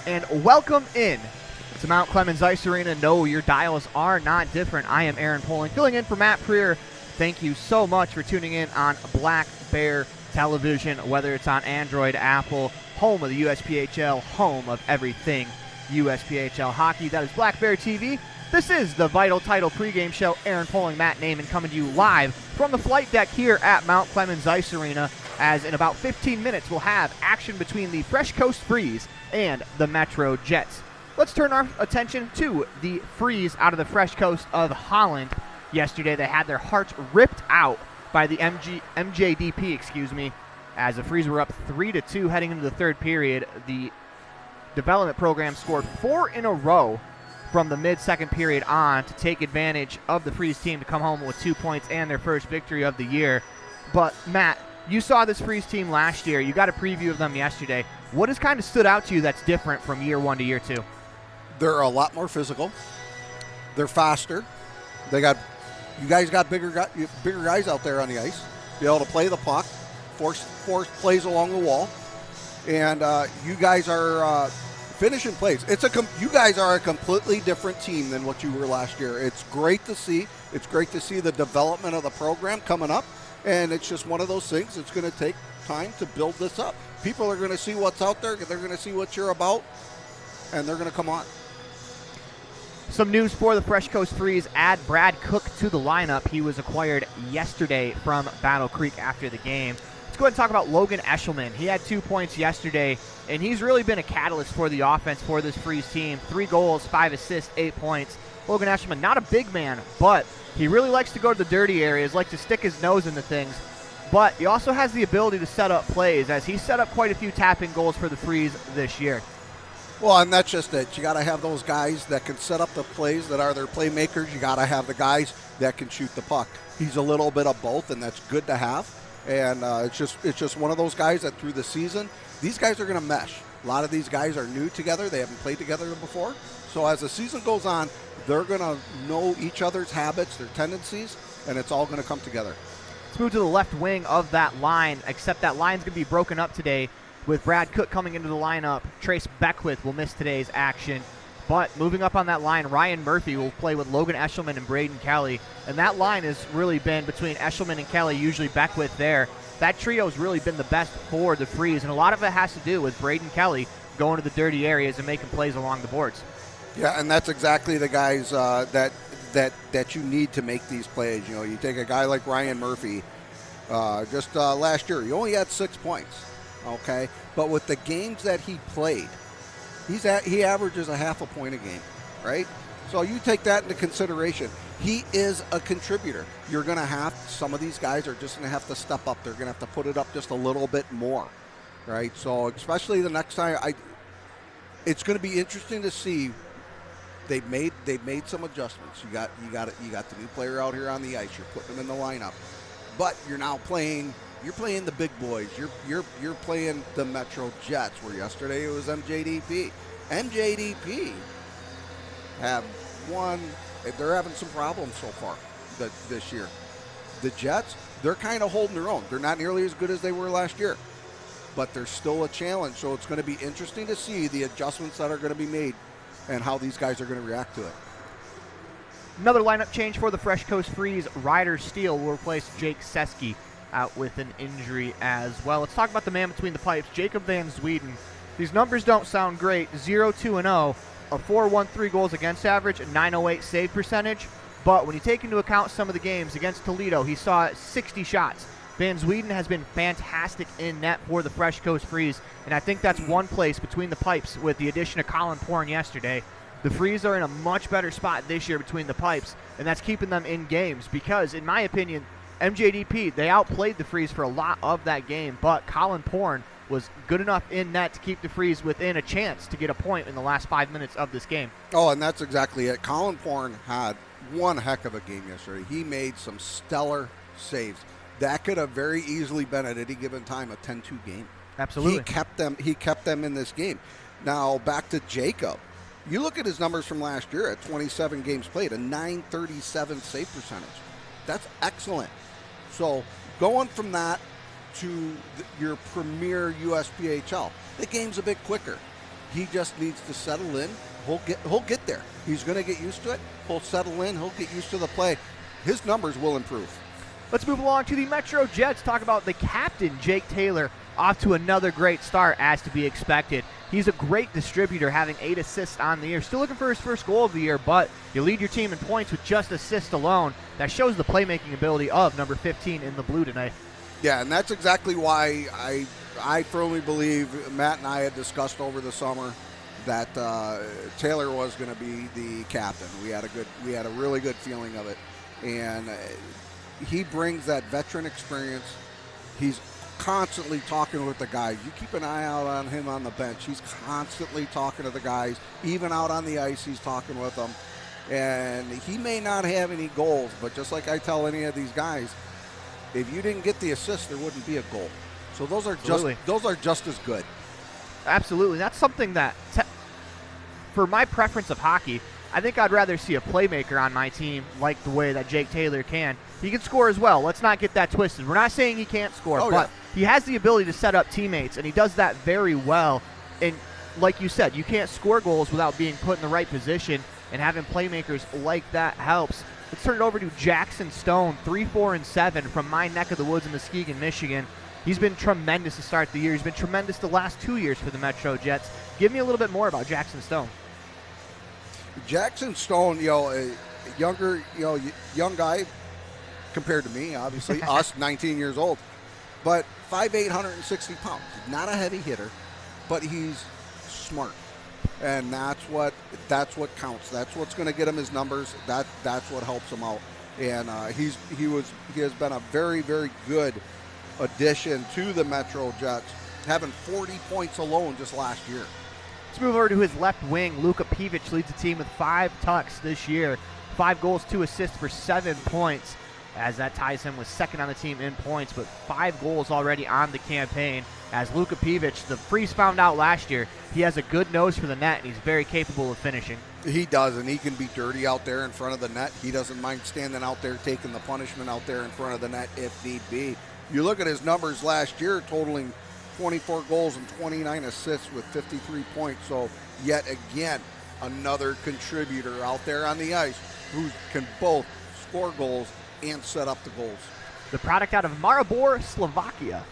and welcome in to Mount Clemens Ice Arena. No, your dials are not different. I am Aaron Poling, filling in for Matt Preer. Thank you so much for tuning in on Black Bear Television, whether it's on Android, Apple, home of the USPHL, home of everything USPHL hockey. That is Black Bear TV. This is the Vital Title pregame show. Aaron Poling, Matt Naiman coming to you live from the flight deck here at Mount Clemens Ice Arena, as in about 15 minutes we'll have action between the FreshCoast Freeze and the MetroJets. Let's turn our attention to the Freeze out of the Fresh Coast of Holland. Yesterday they had their hearts ripped out by the MJDP, as the Freeze were up 3-2 heading into the third period. The development program scored 4 in a row from the mid-second period on to take advantage of the Freeze team to come home with 2 points and their first victory of the year. But, Matt, you saw this Freeze team last year. You got a preview of them yesterday. What has kind of stood out to you that's different from year one to year two? They're a lot more physical. They're faster. You guys got bigger guys out there on the ice, be able to play the puck, force plays along the wall, and you guys are finishing plays. You guys are a completely different team than what you were last year. It's great to see. It's great to see the development of the program coming up, and it's just one of those things. It's going to take time to build this up. People are going to see what's out there. They're going to see what you're about, and they're going to come on. Some news for the Fresh Coast Freeze. Add Brad Cook to the lineup. He was acquired yesterday from Battle Creek after the game. Let's go ahead and talk about Logan Eshelman. He had 2 points yesterday, and he's really been a catalyst for the offense for this Freeze team. 3 goals, 5 assists, 8 points. Logan Eshelman, not a big man, but he really likes to go to the dirty areas, likes to stick his nose into things. But he also has the ability to set up plays, as he set up quite a few tap-in goals for the Freeze this year. Well, and that's just it. You got to have those guys that can set up the plays that are their playmakers. You got to have the guys that can shoot the puck. He's a little bit of both, and that's good to have. And it's just one of those guys that through the season, these guys are going to mesh. A lot of these guys are new together. They haven't played together before. So as the season goes on, they're going to know each other's habits, their tendencies, and it's all going to come together. Let's move to the left wing of that line, except that line's going to be broken up today with Brad Cook coming into the lineup. Trace Beckwith will miss today's action. But moving up on that line, Ryan Murphy will play with Logan Eshelman and Braden Kelly. And that line has really been between Eshelman and Kelly, usually Beckwith there. That trio has really been the best for the Freeze, and a lot of it has to do with Braden Kelly going to the dirty areas and making plays along the boards. Yeah, and that's exactly the guys that you need to make these plays. You know, you take a guy like Ryan Murphy, just last year, he only had 6 points, okay? But with the games that he played, he averages a half a point a game, right? So you take that into consideration. He is a contributor. You're going to have, some of these guys are just going to have to step up. They're going to have to put it up just a little bit more, right? So especially the next time, it's going to be interesting to see. They've made some adjustments. You got the new player out here on the ice. You're putting them in the lineup, but you're now playing. You're playing the big boys. You're playing the MetroJets, where yesterday it was MJDP. MJDP they're having some problems so far this year. The Jets, they're kind of holding their own. They're not nearly as good as they were last year, but they're still a challenge. So it's going to be interesting to see the adjustments that are going to be made and how these guys are going to react to it. Another lineup change for the Fresh Coast Freeze. Ryder Steele will replace Jake Seske, out with an injury as well. Let's talk about the man between the pipes, Jacob Van Zweden. These numbers don't sound great. 0-2-0, a 4.13 goals against average, a 9.08 save percentage. But when you take into account some of the games against Toledo, he saw 60 shots. Van Zweden has been fantastic in net for the Fresh Coast Freeze, and I think that's one place between the pipes with the addition of Colin Porn yesterday. The Freeze are in a much better spot this year between the pipes, and that's keeping them in games because, in my opinion, MJDP, they outplayed the Freeze for a lot of that game, but Colin Porn was good enough in net to keep the Freeze within a chance to get a point in the last 5 minutes of this game. Oh, and that's exactly it. Colin Porn had one heck of a game yesterday. He made some stellar saves. That could have very easily been at any given time a 10-2 game. Absolutely. He kept them in this game. Now back to Jacob. You look at his numbers from last year at 27 games played, a .937 save percentage. That's excellent. So going from that to your premier USPHL, the game's a bit quicker. He just needs to settle in. He'll get there. He's going to get used to it. He'll settle in. He'll get used to the play. His numbers will improve. Let's move along to the MetroJets. Talk about the captain, Jake Taylor, off to another great start as to be expected. He's a great distributor, having 8 assists on the year. Still looking for his first goal of the year, but you lead your team in points with just assists alone. That shows the playmaking ability of number 15 in the blue tonight. Yeah, and that's exactly why I firmly believe Matt and I had discussed over the summer that Taylor was going to be the captain. We had a really good feeling of it, and he brings that veteran experience. He's constantly talking with the guys. You keep an eye out on him on the bench. He's constantly talking to the guys. Even out on the ice, he's talking with them. And he may not have any goals, but just like I tell any of these guys, if you didn't get the assist, there wouldn't be a goal. So those are just as good. Absolutely. That's something that, for my preference of hockey, I think I'd rather see a playmaker on my team like the way that Jake Taylor can. He can score as well. Let's not get that twisted. We're not saying he can't score, but he has the ability to set up teammates, and he does that very well. And like you said, you can't score goals without being put in the right position, and having playmakers like that helps. Let's turn it over to Jackson Stone, 3, 4, and 7 from my neck of the woods in Muskegon, Michigan. He's been tremendous to start the year. He's been tremendous the last 2 years for the MetroJets. Give me a little bit more about Jackson Stone. Jackson Stone, a younger, young guy compared to me, obviously, us, 19 years old, but 5'8", 160 pounds. Not a heavy hitter, but he's smart, and that's what counts. That's what's going to get him his numbers. That's what helps him out, and he has been a very, very good addition to the MetroJets, having 40 points alone just last year. Let's move over to his left wing. Luka Pivic leads the team with 5 tucks this year. 5 goals, 2 assists for 7 points, as that ties him with second on the team in points, but 5 goals already on the campaign. As Luka Pivic, the Freeze found out last year, he has a good nose for the net, and he's very capable of finishing. He does, and he can be dirty out there in front of the net. He doesn't mind standing out there, taking the punishment out there in front of the net if need be. You look at his numbers last year, totaling 24 goals and 29 assists with 53 points. So yet again, another contributor out there on the ice who can both score goals and set up the goals. The product out of Maribor, Slovakia.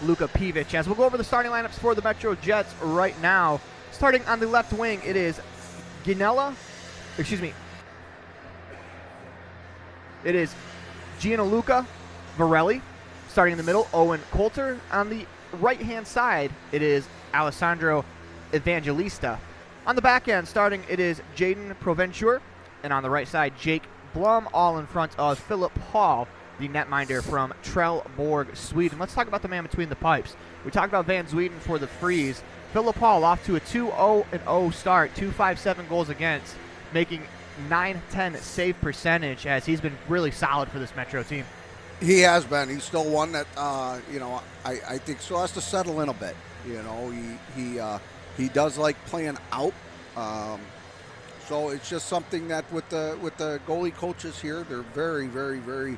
Luka Pivic. As we'll go over the starting lineups for the MetroJets right now. Starting on the left wing, it is It is Gianluca Varelli. Starting in the middle, Owen Coulter. On the right-hand side, it is Alessandro Evangelista. On the back end, starting, it is Jaden Proventure. And on the right side, Jake Blum, all in front of Philip Hall, the netminder from Trelleborg, Sweden. Let's talk about the man between the pipes. We talked about Van Zweden for the Freeze. Philip Hall off to a 2-0-0 start, 2.57 goals against, making .910 save percentage, as he's been really solid for this Metro team. He has been. He's still one that I think still has to settle in a bit. He does like playing out. So it's just something that with the goalie coaches here, they're very, very, very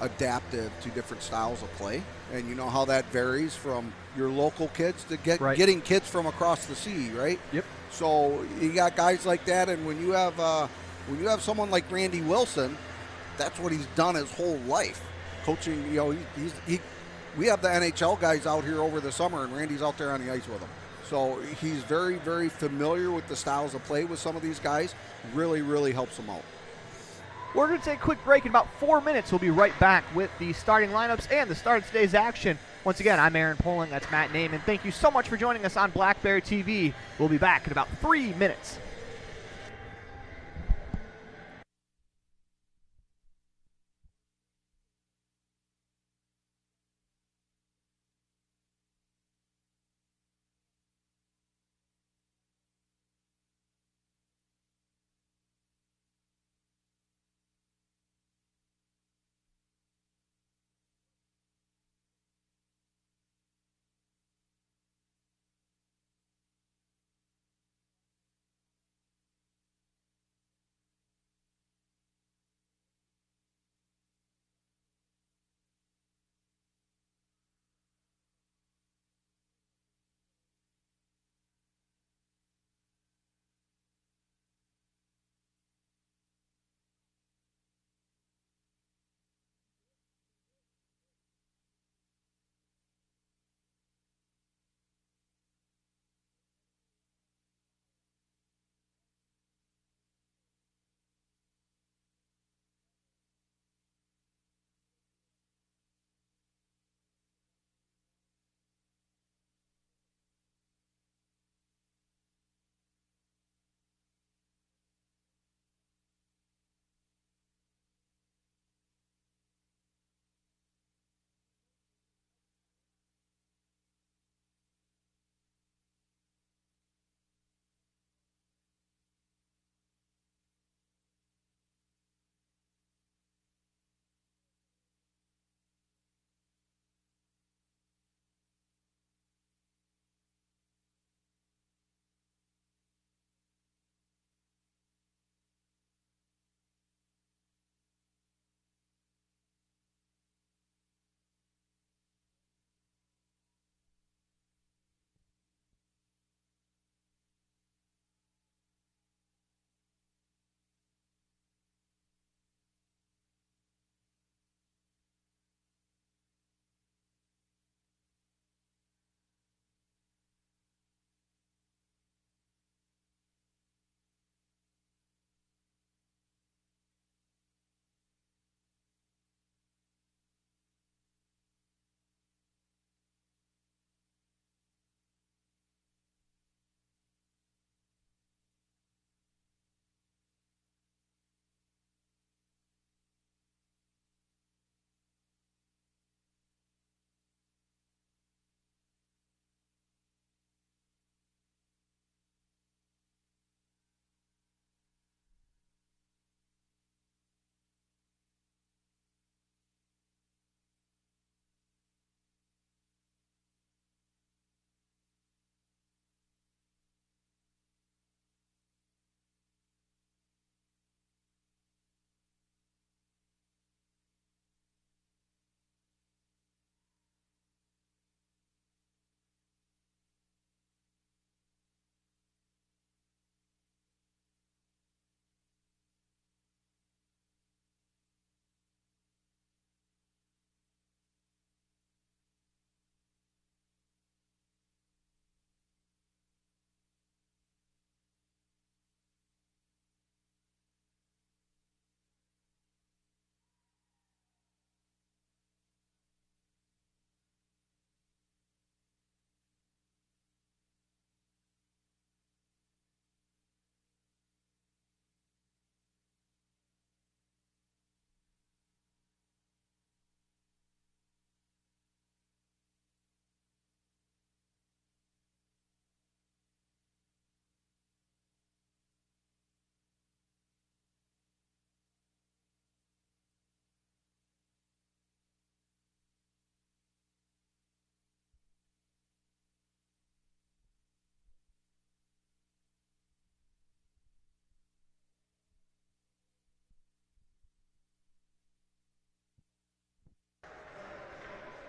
adaptive to different styles of play, and you know how that varies from your local kids to getting kids from across the sea, right? Yep. So you got guys like that, and when you have someone like Randy Wilson, that's what he's done his whole life, coaching. We have the NHL guys out here over the summer, and Randy's out there on the ice with them. So he's very, very familiar with the styles of play with some of these guys. Really, really helps them out. We're going to take a quick break. In about 4 minutes, we'll be right back with the starting lineups and the start of today's action. Once again, I'm Aaron Poling. That's Matt Naiman. Thank you so much for joining us on Black Bear TV. We'll be back in about 3 minutes.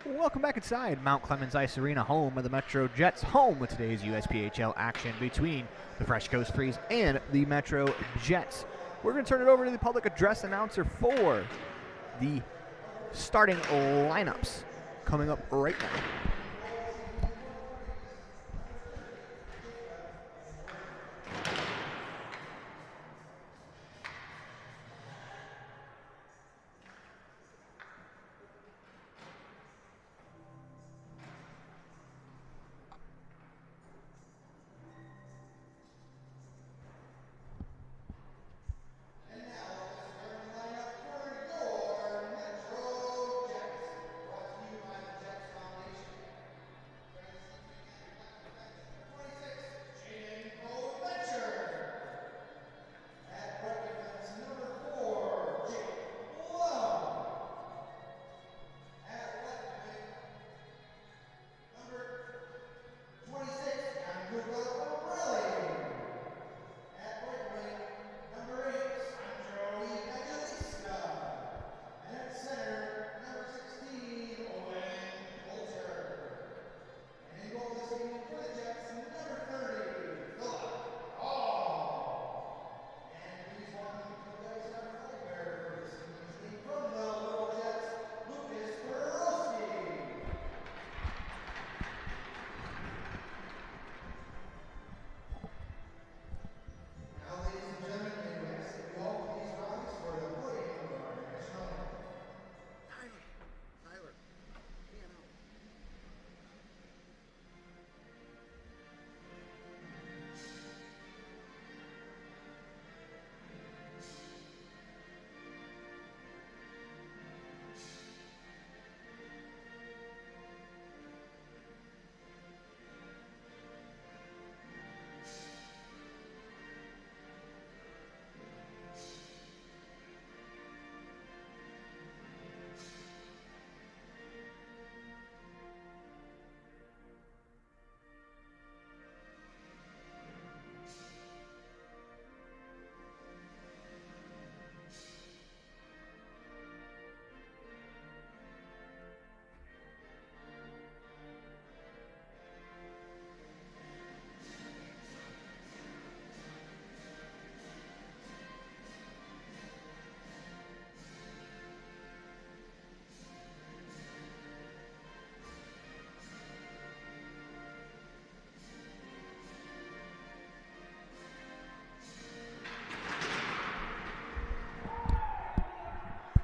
Welcome back inside Mount Clemens Ice Arena, home of the MetroJets, home with today's USPHL action between the Fresh Coast Freeze and the MetroJets. We're going to turn it over to the public address announcer for the starting lineups coming up right now.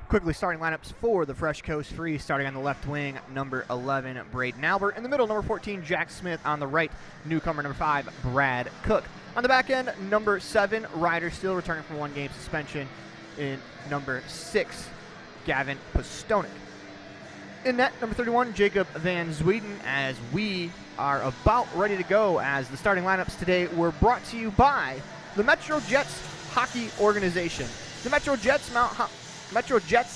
Quickly starting lineups for the Fresh Coast Freeze, starting on the left wing, number 11, Braden Albert. In the middle, number 14, Jack Smith. On the right, newcomer number 5, Brad Cook. On the back end, number 7, Ryder Steele, returning from one-game suspension. In number 6, Gavin Postonik. In net, number 31, Jacob Van Zweden, as we are about ready to go, as the starting lineups today were brought to you by the MetroJets Hockey Organization. The MetroJets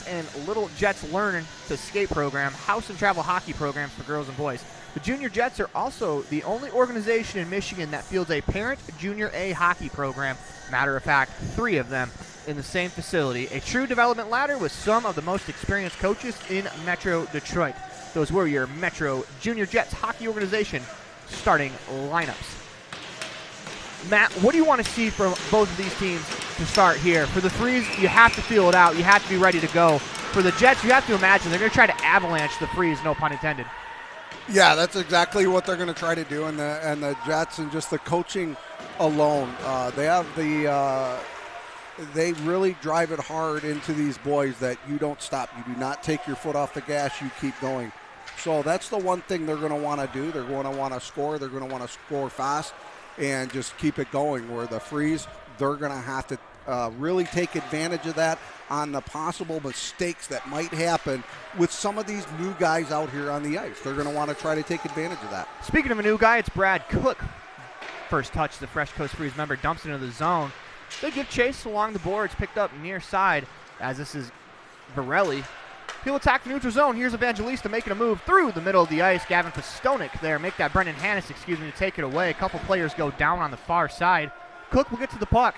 and Little Jets Learn to Skate program, house and travel hockey programs for girls and boys. The Junior Jets are also the only organization in Michigan that fields a parent Junior A hockey program. Matter of fact, 3 of them in the same facility. A true development ladder with some of the most experienced coaches in Metro Detroit. Those were your Metro Junior Jets Hockey Organization starting lineups. Matt, what do you want to see from both of these teams to start here? For the Freeze, you have to feel it out. You have to be ready to go. For the Jets, you have to imagine they're going to try to avalanche the Freeze, no pun intended. Yeah, that's exactly what they're going to try to do, and the Jets and just the coaching alone. They really drive it hard into these boys that you don't stop. You do not take your foot off the gas. You keep going. So that's the one thing they're going to want to do. They're going to want to score. They're going to want to score fast and just keep it going. Where the Freeze, they're going to have to really take advantage of that on the possible mistakes that might happen with some of these new guys out here on the ice. They're going to want to try to take advantage of that. Speaking of a new guy, it's Brad Cook. First touch, the Fresh Coast Freeze member dumps into the zone. They give chase along the boards, picked up near side, as this is Varelli. He'll attack the neutral zone. Here's Evangelista making a move through the middle of the ice. Gavin Postonik there. Make that Brendan Hannes, to take it away. A couple players go down on the far side. Cook will get to the puck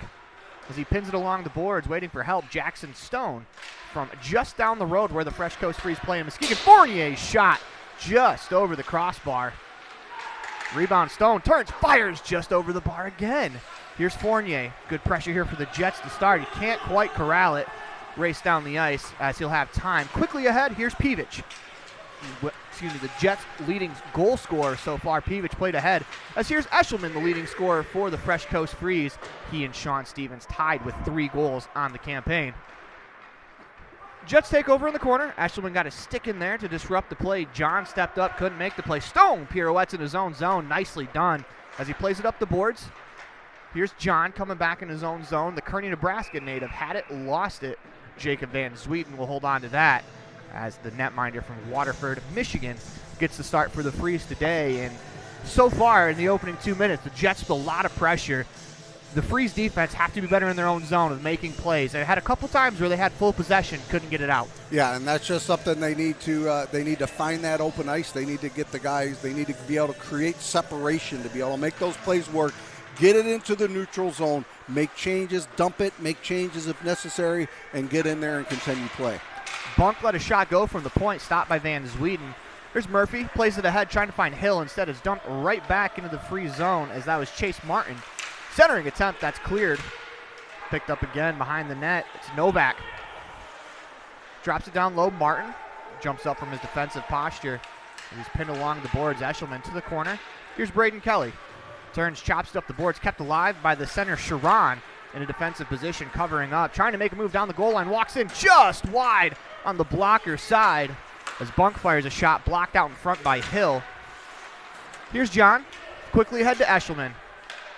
as he pins it along the boards, waiting for help. Jackson Stone from just down the road where the Fresh Coast Freeze play. And Muskegon Fournier's shot just over the crossbar. Rebound Stone, turns, fires just over the bar again. Here's Fournier. Good pressure here for the Jets to start. He can't quite corral it. Race down the ice as he'll have time. Quickly ahead, here's Peevich. The Jets' leading goal scorer so far. Peevich played ahead. As here's Eshelman, the leading scorer for the Fresh Coast Freeze. He and Sean Stevens tied with 3 goals on the campaign. Jets take over in the corner. Eshelman got a stick in there to disrupt the play. John stepped up, couldn't make the play. Stone pirouettes in his own zone. Nicely done as he plays it up the boards. Here's John coming back in his own zone. The Kearney, Nebraska native had it, lost it. Jacob Van Zwieten will hold on to that as the netminder from Waterford, Michigan, gets the start for the Freeze today. And so far in the opening 2 minutes, the Jets with a lot of pressure. The Freeze defense have to be better in their own zone of making plays. They had a couple times where they had full possession, couldn't get it out. Yeah, and that's just something they need to find that open ice. They need to get the guys. They need to be able to create separation to be able to make those plays work. Get it into the neutral zone, make changes, dump it, make changes if necessary, and get in there and continue play. Bunk let a shot go from the point, stopped by Van Zwieten. There's Murphy, plays it ahead, trying to find Hill. Instead, it's dumped right back into the free zone as that was Chase Martin. Centering attempt, that's cleared. Picked up again behind the net. It's Novak. Drops it down low. Martin jumps up from his defensive posture. He's pinned along the boards. Eshelman to the corner. Here's Braden Kelly. Turns, chops it up the boards, kept alive by the center Sharon in a defensive position, covering up, trying to make a move down the goal line. Walks in just wide on the blocker side as Bunk fires a shot blocked out in front by Hill. Here's John. Quickly ahead to Eshelman.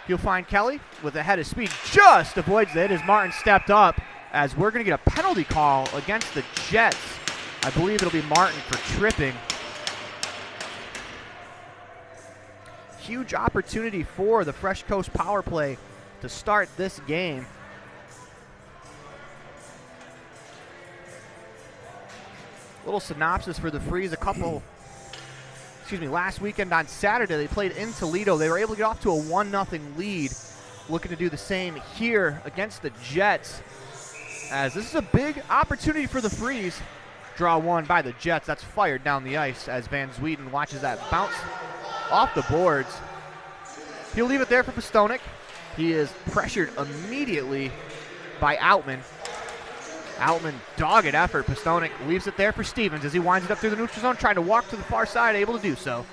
He'll find Kelly with a head of speed. Just avoids it as Martin stepped up, as we're going to get a penalty call against the Jets. I believe it'll be Martin for tripping. Huge opportunity for the Fresh Coast power play to start this game. Little synopsis for the Freeze. Last weekend on Saturday, they played in Toledo. They were able to get off to a 1-0 lead. Looking to do the same here against the Jets, as this is a big opportunity for the Freeze. Draw one by the Jets. That's fired down the ice as Van Zwieten watches that bounce off the boards. He'll leave it there for Postonik. He is pressured immediately by Outman. Outman, dogged effort. Postonik leaves it there for Stevens as he winds it up through the neutral zone, trying to walk to the far side, able to do so.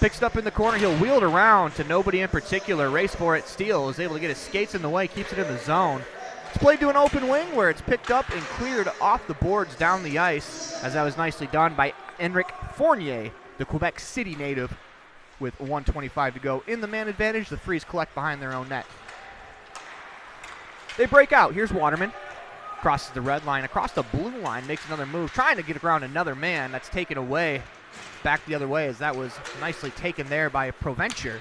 Picks it up in the corner. He'll wheel it around to nobody in particular. Race for it. Steele is able to get his skates in the way, keeps it in the zone. It's played to an open wing where it's picked up and cleared off the boards down the ice, as that was nicely done by Enric Fournier, the Quebec City native, with 1:25 to go. In the man advantage, the Freeze collect behind their own net. They break out. Here's Waterman. Crosses the red line, across the blue line, makes another move, trying to get around another man. That's taken away back the other way, as that was nicely taken there by Provencher,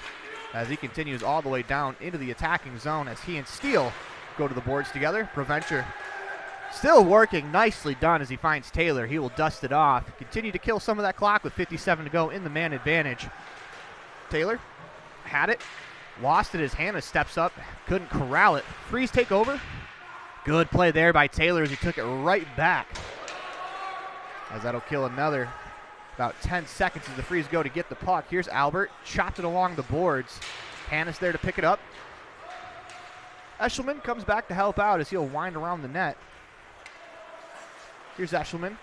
as he continues all the way down into the attacking zone as he and Steele go to the boards together. Provencher still working, nicely done as he finds Taylor. He will dust it off. Continue to kill some of that clock with 57 to go in the man advantage. Taylor had it, lost it as Hannah steps up, couldn't corral it. Freeze take over. Good play there by Taylor as he took it right back, as that'll kill another about 10 seconds as the Freeze go to get the puck. Here's Albert, chopped it along the boards. Hannah's there to pick it up. Eshelman comes back to help out as he'll wind around the net. Here's Eshelman.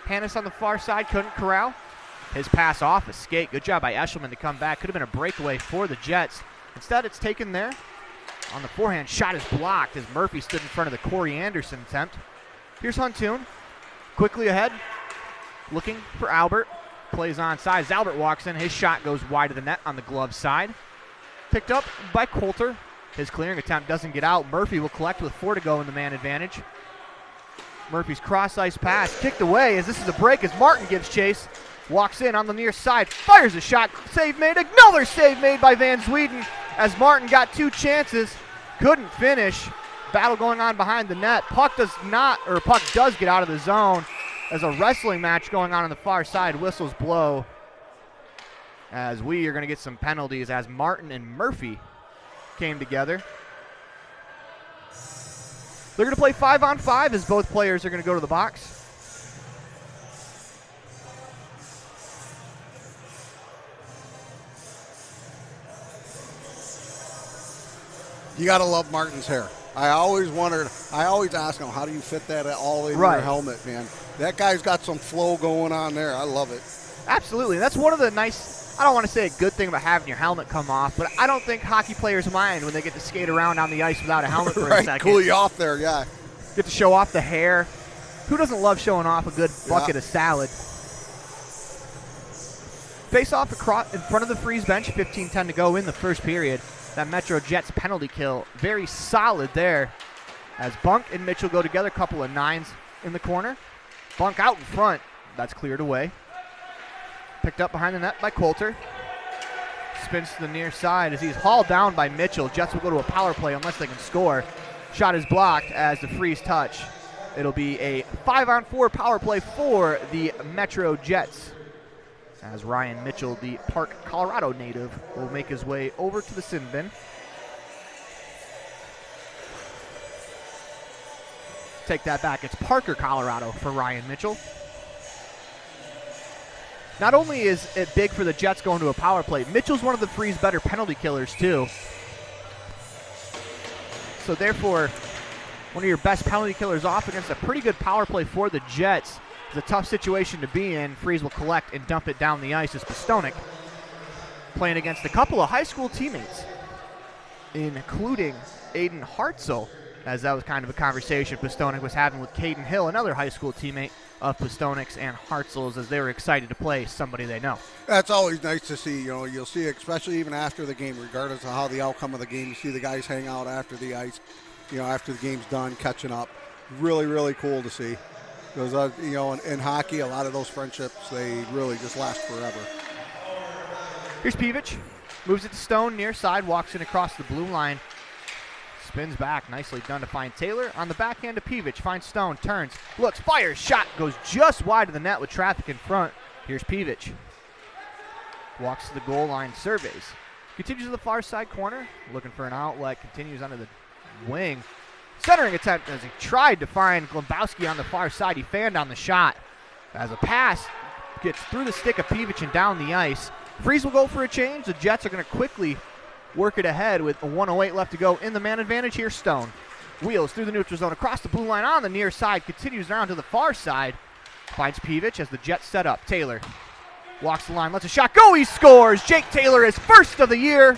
Hannes on the far side, couldn't corral. His pass off, a skate. Good job by Eshelman to come back. Could have been a breakaway for the Jets. Instead, it's taken there. On the forehand, shot is blocked as Murphy stood in front of the Corey Anderson attempt. Here's Huntoon. Quickly ahead, looking for Albert. Plays onside. As Albert walks in, his shot goes wide of the net on the glove side. Picked up by Coulter. His clearing attempt doesn't get out. Murphy will collect with 4 to go in the man advantage. Murphy's cross-ice pass kicked away as this is a break as Martin gives chase. Walks in on the near side, fires a shot. Save made. Another save made by Van Zwieten as Martin got 2 chances. Couldn't finish. Battle going on behind the net. Puck does get out of the zone as a wrestling match going on the far side. Whistles blow as we are going to get some penalties as Martin and Murphy came together. They're going to play 5-on-5 as both players are going to go to the box. You got to love Martin's hair. I always ask him, how do you fit that all in Right. your helmet, man? That guy's got some flow going on there. I love it. Absolutely. That's one of the nice, I don't want to say a good thing about having your helmet come off, but I don't think hockey players mind when they get to skate around on the ice without a helmet for right, a second. cool you off there, yeah. Get to show off the hair. Who doesn't love showing off a good bucket of salad? Face off across in front of the Freeze bench, 15-10 to go in the first period. That MetroJets penalty kill, very solid there. As Bunk and Mitchell go together, couple of nines in the corner. Bunk out in front, that's cleared away. Picked up behind the net by Coulter. Spins to the near side as he's hauled down by Mitchell. Jets will go to a power play unless they can score. Shot is blocked as the Freeze touch. It'll be a 5-on-4 power play for the MetroJets, as Ryan Mitchell, the Park, Colorado native, will make his way over to the sin bin. Take that back. It's Parker, Colorado for Ryan Mitchell. Not only is it big for the Jets going to a power play, Mitchell's one of the Freeze better penalty killers too. So therefore, one of your best penalty killers off against a pretty good power play for the Jets. It's a tough situation to be in. Freeze will collect and dump it down the ice as Postonik playing against a couple of high school teammates, including Aiden Hartzell, as that was kind of a conversation Postonik was having with Caden Hill, another high school teammate of Postonik's and Hartzell's, as they were excited to play somebody they know. That's always nice to see. You know, you'll see, especially even after the game, regardless of how the outcome of the game, you see the guys hang out after the ice, you know, after the game's done, catching up. Really, really cool to see. Because, you know, in hockey, a lot of those friendships, they really just last forever. Here's Pivich. Moves it to Stone, near side, walks in across the blue line. Spins back, nicely done to find Taylor. On the backhand to Pivich, finds Stone, turns, looks, fires, shot, goes just wide of the net with traffic in front. Here's Pivich. Walks to the goal line, surveys. Continues to the far side corner, looking for an outlet, continues under the wing. Centering attempt as he tried to find Glembowski on the far side. He fanned on the shot. As a pass gets through the stick of Pivich and down the ice. Freeze will go for a change. The Jets are going to quickly work it ahead with a 1:08 left to go in the man advantage. Here's Stone. Wheels through the neutral zone across the blue line on the near side. Continues down to the far side. Finds Pivich as the Jets set up. Taylor walks the line, lets a shot go. He scores. Jake Taylor is first of the year.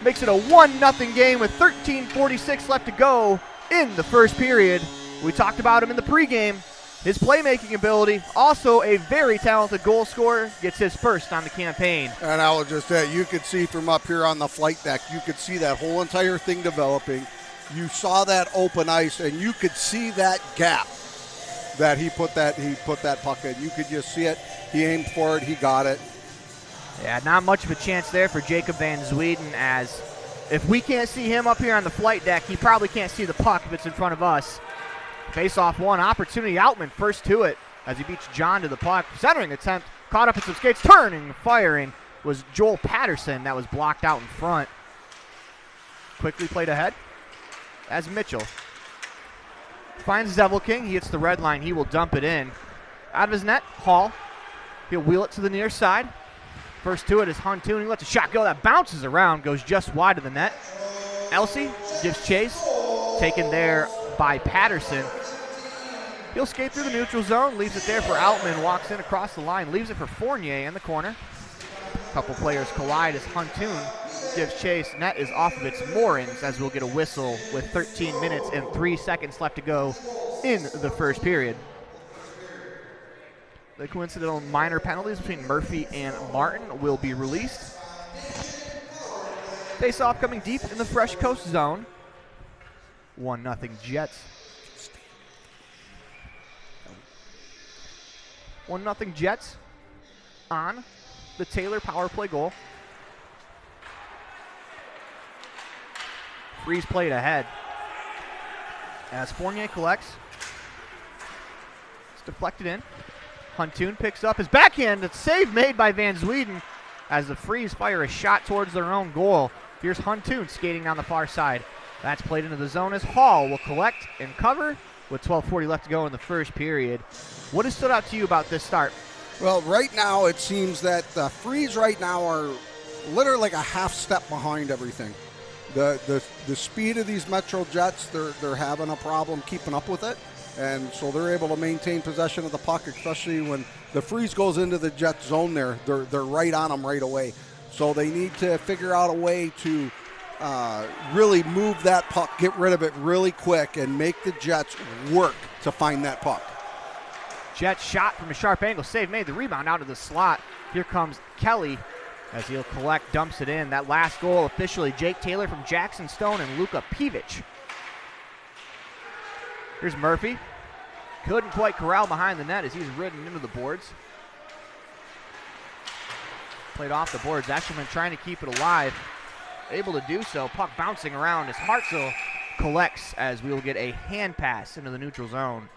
Makes it a 1-0 game with 13:46 left to go in the first period. We talked about him in the pregame. His playmaking ability, also a very talented goal scorer, gets his first on the campaign. And I will just say, you could see from up here on the flight deck, you could see that whole entire thing developing. You saw that open ice, and you could see that gap that he put that puck in. You could just see it. He aimed for it. He got it. Yeah, not much of a chance there for Jacob Van Zweden, as if we can't see him up here on the flight deck, he probably can't see the puck if it's in front of us. Face-off one, opportunity. Outman first to it as he beats John to the puck. Centering attempt, caught up in some skates, turning, firing was Joel Patterson. That was blocked out in front. Quickly played ahead as Mitchell finds Devil King. He hits the red line. He will dump it in. Out of his net, Hall. He'll wheel it to the near side. First to it is Huntoon. He lets a shot go. That bounces around, goes just wide of the net. Elsey gives chase. Taken there by Patterson. He'll skate through the neutral zone, leaves it there for Outman, walks in across the line, leaves it for Fournier in the corner. A couple players collide as Huntoon gives chase. Net is off of its moorings as we'll get a whistle with 13 minutes and 3 seconds left to go in the first period. The coincidental minor penalties between Murphy and Martin will be released. Face-off coming deep in the Fresh Coast zone. 1-0 Jets. 1-0 Jets on the Taylor power play goal. Freeze played ahead as Fournier collects. It's deflected in. Huntoon picks up his backhand. It's save made by Van Zweden as the Freeze fire a shot towards their own goal. Here's Huntoon skating down the far side. That's played into the zone as Hall will collect and cover with 12:40 left to go in the first period. What has stood out to you about this start? Well, right now it seems that the Freeze right now are literally like a half step behind everything. The speed of these MetroJets, they're having a problem keeping up with it, and so they're able to maintain possession of the puck, especially when the freeze goes into the Jet zone. They're right on them right away. So they need to figure out a way to really move that puck, get rid of it really quick, and make the Jets work to find that puck. Jets shot from a sharp angle, save made, the rebound out of the slot. Here comes Kelly as he'll collect, dumps it in. That last goal officially Jake Taylor from Jackson Stone and Luka Pivic. Here's Murphy. Couldn't quite corral behind the net as he's ridden into the boards. Played off the boards. Eshelman trying to keep it alive. Able to do so. Puck bouncing around as Hartzell collects as we will get a hand pass into the neutral zone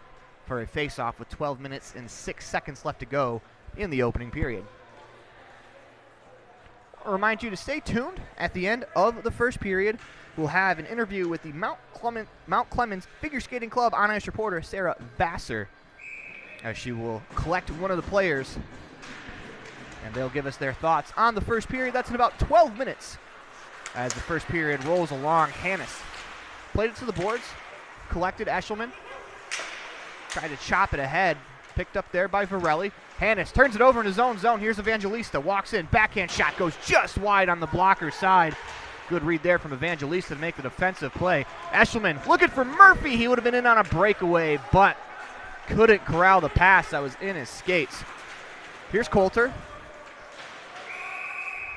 for a face-off with 12 minutes and 6 seconds left to go in the opening period. I'll remind you to stay tuned. At the end of the first period, we'll have an interview with the Mount Clemens Figure Skating Club on-ice reporter Sarah Vassar, as she will collect one of the players, and they'll give us their thoughts on the first period. That's in about 12 minutes. As the first period rolls along, Hannes played it to the boards, collected Eshelman, tried to chop it ahead, picked up there by Varelli. Hannes turns it over in his own zone. Here's Evangelista, walks in, backhand shot goes just wide on the blocker side. Good read there from Evangelista to make the defensive play. Eshelman looking for Murphy. He would have been in on a breakaway, but couldn't corral the pass that was in his skates. Here's Coulter.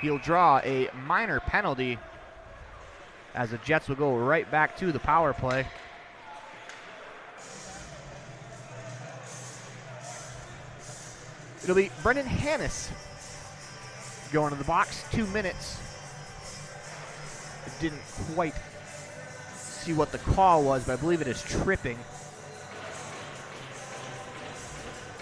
He'll draw a minor penalty as the Jets will go right back to the power play. It'll be Brendan Hannes going to the box. 2 minutes. I didn't quite see what the call was, but I believe it is tripping.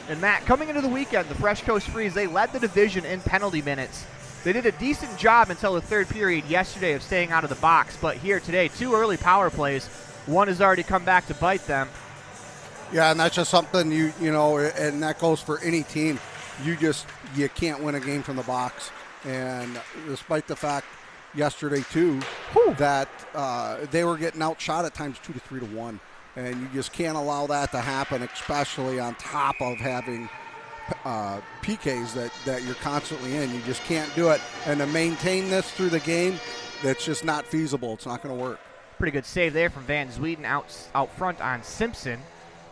And Matt, coming into the weekend, the Fresh Coast Freeze, they led the division in penalty minutes. They did a decent job until the third period yesterday of staying out of the box, but here today, 2 early power plays. One has already come back to bite them. Yeah, and that's just something you know, and that goes for any team. You can't win a game from the box. And despite the fact yesterday too that they were getting outshot at times 2 to 3 to 1, and you just can't allow that to happen, especially on top of having PKs that you're constantly in. You just can't do it, and to maintain this through the game, that's just not feasible. It's not going to work. Pretty good save there from Van Zweden out front on Simpson,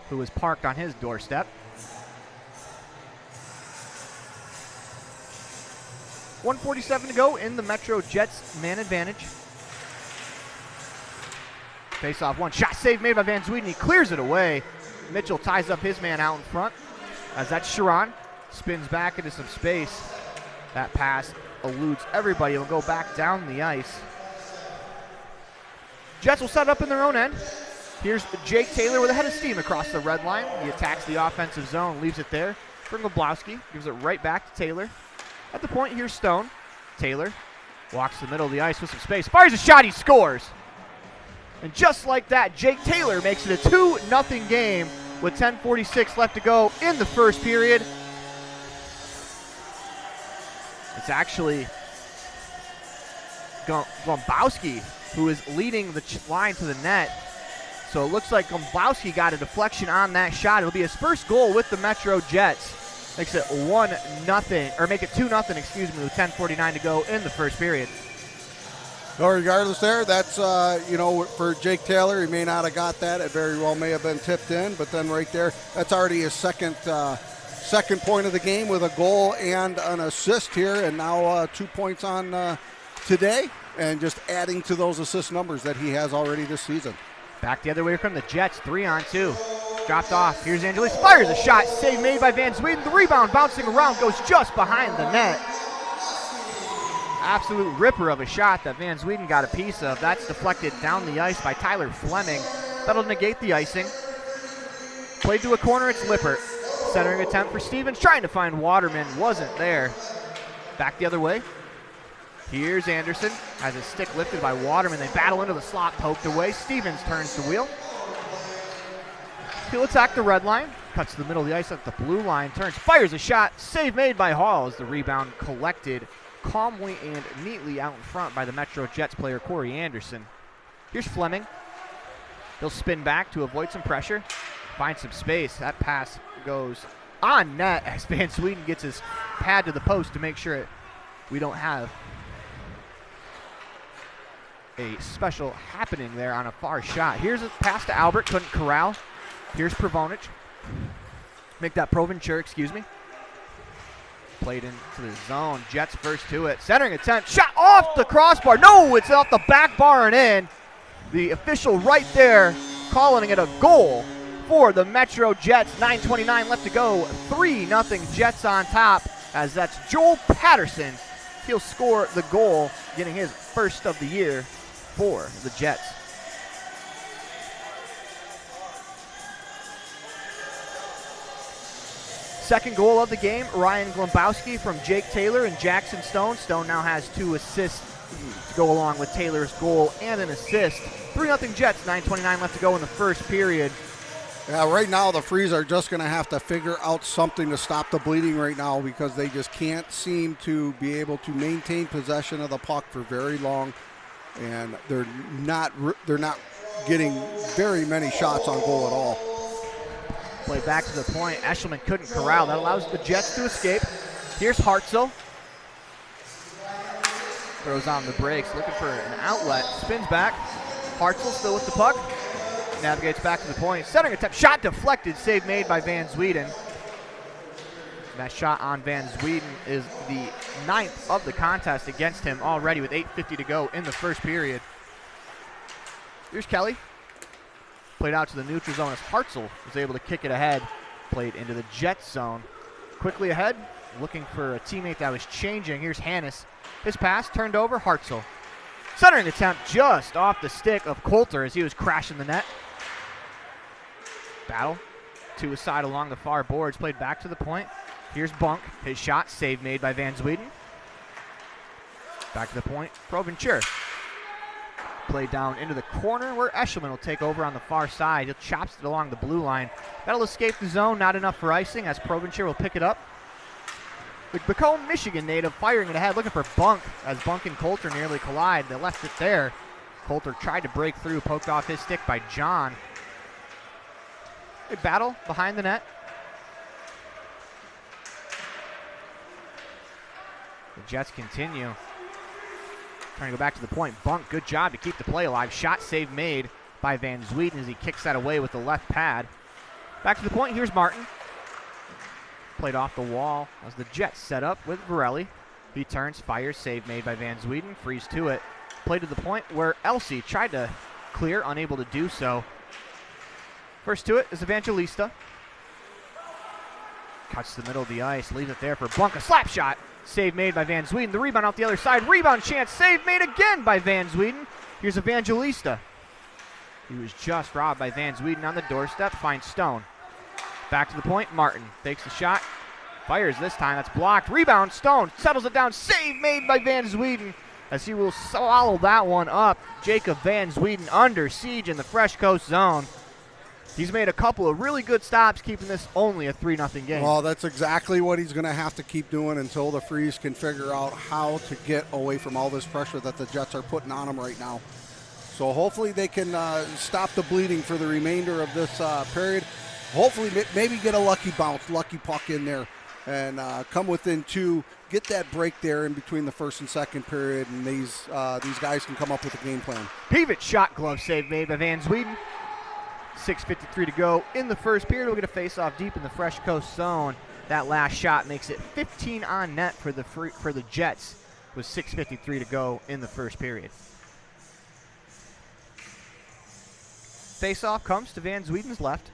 who was parked on his doorstep. 1:47 to go in the MetroJets man advantage. Face-off, one shot save made by Van Zweden. He clears it away. Mitchell ties up his man out in front as that Sharon spins back into some space. That pass eludes everybody. He'll go back down the ice. Jets will set up in their own end. Here's Jake Taylor with a head of steam across the red line. He attacks the offensive zone, leaves it there for Goblowski. Gives it right back to Taylor. At the point, here's Stone. Taylor walks to the middle of the ice with some space. Fires a shot, he scores. And just like that, Jake Taylor makes it a 2-0 game with 10:46 left to go in the first period. It's actually Gombowski who is leading the line to the net. So it looks like Gombowski got a deflection on that shot. It'll be his first goal with the MetroJets. Makes it 1-0, or make it 2-0, excuse me, with 10:49 to go in the first period. No, regardless there, that's, for Jake Taylor, he may not have got that. It very well may have been tipped in, but then right there, that's already his second point of the game with a goal and an assist here, and now 2 points on today, and just adding to those assist numbers that he has already this season. Back the other way from the Jets, 3-on-2. Dropped off. Here's Angelis. Fires a shot. Save made by Van Zweden. The rebound bouncing around goes just behind the net. Absolute ripper of a shot that Van Zweden got a piece of. That's deflected down the ice by Tyler Fleming. That'll negate the icing. Played to a corner. It's Lippert. Centering attempt for Stevens. Trying to find Waterman. Wasn't there. Back the other way. Here's Anderson. Has his stick lifted by Waterman. They battle into the slot. Poked away. Stevens turns the wheel. He'll attack the red line, cuts to the middle of the ice at the blue line, turns, fires a shot, save made by Hall as the rebound collected calmly and neatly out in front by the MetroJets player Corey Anderson. Here's Fleming. He'll spin back to avoid some pressure, find some space. That pass goes on net as Van Sweden gets his pad to the post to make sure we don't have a special happening there on a far shot. Here's a pass to Albert, couldn't corral. Here's Provencher. Make that Provencher, excuse me. Played into the zone. Jets first to it. Centering attempt. Shot off the crossbar. No, it's off the back bar and in. The official right there calling it a goal for the MetroJets. 9:29 left to go. 3-0 Jets on top as that's Joel Patterson. He'll score the goal, getting his first of the year for the Jets. Second goal of the game, Ryan Glombowski from Jake Taylor and Jackson Stone. Stone now has 2 assists to go along with Taylor's goal and an assist. 3-0 Jets, 9:29 left to go in the first period. Yeah, right now the Freeze are just going to have to figure out something to stop the bleeding right now because they just can't seem to be able to maintain possession of the puck for very long, and they're not getting very many shots on goal at all. Play back to the point. Eshelman couldn't corral. That allows the Jets to escape. Here's Hartzell. Throws on the brakes, looking for an outlet. Spins back. Hartzell still with the puck. Navigates back to the point. Centering attempt. Shot deflected. Save made by Van Sweden. That shot on Van Sweden is the 9th of the contest against him already with 8:50 to go in the first period. Here's Kelly. Played out to the neutral zone as Hartzell was able to kick it ahead. Played into the Jets zone. Quickly ahead, looking for a teammate that was changing. Here's Hannes. His pass turned over, Hartzell. Centering attempt just off the stick of Coulter as he was crashing the net. Battle to his side along the far boards. Played back to the point. Here's Bunk. His shot, save made by Van Sweden. Back to the point, Provencher. Played down into the corner where Eshelman will take over on the far side. He chops it along the blue line. That'll escape the zone, not enough for icing as Provencher will pick it up. The Macomb, Michigan native firing it ahead, looking for Bunk as Bunk and Coulter nearly collide. They left it there. Coulter tried to break through, poked off his stick by John. Good battle behind the net. The Jets continue. Trying to go back to the point. Bunk, good job to keep the play alive. Shot save made by Van Sweden as he kicks that away with the left pad. Back to the point. Here's Martin. Played off the wall as the Jets set up with Varelli. He turns, fires, save made by Van Sweden. Freeze to it. Play to the point where Elsey tried to clear, unable to do so. First to it is Evangelista. Cuts the middle of the ice, leaves it there for Bunk. A slap shot. Save made by Van Sweden. The rebound out the other side. Rebound chance. Save made again by Van Sweden. Here's Evangelista. He was just robbed by Van Sweden on the doorstep. Finds Stone. Back to the point. Martin takes the shot. Fires this time. That's blocked. Rebound. Stone settles it down. Save made by Van Sweden as he will swallow that one up. Jacob Van Sweden under siege in the Fresh Coast zone. He's made a couple of really good stops, keeping this only a 3-0 game. Well, that's exactly what he's going to have to keep doing until the Freeze can figure out how to get away from all this pressure that the Jets are putting on him right now. So hopefully they can stop the bleeding for the remainder of this period. Hopefully maybe get a lucky bounce, lucky puck in there, and come within 2. Get that break there in between the first and second period, and these guys can come up with a game plan. Pevic shot glove save made by Van Sweden. 6:53 to go in the first period. We'll get a face-off deep in the Fresh Coast zone. That last shot makes it 15 on net for the Jets with 6:53 to go in the first period. Face-off comes to Van Sweden's left.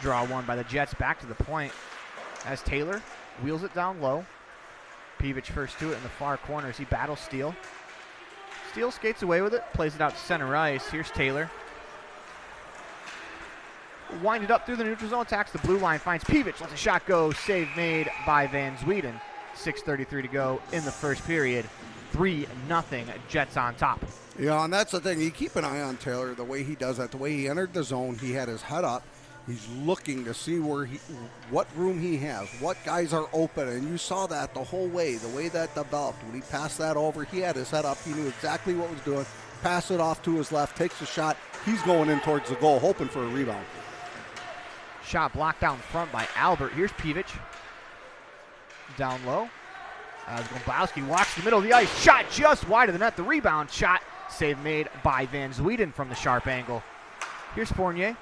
Draw one by the Jets back to the point as Taylor wheels it down low. Pevic first to it in the far corner as he battles Steele. Steele skates away with it, plays it out to center ice. Here's Taylor. Wind it up through the neutral zone, attacks the blue line, finds Pevic, lets a shot go, save made by Van Sweden. 6:33 to go in the first period. 3-0 Jets on top. Yeah, and that's the thing. You keep an eye on Taylor, the way he does that, the way he entered the zone. He had his head up. He's looking to see what room he has, what guys are open, and you saw that the whole way, the way that developed. When he passed that over, he had his head up. He knew exactly what was doing. Pass it off to his left, takes a shot. He's going in towards the goal, hoping for a rebound. Shot blocked down front by Albert. Here's Peevich. Down low. As Gombowski walks the middle of the ice. Shot just wide of the net. The rebound shot. Save made by Van Zweden from the sharp angle. Here's Fournier.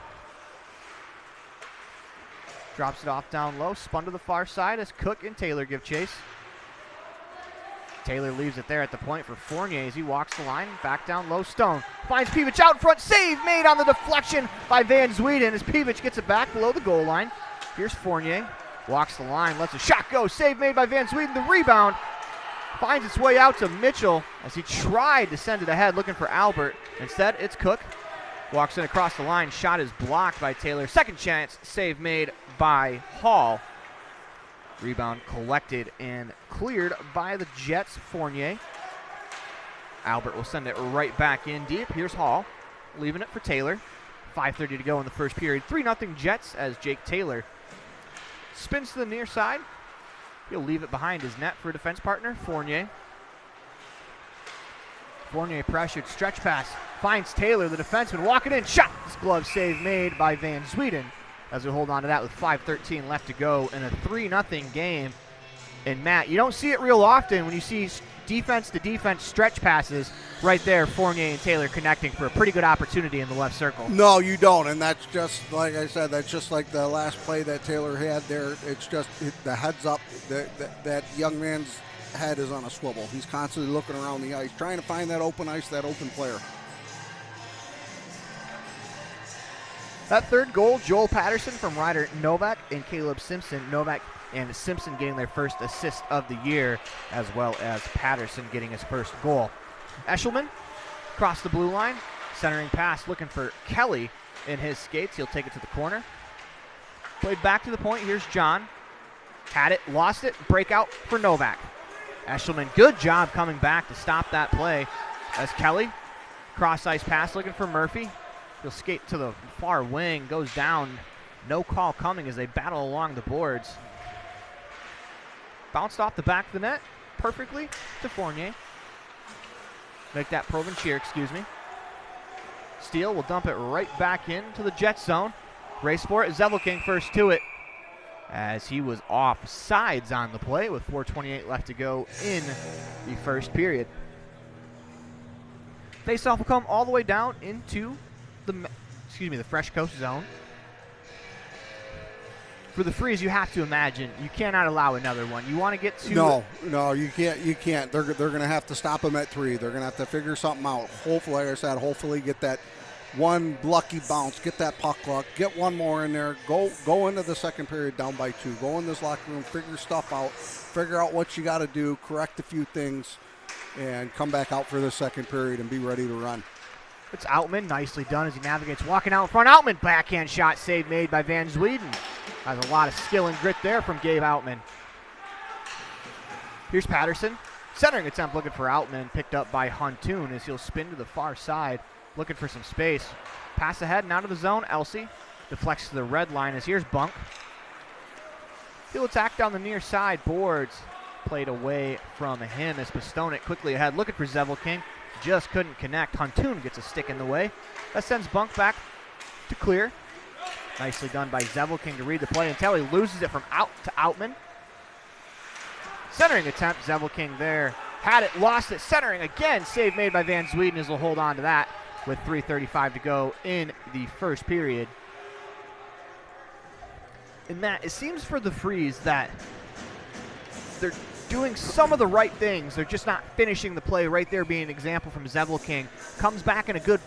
Drops it off down low. Spun to the far side as Cook and Taylor give chase. Taylor leaves it there at the point for Fournier as he walks the line. Back down low. Stone finds Peevich out in front. Save made on the deflection by Van Zweden as Peevich gets it back below the goal line. Here's Fournier. Walks the line. Lets a shot go. Save made by Van Zweden. The rebound finds its way out to Mitchell as he tried to send it ahead looking for Albert. Instead, it's Cook. Walks in across the line. Shot is blocked by Taylor. Second chance. Save made by Hall. Rebound collected and cleared by the Jets. Fournier. Albert will send it right back in deep. Here's Hall. Leaving it for Taylor. 5:30 to go in the first period. 3-0 Jets as Jake Taylor spins to the near side. He'll leave it behind his net for a defense partner, Fournier. Fournier pressured, stretch pass, finds Taylor, the defenseman, walking in, shot! This glove save made by Van Zweden as we hold on to that with 5:13 left to go in a 3-0 game. And Matt, you don't see it real often when you see defense to defense stretch passes. Right there, Fournier and Taylor connecting for a pretty good opportunity in the left circle. No, you don't, and that's just, like I said, that's just like the last play that Taylor had there. It's just the heads up. That young man's head is on a swivel. He's constantly looking around the ice, trying to find that open ice, that open player. That third goal, Joel Patterson from Ryder Novak and Caleb Simpson. Novak and Simpson getting their first assist of the year, as well as Patterson getting his first goal. Eshelman across the blue line, centering pass looking for Kelly in his skates. He'll take it to the corner. Played back to the point. Here's John. Had it, lost it, breakout for Novak. Eshelman, good job coming back to stop that play as Kelly, cross ice pass looking for Murphy. He'll skate to the far wing, goes down. No call coming as they battle along the boards. Bounced off the back of the net perfectly to Fournier. Make that Provencher, excuse me. Steele will dump it right back into the Jet zone. Race for it. Zevelking first to it as he was off sides on the play with 4:28 left to go in the first period. Faceoff will come all the way down into the FreshCoast zone. For the Freeze, you have to imagine you cannot allow another one. You want to get to no, you can't. They're going to have to stop them at 3. They're going to have to figure something out. Hopefully, like I said, get that one lucky bounce, get that puck luck, get one more in there. Go into the second period down by 2. Go in this locker room, figure stuff out, figure out what you got to do, correct a few things, and come back out for the second period and be ready to run. It's Outman, nicely done as he navigates, walking out in front. Outman, backhand shot, save made by Van Zweden. Has a lot of skill and grit there from Gabe Outman. Here's Patterson. Centering attempt looking for Outman, picked up by Huntoon as he'll spin to the far side, looking for some space. Pass ahead and out of the zone. Elsey deflects to the red line as here's Bunk. He'll attack down the near side. Boards played away from him as Pistonik quickly ahead, looking for Zevelking. Just couldn't connect. Huntoon gets a stick in the way. That sends Bunk back to clear. Nicely done by Zevelking to read the play until he loses it from out to Outman. Centering attempt, Zevelking there. Had it, lost it, centering again. Save made by Van Zweden as he'll hold on to that with 3:35 to go in the first period. And Matt, it seems for the Freeze that they're doing some of the right things. They're just not finishing the play. Right there being an example from Zevelking. Comes back in a good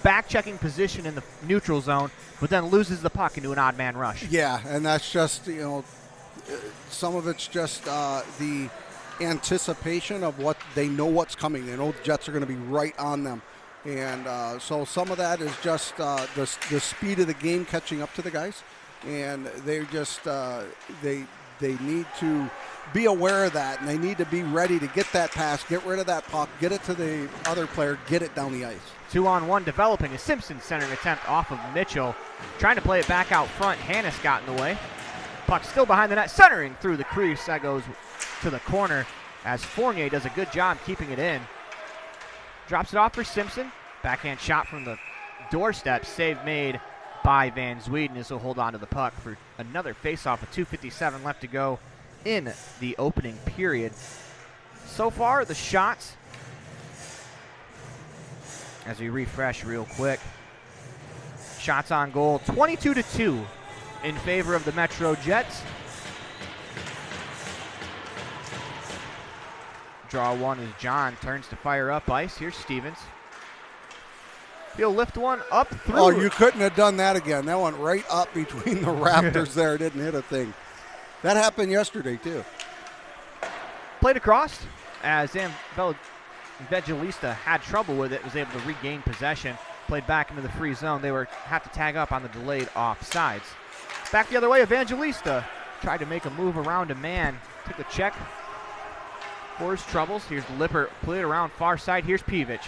back-checking position in the neutral zone, but then loses the puck into an odd man rush. Yeah, and that's just, some of it's just the anticipation of what they know what's coming. They know the Jets are going to be right on them. And so some of that is just the speed of the game catching up to the guys. And they're just, they need to be aware of that, and they need to be ready to get that pass, get rid of that puck, get it to the other player, get it down the ice. 2-on-1 developing. A Simpson centering attempt off of Mitchell. Trying to play it back out front. Hannes got in the way. Puck still behind the net, centering through the crease. That goes to the corner as Fournier does a good job keeping it in. Drops it off for Simpson. Backhand shot from the doorstep. Save made by Van Zweden. This will hold on to the puck for another faceoff with 2:57 left to go in the opening period. So far, the shots, as we refresh real quick, shots on goal 22-2 in favor of the MetroJets. Draw one as John turns to fire up ice. Here's Stevens. He'll lift one up through. Oh, you couldn't have done that again. That went right up between the rafters there. Didn't hit a thing. That happened yesterday, too. Played across as Evangelista had trouble with it, was able to regain possession. Played back into the free zone. They had to tag up on the delayed offsides. Back the other way, Evangelista tried to make a move around a man. Took a check for his troubles. Here's Lippert, played around far side. Here's Peevich.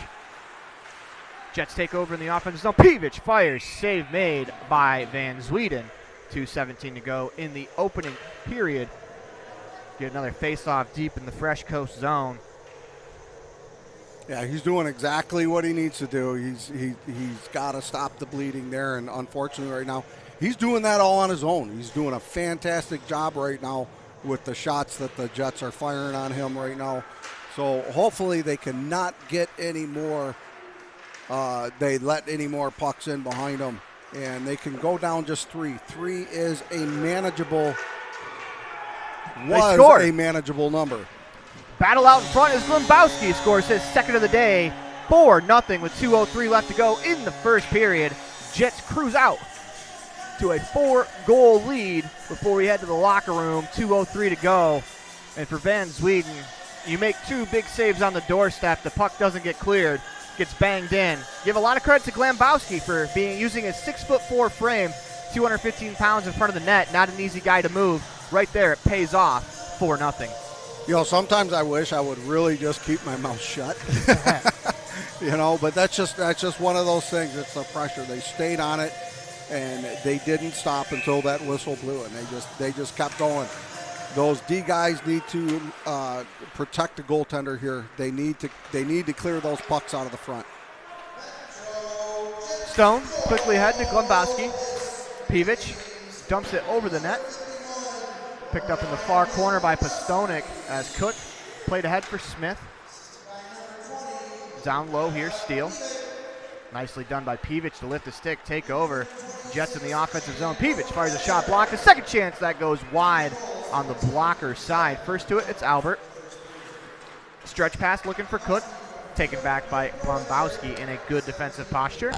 Jets take over in the offensive zone. Peevich fires. Save made by Van Zweden. 2:17 to go in the opening period. Get another face-off deep in the FreshCoast zone. Yeah, he's doing exactly what he needs to do. He's got to stop the bleeding there, and unfortunately right now, he's doing that all on his own. He's doing a fantastic job right now with the shots that the Jets are firing on him right now. So hopefully they cannot get any more, they let any more pucks in behind them, and they can go down just 3. 3 is a manageable, was a manageable number. Battle out in front as Glembowski scores his second of the day, 4-0 with 2:03 left to go in the first period. Jets cruise out to a 4-goal lead before we head to the locker room. 2:03 to go. And for Van Zweden, you make 2 big saves on the doorstep. The puck doesn't get cleared, gets banged in. Give a lot of credit to Glembowski for using his 6'4" frame, 215 pounds in front of the net. Not an easy guy to move. Right there, it pays off. 4-0. You know, sometimes I wish I would really just keep my mouth shut. You know, but that's just one of those things. It's the pressure. They stayed on it, and they didn't stop until that whistle blew, and they just kept going. Those D guys need to protect the goaltender here. They need to clear those pucks out of the front. Stone quickly ahead to Glembowski. Peevich dumps it over the net. Picked up in the far corner by Pastonik as Cook played ahead for Smith. Down low here, Steele. Nicely done by Peevich to lift the stick, take over. Jets in the offensive zone. Peevich fires a shot blocked. A second chance that goes wide on the blocker side. First to it, it's Albert. Stretch pass looking for Cook. Taken back by Glembowski in a good defensive posture.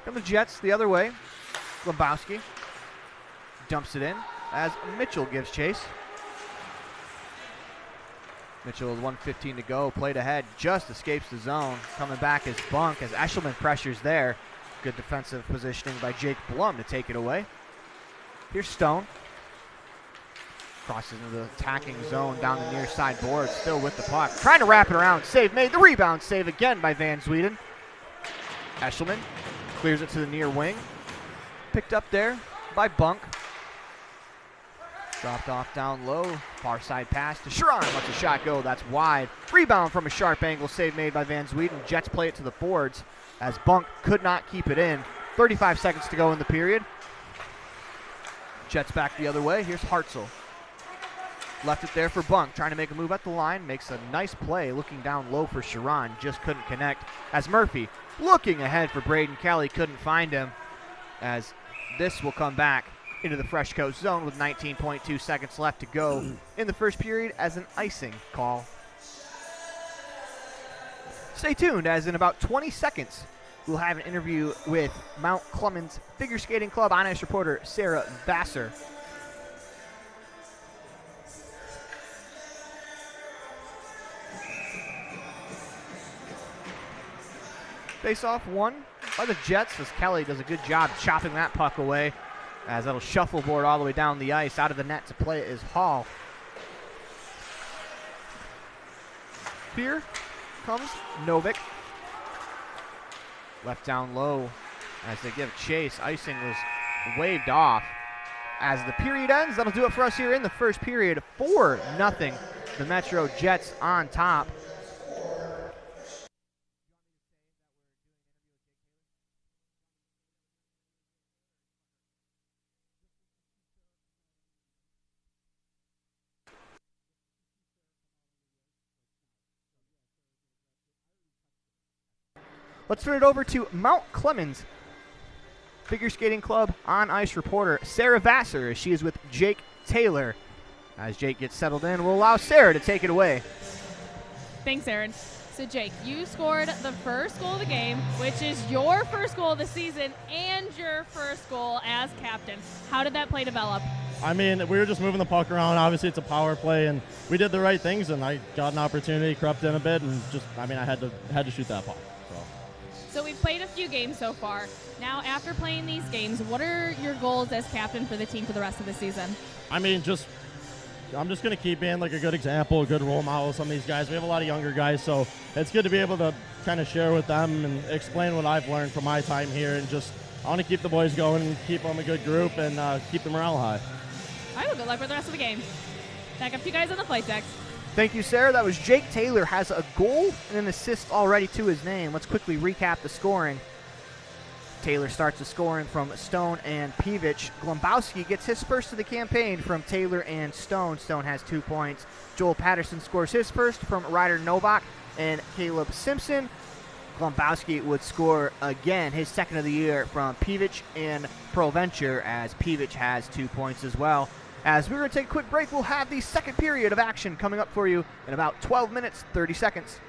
Come the Jets the other way. Glembowski dumps it in as Mitchell gives chase. Mitchell with 1:15 to go, played ahead, just escapes the zone. Coming back is Bunk as Eshelman pressures there. Good defensive positioning by Jake Blum to take it away. Here's Stone. Crosses into the attacking zone down the near side board, still with the puck. Trying to wrap it around, save made. The rebound save again by Van Zweden. Eshelman clears it to the near wing. Picked up there by Bunk. Dropped off down low, far side pass to Sharon. Lets the shot go, that's wide. Rebound from a sharp angle, save made by Van Zweden. Jets play it to the boards as Bunk could not keep it in. 35 seconds to go in the period. Jets back the other way, here's Hartzell. Left it there for Bunk, trying to make a move at the line. Makes a nice play, looking down low for Sharon. Just couldn't connect as Murphy looking ahead for Braden Kelly. Couldn't find him as this will come back into the FreshCoast zone with 19.2 seconds left to go in the first period as an icing call. Stay tuned as in about 20 seconds we'll have an interview with Mount Clemens Figure Skating Club on-ice reporter Sarah Vassar. Face-off won by the Jets as Kelly does a good job chopping that puck away. as that'll shuffleboard all the way down the ice. Out of the net to play is Hall. Here comes Novik. Left down low as they give chase. Icing was waved off. As the period ends, that'll do it for us here in the first period. 4-0. The MetroJets on top. Let's turn it over to Mount Clemens Figure Skating Club on-ice reporter Sarah Vassar, as she is with Jake Taylor. As Jake gets settled in, we'll allow Sarah to take it away. Thanks, Aaron. So, Jake, you scored the first goal of the game, which is your first goal of the season and your first goal as captain. How did that play develop? I mean, we were just moving the puck around. Obviously, it's a power play, and we did the right things, and I got an opportunity, crept in a bit, and I had to shoot that puck. So we've played a few games so far. Now, after playing these games, what are your goals as captain for the team for the rest of the season? I mean, I'm just going to keep being like a good example, a good role model with some of these guys. We have a lot of younger guys, so it's good to be able to kind of share with them and explain what I've learned from my time here. And I want to keep the boys going and keep them a good group and keep the morale high. All right, well, good luck with the rest of the game. Back up to you guys on the flight decks. Thank you, Sarah. That was Jake Taylor, has a goal and an assist already to his name. Let's quickly recap the scoring. Taylor starts the scoring from Stone and Peevich. Glombowski gets his first of the campaign from Taylor and Stone. Stone has 2 points. Joel Patterson scores his first from Ryder Novak and Caleb Simpson. Glombowski would score again, his second of the year, from Peevich and Proventure, as Peevich has 2 points as well. As we're going to take a quick break, we'll have the second period of action coming up for you in about 12 minutes, 30 seconds.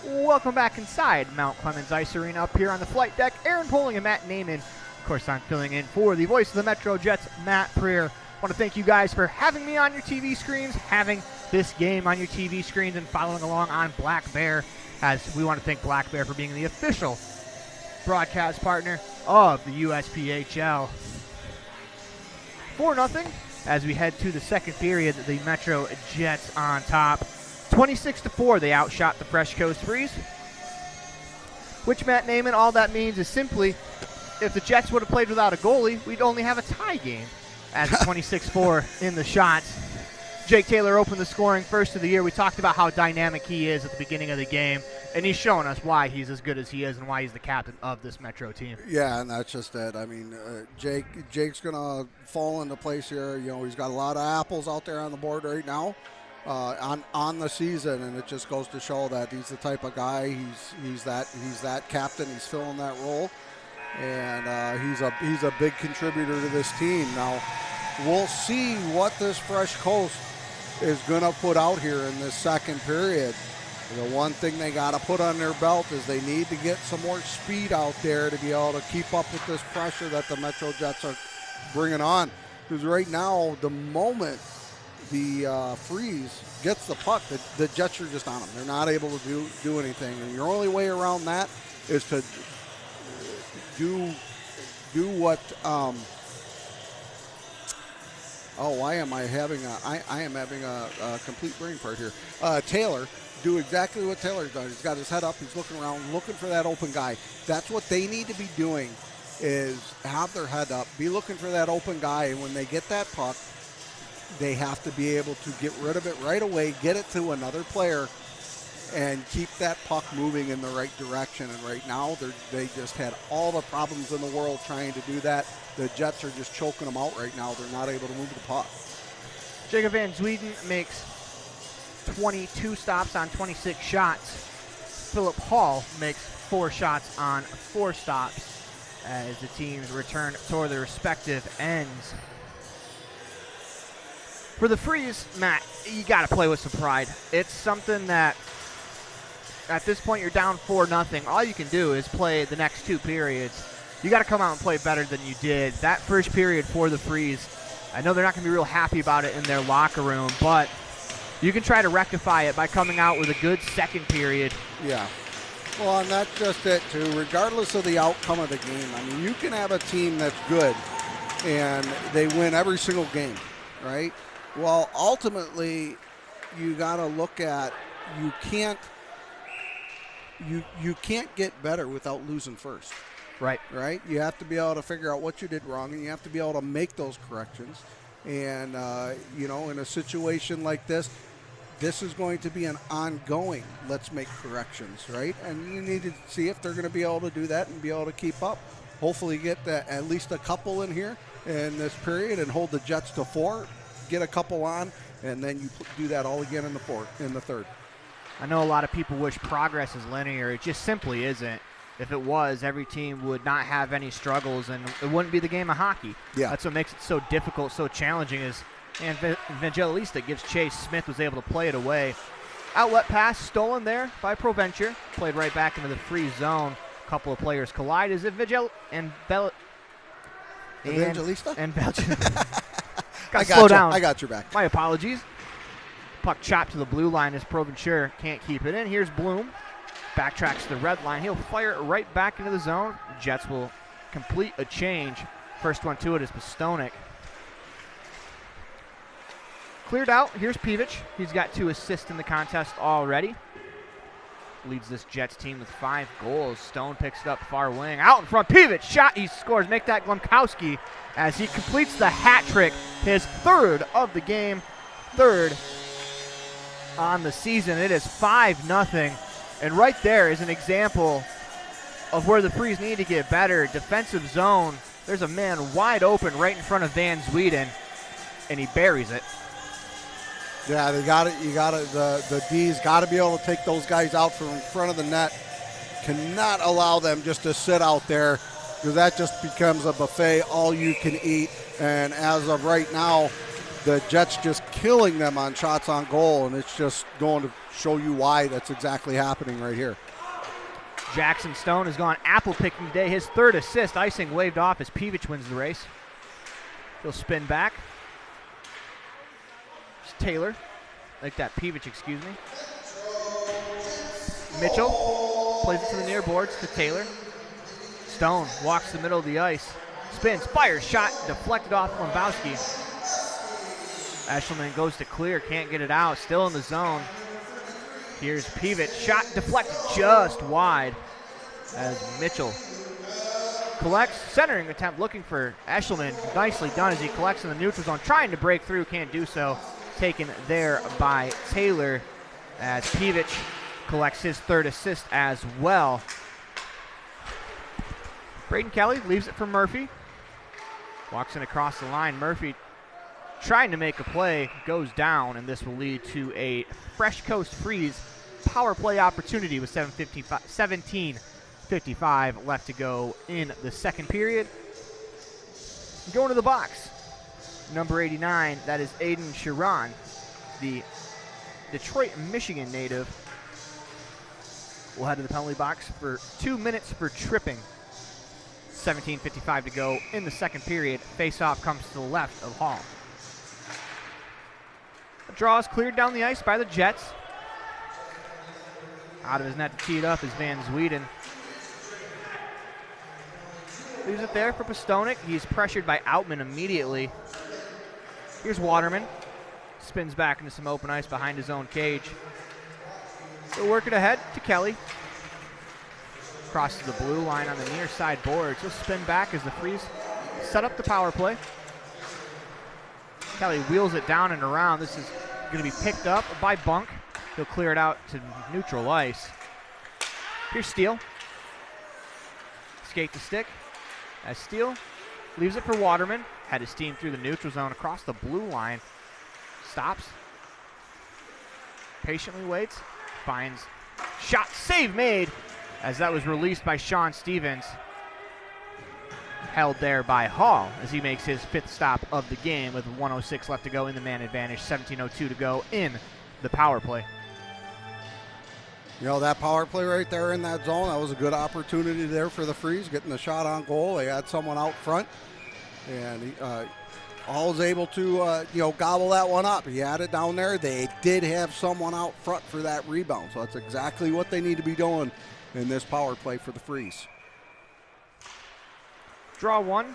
Welcome back inside Mount Clemens Ice Arena up here on the flight deck. Aaron Poling and Matt Naiman. Of course, I'm filling in for the voice of the MetroJets, Matt Preer. I want to thank you guys for having me on your TV screens, having this game on your TV screens, and following along on Black Bear, as we want to thank Black Bear for being the official broadcast partner of the USPHL. 4-0 as we head to the second period. The MetroJets on top. 26-4, they outshot the FreshCoast Freeze. Which, Matt Naiman, all that means is simply, if the Jets would have played without a goalie, we'd only have a tie game as 26-4 in the shots. Jake Taylor opened the scoring first of the year. We talked about how dynamic he is at the beginning of the game, and he's showing us why he's as good as he is and why he's the captain of this Metro team. Yeah, and that's just it. I mean, Jake's going to fall into place here. You know, he's got a lot of apples out there on the board right now. On the season, and it just goes to show that he's the type of guy. He's that captain. He's filling that role, and he's a big contributor to this team. Now, we'll see what this Fresh Coast is going to put out here in this second period. The one thing they got to put on their belt is they need to get some more speed out there to be able to keep up with this pressure that the MetroJets are bringing on. Because right now, the moment the Freeze gets the puck, the Jets are just on them. They're not able to do anything, and your only way around that is to do what. Why am I having I am having a complete brain fart here. Taylor, do exactly what Taylor's done. He's got his head up. He's looking around, looking for that open guy. That's what they need to be doing, is have their head up, be looking for that open guy, and when they get that puck, they have to be able to get rid of it right away, get it to another player, and keep that puck moving in the right direction. And right now, they just had all the problems in the world trying to do that. The Jets are just choking them out right now. They're not able to move the puck. Jacob Van Zweden makes 22 stops on 26 shots. Philip Hall makes 4 shots on 4 stops as the teams return toward their respective ends. For the Freeze, Matt, you got to play with some pride. It's something that, at this point, you're down 4-0. All you can do is play the next 2 periods. You got to come out and play better than you did. That first period for the Freeze, I know they're not going to be real happy about it in their locker room, but you can try to rectify it by coming out with a good second period. Yeah. Well, and that's just it, too. Regardless of the outcome of the game, I mean, you can have a team that's good and they win every single game, right? Well, ultimately, you got to look at, you can't get better without losing first. Right. Right? You have to be able to figure out what you did wrong, and you have to be able to make those corrections. And, in a situation like this is going to be an ongoing, let's make corrections, right? And you need to see if they're going to be able to do that and be able to keep up. Hopefully get at least a couple in here in this period and hold the Jets to 4. Get a couple on, and then you do that all again in the third. I know a lot of people wish progress is linear. It just simply isn't. If it was, every team would not have any struggles, and it wouldn't be the game of hockey. Yeah. That's what makes it so difficult, so challenging, is Evangelista gives chase. Smith was able to play it away. Outlet pass stolen there by Proventure. Played right back into the free zone. A couple of players collide. Is it Evangelista? Slow down. I got your back. My apologies. Puck chopped to the blue line as Proventure can't keep it in. Here's Bloom. Backtracks to the red line. He'll fire it right back into the zone. Jets will complete a change. First one to it is Pistonik. Cleared out. Here's Pivich. He's got 2 assists in the contest already. Leads this Jets team with 5 goals. Stone picks it up far wing. Out in front. Pivich. Shot. He scores. Make that Glumkowski as he completes the hat trick. His 3rd of the game. 3rd on the season. It is 5-0. And right there is an example of where the Freeze need to get better. Defensive zone. There's a man wide open right in front of Van Zweden, and he buries it. Yeah, they got it. You got it. The D's got to be able to take those guys out from in front of the net. Cannot allow them just to sit out there, because that just becomes a buffet, all you can eat. And as of right now, the Jets just killing them on shots on goal, and it's just going to show you why that's exactly happening right here. Jackson Stone has gone apple picking today. His third assist, icing waved off as Peevich wins the race. He'll spin back. It's Taylor, like that Peevich, excuse me. Mitchell plays it to the near boards to Taylor. Stone walks the middle of the ice, spins, fires, shot deflected off Lembowski. Eshelman goes to clear, can't get it out, still in the zone. Here's Peevich, shot deflected just wide as Mitchell collects, centering attempt looking for Eshelman. Nicely done as he collects in the neutral zone, trying to break through, can't do so. Taken there by Taylor as Peevich collects his third assist as well. Braden Kelly leaves it for Murphy. Walks in across the line. Murphy trying to make a play, goes down, and this will lead to a Fresh Coast Freeze power play opportunity with 17:55 left to go in the second period. Going to the box, number 89, that is Aiden Sharon, the Detroit, Michigan native. Will head to the penalty box for 2 minutes for tripping. 17:55 to go in the second period. Face-off comes to the left of Hall. The draw is cleared down the ice by the Jets. Out of his net to tee it up is Van Zweden. Leaves it there for Pastonik. He's pressured by Outman immediately. Here's Waterman. Spins back into some open ice behind his own cage. He'll work it ahead to Kelly. Crosses the blue line on the near side boards. He'll spin back as the Freeze set up the power play. Kelly wheels it down and around. This is going to be picked up by Bunk. He'll clear it out to neutral ice. Here's Steele. Skate to stick as Steele leaves it for Waterman. Had his steam through the neutral zone across the blue line. Stops. Patiently waits. Finds shot, save made as that was released by Sean Stevens. Held there by Hall as he makes his fifth stop of the game with 1:06 left to go in the man advantage. 17:02 to go in the power play. You know, that power play right there in that zone, that was a good opportunity there for the Freeze, getting the shot on goal. They had someone out front, and Hall was able to, gobble that one up. He had it down there. They did have someone out front for that rebound, so that's exactly what they need to be doing in this power play for the Freeze. Draw one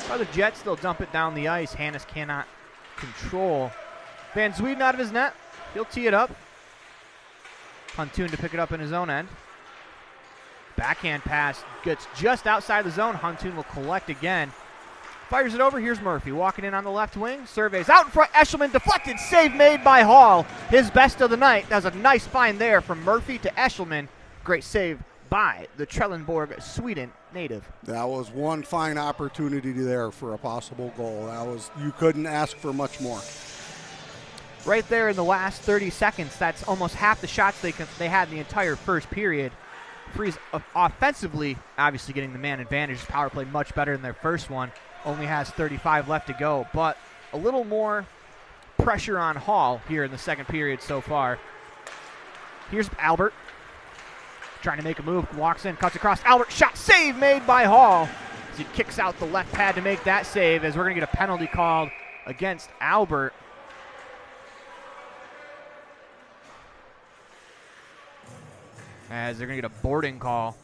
by the Jets. They'll dump it down the ice. Hannes cannot control. Van Zweden out of his net. He'll tee it up. Huntoon to pick it up in his own end. Backhand pass gets just outside the zone. Huntoon will collect again. Fires it over. Here's Murphy walking in on the left wing. Surveys out in front. Eshelman deflected. Save made by Hall. His best of the night. That was a nice find there from Murphy to Eshelman. Great save by the Trelleborg, Sweden native. That was one fine opportunity there for a possible goal. You couldn't ask for much more. Right there in the last 30 seconds, that's almost half the shots they had in the entire first period. Freeze offensively, obviously getting the man advantage. Power play much better than their first one. Only has 35 left to go, but a little more pressure on Hall here in the second period so far. Here's Albert. Trying to make a move, walks in, cuts across. Albert, shot, save made by Hall. As he kicks out the left pad to make that save, as we're going to get a penalty called against Albert. As they're going to get a boarding call.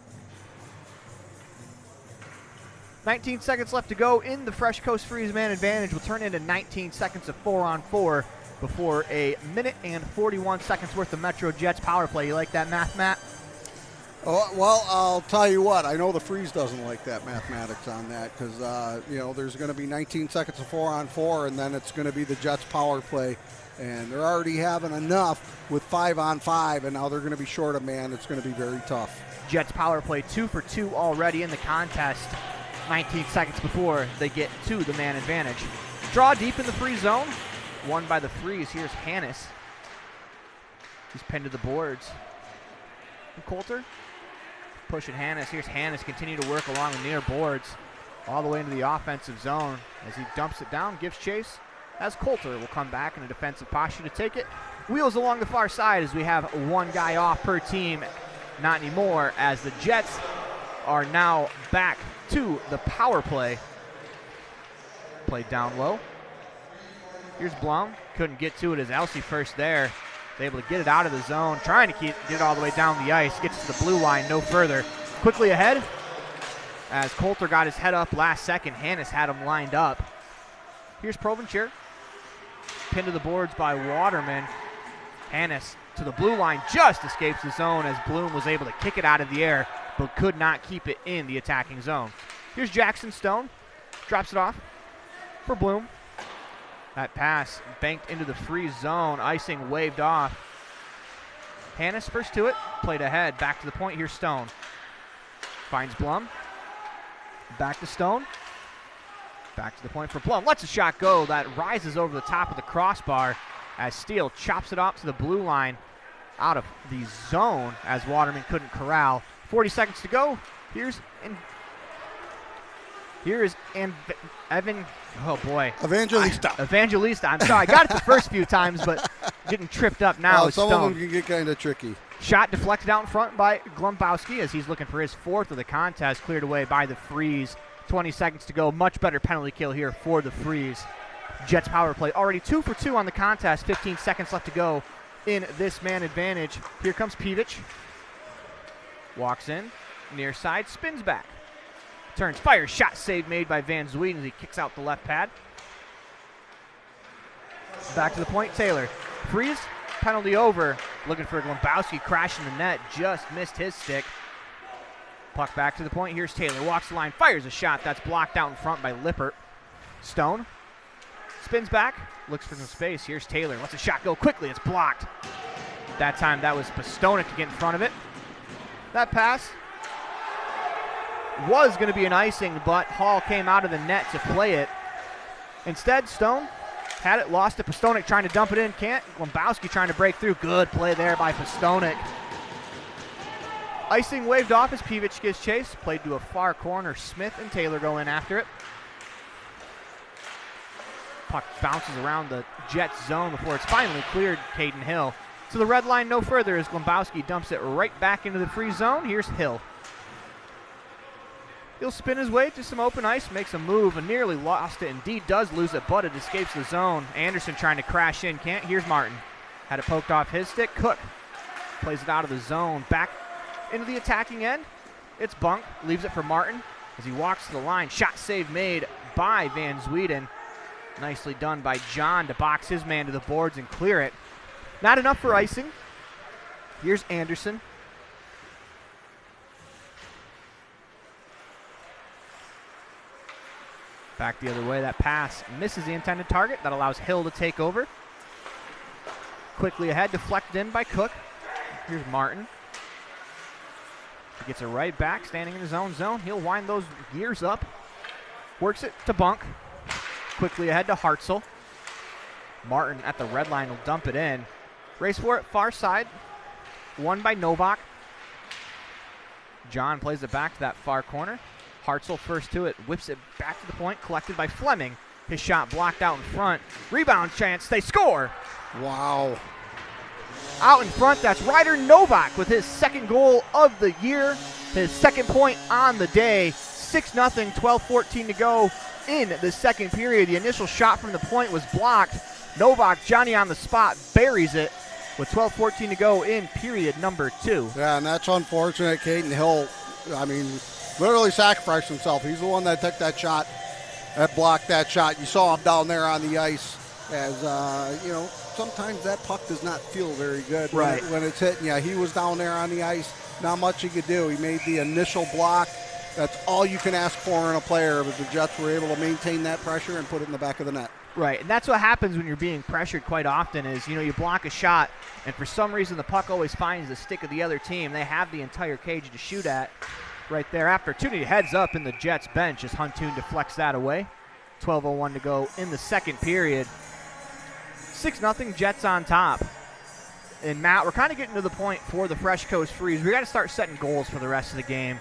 19 seconds left to go in the Fresh Coast Freeze man advantage. Will turn into 19 seconds of 4-on-4 before a minute and 41 seconds worth of MetroJets power play. You like that math, Matt? Oh, well, I'll tell you what. I know the Freeze doesn't like that mathematics on that because, there's going to be 19 seconds of 4-on-4, and then it's going to be the Jets power play. And they're already having enough with 5-on-5, and now they're going to be short a man. It's going to be very tough. Jets power play 2 for 2 already in the contest. 19 seconds before they get to the man advantage. Draw deep in the free zone. Won by the Freeze. Here's Hannes. He's pinned to the boards. And Coulter pushing Hannes. Here's Hannes continue to work along the near boards all the way into the offensive zone as he dumps it down, gives chase. as Coulter will come back in a defensive posture to take it. Wheels along the far side as we have one guy off per team. Not anymore, as the Jets are now back to the power play. Played down low. Here's Blum. Couldn't get to it as Elsie first there. Able to get it out of the zone, trying to get it all the way down the ice. Gets to the blue line, no further. Quickly ahead, as Coulter got his head up last second. Hannes had him lined up. Here's Provencher. Pinned to the boards by Waterman. Hannes to the blue line, just escapes the zone as Bloom was able to kick it out of the air, but could not keep it in the attacking zone. Here's Jackson Stone. Drops it off for Bloom. That pass banked into the free zone. Icing waved off. Hannes first to it. Played ahead. Back to the point. Here's Stone. Finds Blum. Back to Stone. Back to the point for Blum. Lets a shot go. That rises over the top of the crossbar as Steele chops it up to the blue line out of the zone as Waterman couldn't corral. 40 seconds to go. Here is Evan. Oh boy, Evangelista. I'm sorry, I got it the first few times, but getting tripped up now. Well, some of them can get kind of tricky. Shot deflected out in front by Glumbowski as he's looking for his fourth of the contest, cleared away by the Freeze. 20 seconds to go. Much better penalty kill here for the Freeze. Jets power play already 2 for 2 on the contest. 15 seconds left to go in this man advantage. Here comes Peevich. Walks in, near side, spins back. Turns, fires, shot save made by Van Zweden as he kicks out the left pad. Back to the point, Taylor. Freeze, penalty over. Looking for Glumbowski, crashing the net, just missed his stick. Puck back to the point, here's Taylor. Walks the line, fires a shot that's blocked out in front by Lippert. Stone, spins back, looks for some space. Here's Taylor, lets a shot go quickly, it's blocked. That time that was Pastonik to get in front of it. That pass was going to be an icing, but Hall came out of the net to play it. Instead, Stone had it, lost to Pastonik, trying to dump it in, can't. Glumbowski trying to break through. Good play there by Pastonik. Icing waved off as Peevich gives chase. Played to a far corner. Smith and Taylor go in after it. Puck bounces around the Jets zone before it's finally cleared Caden Hill. To the red line, no further, as Glumbowski dumps it right back into the free zone. Here's Hill. He'll spin his way to some open ice, makes a move, and nearly lost it. Indeed does lose it, but it escapes the zone. Anderson trying to crash in, can't. Here's Martin. Had it poked off his stick. Cook plays it out of the zone. Back into the attacking end. It's Bunk. Leaves it for Martin as he walks to the line. Shot save made by Van Zweden. Nicely done by John to box his man to the boards and clear it. Not enough for icing. Here's Anderson. Back the other way. That pass misses the intended target. That allows Hill to take over. Quickly ahead, deflected in by Cook. Here's Martin. He gets it right back, standing in his own zone. He'll wind those gears up. Works it to Bunk. Quickly ahead to Hartzell. Martin at the red line will dump it in. Race for it, far side. Won by Novak. John plays it back to that far corner. Hartzell first to it, whips it back to the point, collected by Fleming. His shot blocked out in front. Rebound chance, they score. Wow. Out in front, that's Ryder Novak with his second goal of the year. His second point on the day. 6-0, 12-14 to go in the second period. The initial shot from the point was blocked. Novak, Johnny on the spot, buries it with 12-14 to go in period number 2. Yeah, and that's unfortunate. Caden Hill, literally sacrificed himself. He's the one that took that shot, that blocked that shot. You saw him down there on the ice as, sometimes that puck does not feel very good when it's hitting you. He was down there on the ice. Not much he could do. He made the initial block. That's all you can ask for in a player, but the Jets were able to maintain that pressure and put it in the back of the net. Right, and that's what happens when you're being pressured quite often is, you block a shot, and for some reason the puck always finds the stick of the other team. They have the entire cage to shoot at right there. Opportunity heads up in the Jets bench as Huntoon deflects that away. 12:01 to go in the second period. 6-0 Jets on top. And Matt, we're kind of getting to the point for the FreshCoast Freeze. We got to start setting goals for the rest of the game.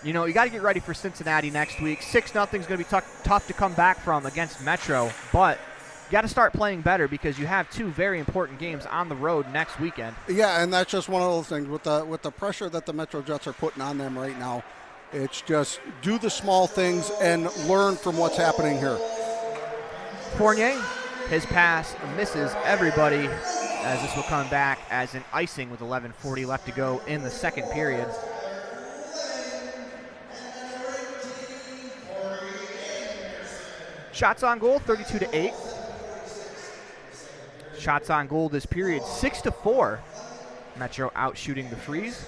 You got to get ready for Cincinnati next week. 6-0 is going to be tough to come back from against Metro, but you got to start playing better because you have 2 very important games on the road next weekend. Yeah, and that's just one of those things with the pressure that the MetroJets are putting on them right now. It's just do the small things and learn from what's happening here. Fournier, his pass misses everybody as this will come back as an icing with 11:40 left to go in the second period. Shots on goal, 32-8. Shots on goal this period, 6-4. Metro out shooting the Freeze.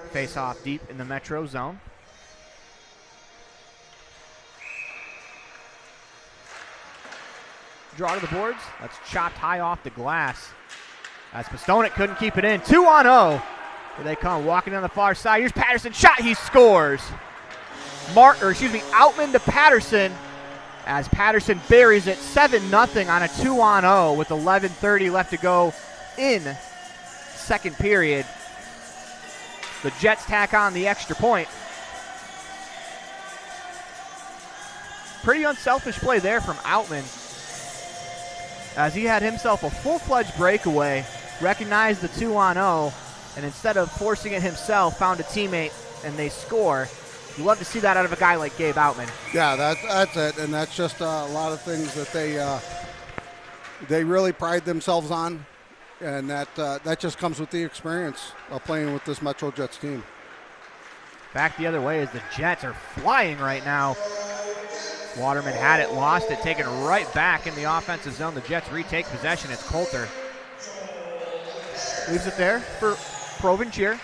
Face off deep in the Metro zone. Draw to the boards. That's chopped high off the glass. As Pistonik couldn't keep it in. 2-0. Here they come walking on the far side. Here's Patterson. Shot. He scores. Outman to Patterson. As Patterson buries it 7-0 on a 2-0 with 11:30 left to go in second period. The Jets tack on the extra point. Pretty unselfish play there from Outman, as he had himself a full-fledged breakaway, recognized the 2-0, and instead of forcing it himself, found a teammate, and they score. You love to see that out of a guy like Gabe Outman. Yeah, that's it, and that's just a lot of things that they really pride themselves on, and that just comes with the experience of playing with this MetroJets team. Back the other way as the Jets are flying right now. Waterman had it, lost it, taken right back in the offensive zone. The Jets retake possession. It's Coulter. Leaves it there for Provencher.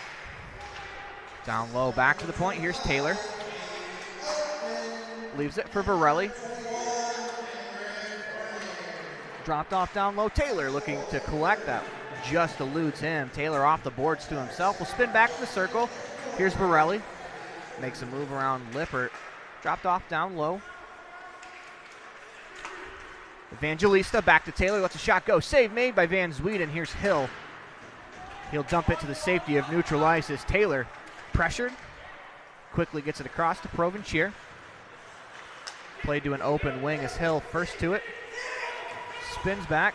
Down low, back to the point. Here's Taylor. Leaves it for Varelli. Dropped off down low. Taylor looking to collect that. Just eludes him. Taylor off the boards to himself. Will spin back to the circle. Here's Varelli. Makes a move around Lippert. Dropped off down low. Evangelista back to Taylor. Lets a shot go. Save made by Van Zwieden. Here's Hill. He'll dump it to the safety of neutral ice as Taylor pressured. Quickly gets it across to Provencher. Played to an open wing as Hill first to it. Spins back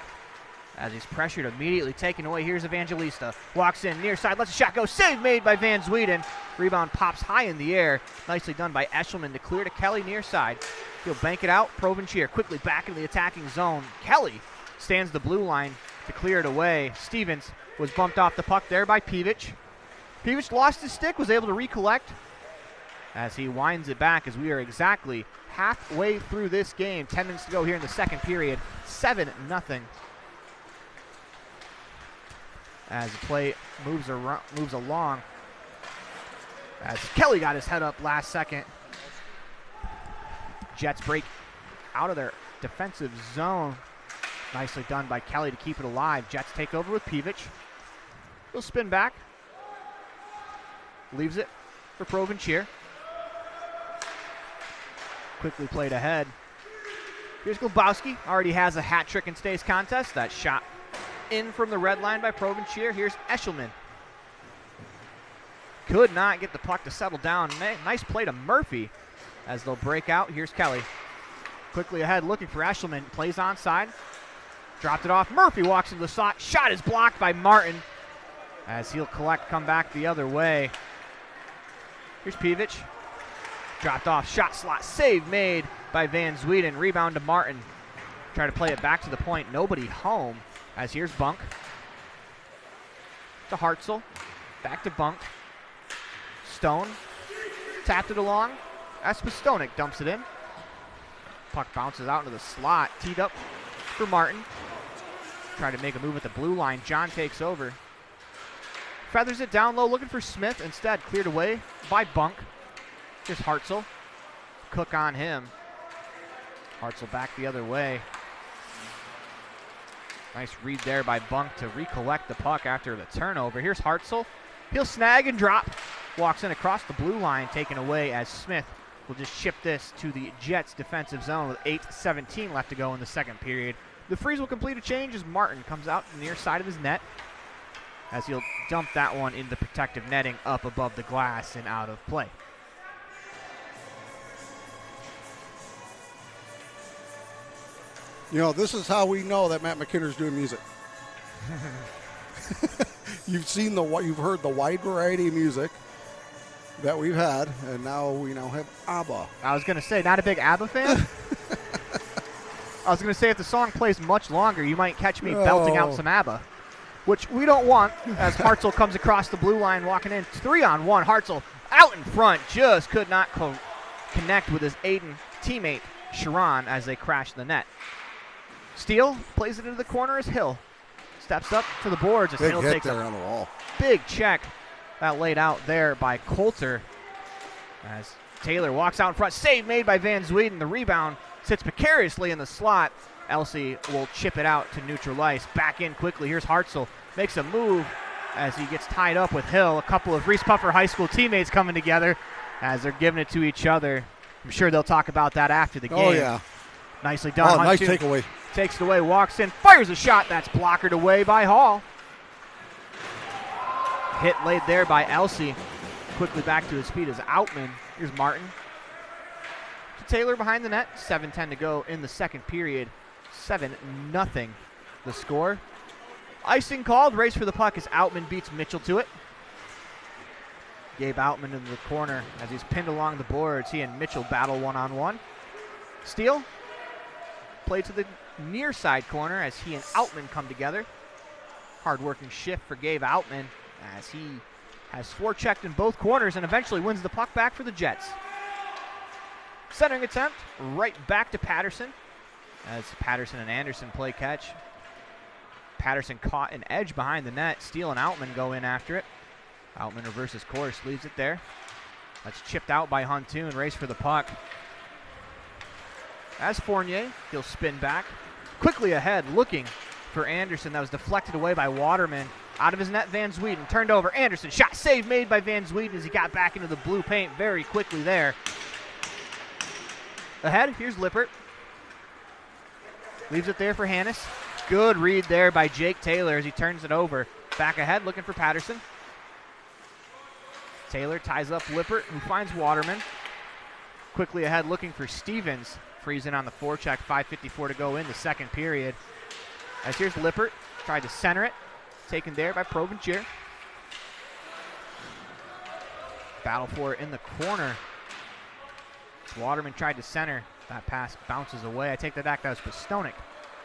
as he's pressured, immediately taken away. Here's Evangelista. Walks in near side, lets a shot go. Save made by Van Zwieden. Rebound pops high in the air. Nicely done by Eshelman to clear to Kelly near side. He'll bank it out. Provencher quickly back into the attacking zone. Kelly stands the blue line to clear it away. Stevens was bumped off the puck there by Peevich. Peevich lost his stick, was able to recollect as he winds it back as we are exactly halfway through this game. 10 minutes to go here in the second period. 7-0. As the play moves along. As Kelly got his head up last second. Jets break out of their defensive zone. Nicely done by Kelly to keep it alive. Jets take over with Peevich. He'll spin back. Leaves it for Provencher. Quickly played ahead. Here's Glebowski. Already has a hat trick in today's contest. That shot in from the red line by Provencher. Here's Eshelman. Could not get the puck to settle down. Nice play to Murphy as they'll break out. Here's Kelly. Quickly ahead, looking for Eshelman. Plays onside. Dropped it off. Murphy walks into the slot. Shot is blocked by Martin as he'll collect, come back the other way. Here's Peevich. Dropped off. Shot slot. Save made by Van Zwieden. Rebound to Martin. Try to play it back to the point. Nobody home. As here's Bunk. To Hartzell. Back to Bunk. Stone. Tapped it along. As Pistonik dumps it in. Puck bounces out into the slot. Teed up for Martin. Try to make a move at the blue line. John takes over. Feathers it down low, looking for Smith. Instead, cleared away by Bunk. Here's Hartzell. Cook on him. Hartzell back the other way. Nice read there by Bunk to recollect the puck after the turnover. Here's Hartzell. He'll snag and drop. Walks in across the blue line, taken away as Smith will just ship this to the Jets defensive zone with 8:17 left to go in the second period. The Freeze will complete a change as Martin comes out the near side of his net as he'll dump that one into the protective netting up above the glass and out of play. You know, this is how we know that Matt McKinner's doing music. You've heard the wide variety of music that we've had, and now we have ABBA. I was going to say, not a big ABBA fan? I was going to say, if the song plays much longer, you might catch me belting out some ABBA, which we don't want, as Hartzell comes across the blue line, walking in. 3-on-1. Hartzell out in front, just could not connect with his Aiden teammate, Sharon, as they crash the net. Steele plays it into the corner as Hill steps up to the boards as Big Hill hit takes there a on the wall. big check. That laid out there by Coulter as Taylor walks out in front. Save made by Van Zweden. The rebound sits precariously in the slot. Elsie will chip it out to neutral ice. Back in quickly. Here's Hartzell. Makes a move as he gets tied up with Hill. A couple of Reese Puffer High School teammates coming together as they're giving it to each other. I'm sure they'll talk about that after the game. Oh, yeah. Nicely done. Oh, nice Huntoon takeaway. takes it away, walks in, fires a shot. That's blockered away by Hall. Hit laid there by Elsie. Quickly back to his feet is Outman. Here's Martin. To Taylor behind the net. 7:10 to go in the second period. 7-0 the score. Icing called. Race for the puck as Outman beats Mitchell to it. Gabe Outman into the corner as he's pinned along the boards. He and Mitchell battle one-on-one. Steele played to the near side corner as he and Outman come together. Hard-working shift for Gabe Outman as he has forechecked in both corners and eventually wins the puck back for the Jets. Centering attempt, right back to Patterson as Patterson and Anderson play catch. Patterson caught an edge behind the net. Steele and Outman go in after it. Outman reverses course, leaves it there. That's chipped out by Huntoon. Race for the puck. As Fournier, he'll spin back. Quickly ahead, looking for Anderson. That was deflected away by Waterman. Out of his net, Van Zweden. Turned over, Anderson. Shot save made by Van Zweden as he got back into the blue paint very quickly there. Ahead, here's Lippert. Leaves it there for Hannes. Good read there by Jake Taylor as he turns it over. Back ahead, looking for Patterson. Taylor ties up Lippert, who finds Waterman. Quickly ahead, looking for Stevens. Frees in on the forecheck, 5:54 to go in the second period. As here's Lippert, tried to center it. Taken there by Provencher. Battle for it in the corner. Waterman tried to center. That pass bounces away. I take that back. That was Postonik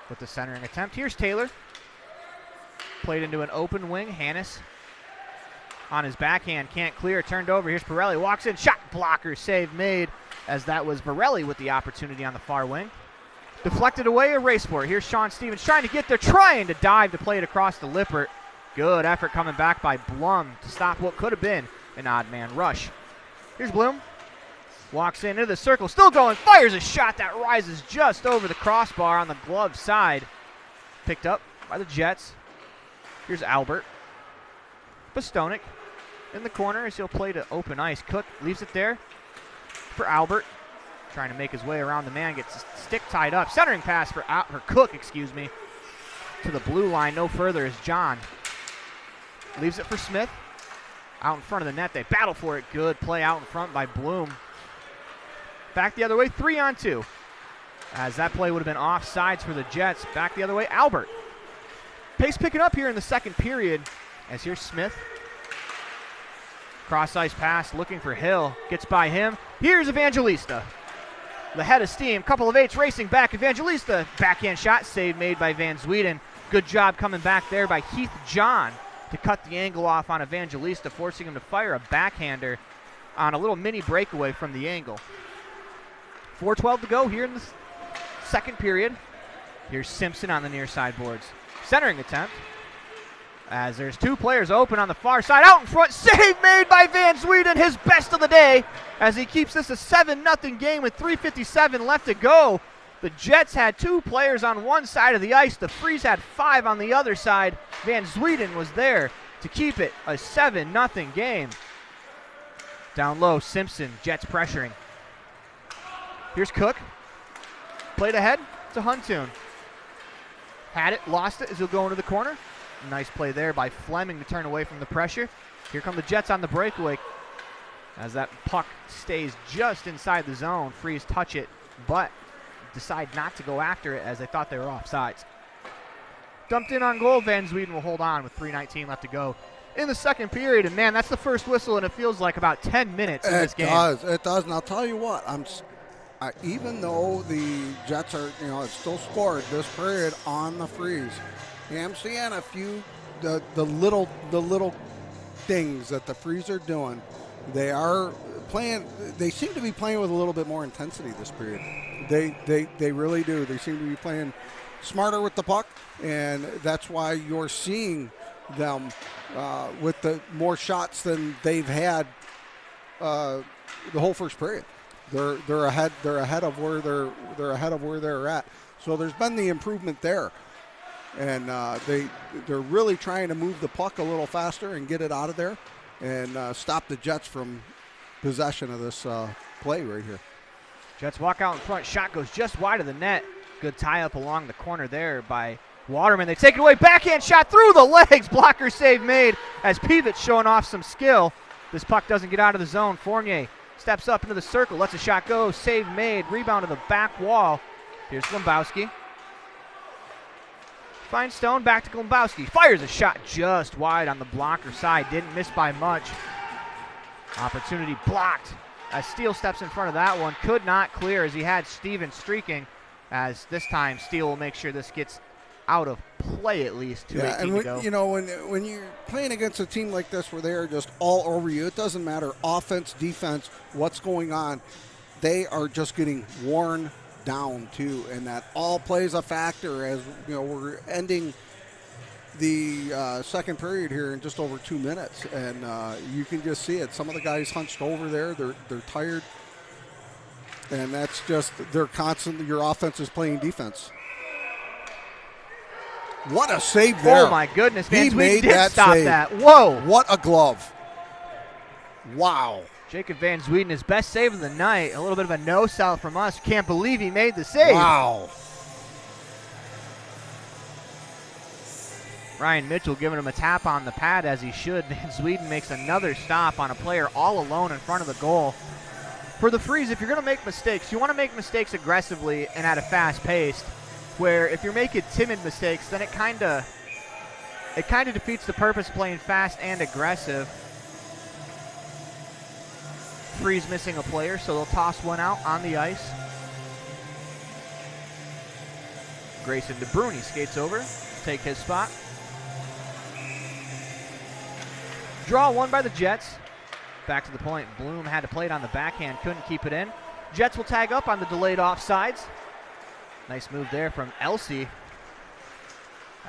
with the centering attempt. Here's Taylor. Played into an open wing. Hannes on his backhand. Can't clear. Turned over. Here's Pirelli. Walks in. Shot blocker. Save made as that was Pirelli with the opportunity on the far wing. Deflected away. A race for it. Here's Sean Stevens trying to get there. Trying to dive to play it across to Lippert. Good effort coming back by Blum to stop what could have been an odd man rush. Here's Bloom. Walks into the circle, still going, fires a shot that rises just over the crossbar on the glove side. Picked up by the Jets. Here's Albert. Postonik in the corner as he'll play to open ice. Cook leaves it there for Albert. Trying to make his way around the man, gets his stick tied up. Centering pass for Cook, to the blue line. No further is John. Leaves it for Smith. Out in front of the net, they battle for it. Good play out in front by Bloom. Back the other way, 3-on-2. As that play would have been offsides for the Jets. Back the other way, Albert. Pace picking up here in the second period. As here's Smith. Cross-ice pass, looking for Hill. Gets by him. Here's Evangelista. The head of steam, couple of eights racing back. Evangelista, backhand shot, save made by Van Zweden. Good job coming back there by Heath John to cut the angle off on Evangelista, forcing him to fire a backhander on a little mini breakaway from the angle. 4:12 to go here in the second period. Here's Simpson on the near side boards. Centering attempt. As there's two players open on the far side. Out in front, save made by Van Zweden, his best of the day, as he keeps this a 7-0 game with 3:57 left to go. The Jets had two players on one side of the ice. The Freeze had 5 on the other side. Van Zweden was there to keep it a 7-0 game. Down low, Simpson, Jets pressuring. Here's Cook. Played ahead to Huntoon. Had it, lost it as he'll go into the corner. Nice play there by Fleming to turn away from the pressure. Here come the Jets on the breakaway. As that puck stays just inside the zone. Freeze touch it, but decide not to go after it as they thought they were offsides. Dumped in on goal. Van Zweden will hold on with 3:19 left to go in the second period. And, man, that's the first whistle, and it feels like about 10 minutes in this game. It does. And I'll tell you what, even though the Jets are, it's still scored this period on the freeze, I'm seeing a few the little things that the Freeze are doing. They are playing. They seem to be playing with a little bit more intensity this period. They really do. They seem to be playing smarter with the puck, and that's why you're seeing them with the more shots than they've had the whole first period. They're ahead. They're ahead of where they're at. So there's been the improvement there, and they're really trying to move the puck a little faster and get it out of there, and stop the Jets from possession of this play right here. Jets walk out in front. Shot goes just wide of the net. Good tie up along the corner there by Waterman. They take it away. Backhand shot through the legs. Blocker save made as Pivot showing off some skill. This puck doesn't get out of the zone. Fournier steps up into the circle. Lets a shot go. Save made. Rebound to the back wall. Here's Glombowski. Finds Stone. Back to Glombowski. Fires a shot just wide on the blocker side. Didn't miss by much. Opportunity blocked as Steele steps in front of that one. Could not clear as he had Steven streaking, as this time Steele will make sure this gets out of play at least. 2:18 to go. When you're playing against a team like this where they are just all over you, it doesn't matter offense, defense, what's going on. They are just getting worn down too, and that all plays a factor as we're ending the second period here in just over 2 minutes, and you can just see it. Some of the guys hunched over there. They're tired, and that's just they're constantly. Your offense is playing defense. What a save there! Oh my goodness, He man! made did that stop save. that. Whoa! What a glove! Wow. Jacob Van Zweden, his best save of the night. A little bit of a no-sell from us. Can't believe he made the save. Wow. Ryan Mitchell giving him a tap on the pad as he should. Van Zweden makes another stop on a player all alone in front of the goal. For the Freeze, if you're going to make mistakes, you want to make mistakes aggressively and at a fast pace, where if you're making timid mistakes, then it kind of defeats the purpose of playing fast and aggressive. Freeze missing a player, so they'll toss one out on the ice. Grayson DeBruni skates over, take his spot. Draw one by the Jets. Back to the point. Bloom had to play it on the backhand, couldn't keep it in. Jets will tag up on the delayed offsides. Nice move there from Elsey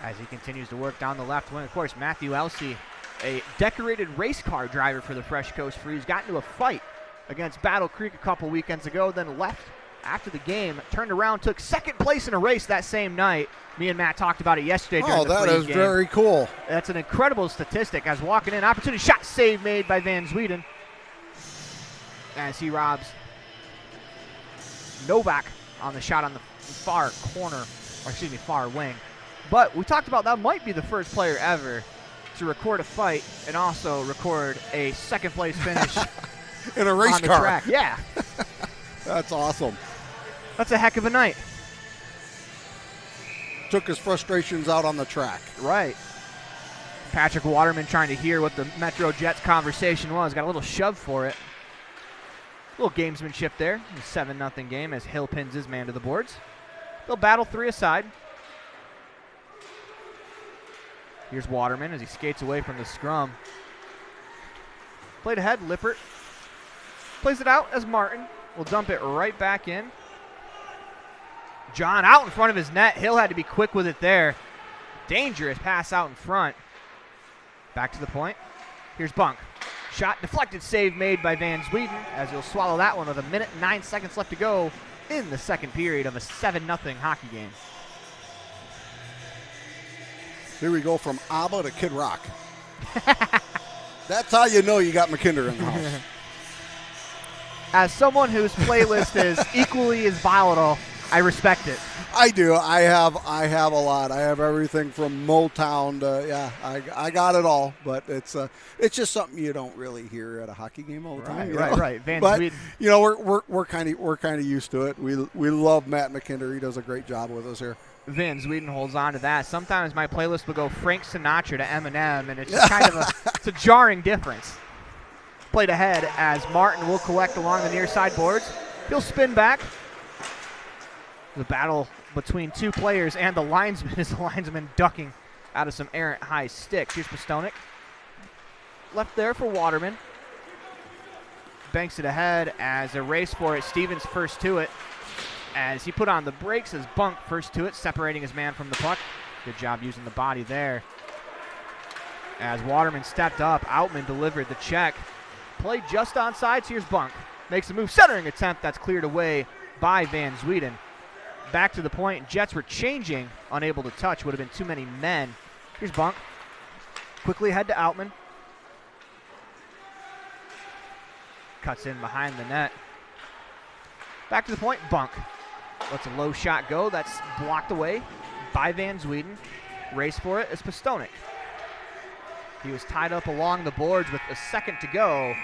as he continues to work down the left wing. Of course, Matthew Elsey, a decorated race car driver for the Fresh Coast Freeze, got into a fight against Battle Creek a couple weekends ago, then left after the game, turned around, took second place in a race that same night. Me and Matt talked about it yesterday during the Freeze game. Oh, that is very cool. That's an incredible statistic as walking in. Opportunity shot save made by Van Zweden as he robs Novak on the shot on the far corner, or excuse me, far wing. But we talked about that might be the first player ever to record a fight and also record a second place finish in a race on the car. track. Yeah. That's awesome. That's a heck of a night. Took his frustrations out on the track. Right. Patrick Waterman trying to hear what the MetroJets conversation was. Got a little shove for it. A little gamesmanship there. A 7-0 game as Hill pins his man to the boards. They'll battle three aside. Here's Waterman as he skates away from the scrum. Played ahead, Lippert. Plays it out as Martin will dump it right back in. John out in front of his net. Hill had to be quick with it there. Dangerous pass out in front. Back to the point. Here's Bunk. Shot deflected, save made by Van Zweden as he'll swallow that one with 1 minute and 9 seconds left to go in the second period of a 7-0 hockey game. Here we go from ABBA to Kid Rock. That's how you know you got McKinder in the house. As someone whose playlist is equally as volatile I respect it. I do. I have a lot. I have everything from Motown to I got it all. But it's just something you don't really hear at a hockey game all the time. Right. Van But Sweden. we're kind of used to it. We love Matt McKinder. He does a great job with us here. Van Sweden holds on to that. Sometimes my playlist will go Frank Sinatra to Eminem, and it's just kind of it's a jarring difference. Played ahead as Martin will collect along the near side boards. He'll spin back. The battle between two players and the linesman is the linesman ducking out of some errant high sticks. Here's Postonik. Left there for Waterman. Banks it ahead as a race for it. Stevens first to it. As he put on the brakes as Bunk first to it, separating his man from the puck. Good job using the body there. As Waterman stepped up, Outman delivered the check. Play just on sides. Here's Bunk. Makes a move, centering attempt that's cleared away by Van Sweden. Back to the point. Jets were changing, unable to touch. Would have been too many men. Here's Bunk. Quickly ahead to Outman. Cuts in behind the net. Back to the point. Bunk. Lets a low shot go. That's blocked away by Van Sweden. Race for it is Postonik. He was tied up along the boards with a second to go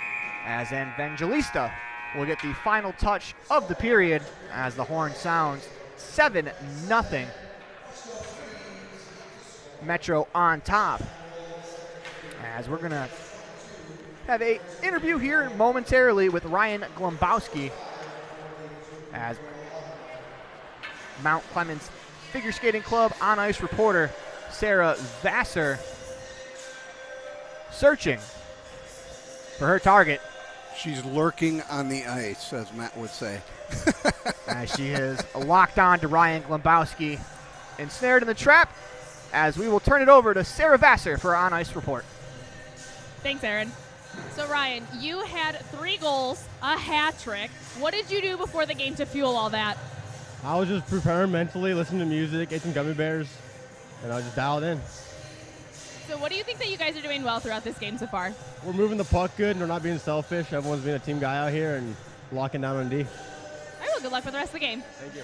as Evangelista will get the final touch of the period as the horn sounds. 7-0. Metro on top. As we're going to have an interview here momentarily with Ryan Glombowski as Mount Clemens Figure Skating Club on-ice reporter Sarah Vassar searching for her target. She's lurking on the ice, as Matt would say. As she is locked on to Ryan Glombowski, ensnared in the trap, as we will turn it over to Sarah Vassar for our on-ice report. Thanks, Aaron. So, Ryan, you had 3 goals, a hat trick. What did you do before the game to fuel all that? I was just preparing mentally, listening to music, ate some gummy bears, and I was just dialed in. So what do you think that you guys are doing well throughout this game so far? We're moving the puck good, and we're not being selfish. Everyone's being a team guy out here and locking down on D. All right, well, good luck with the rest of the game. Thank you.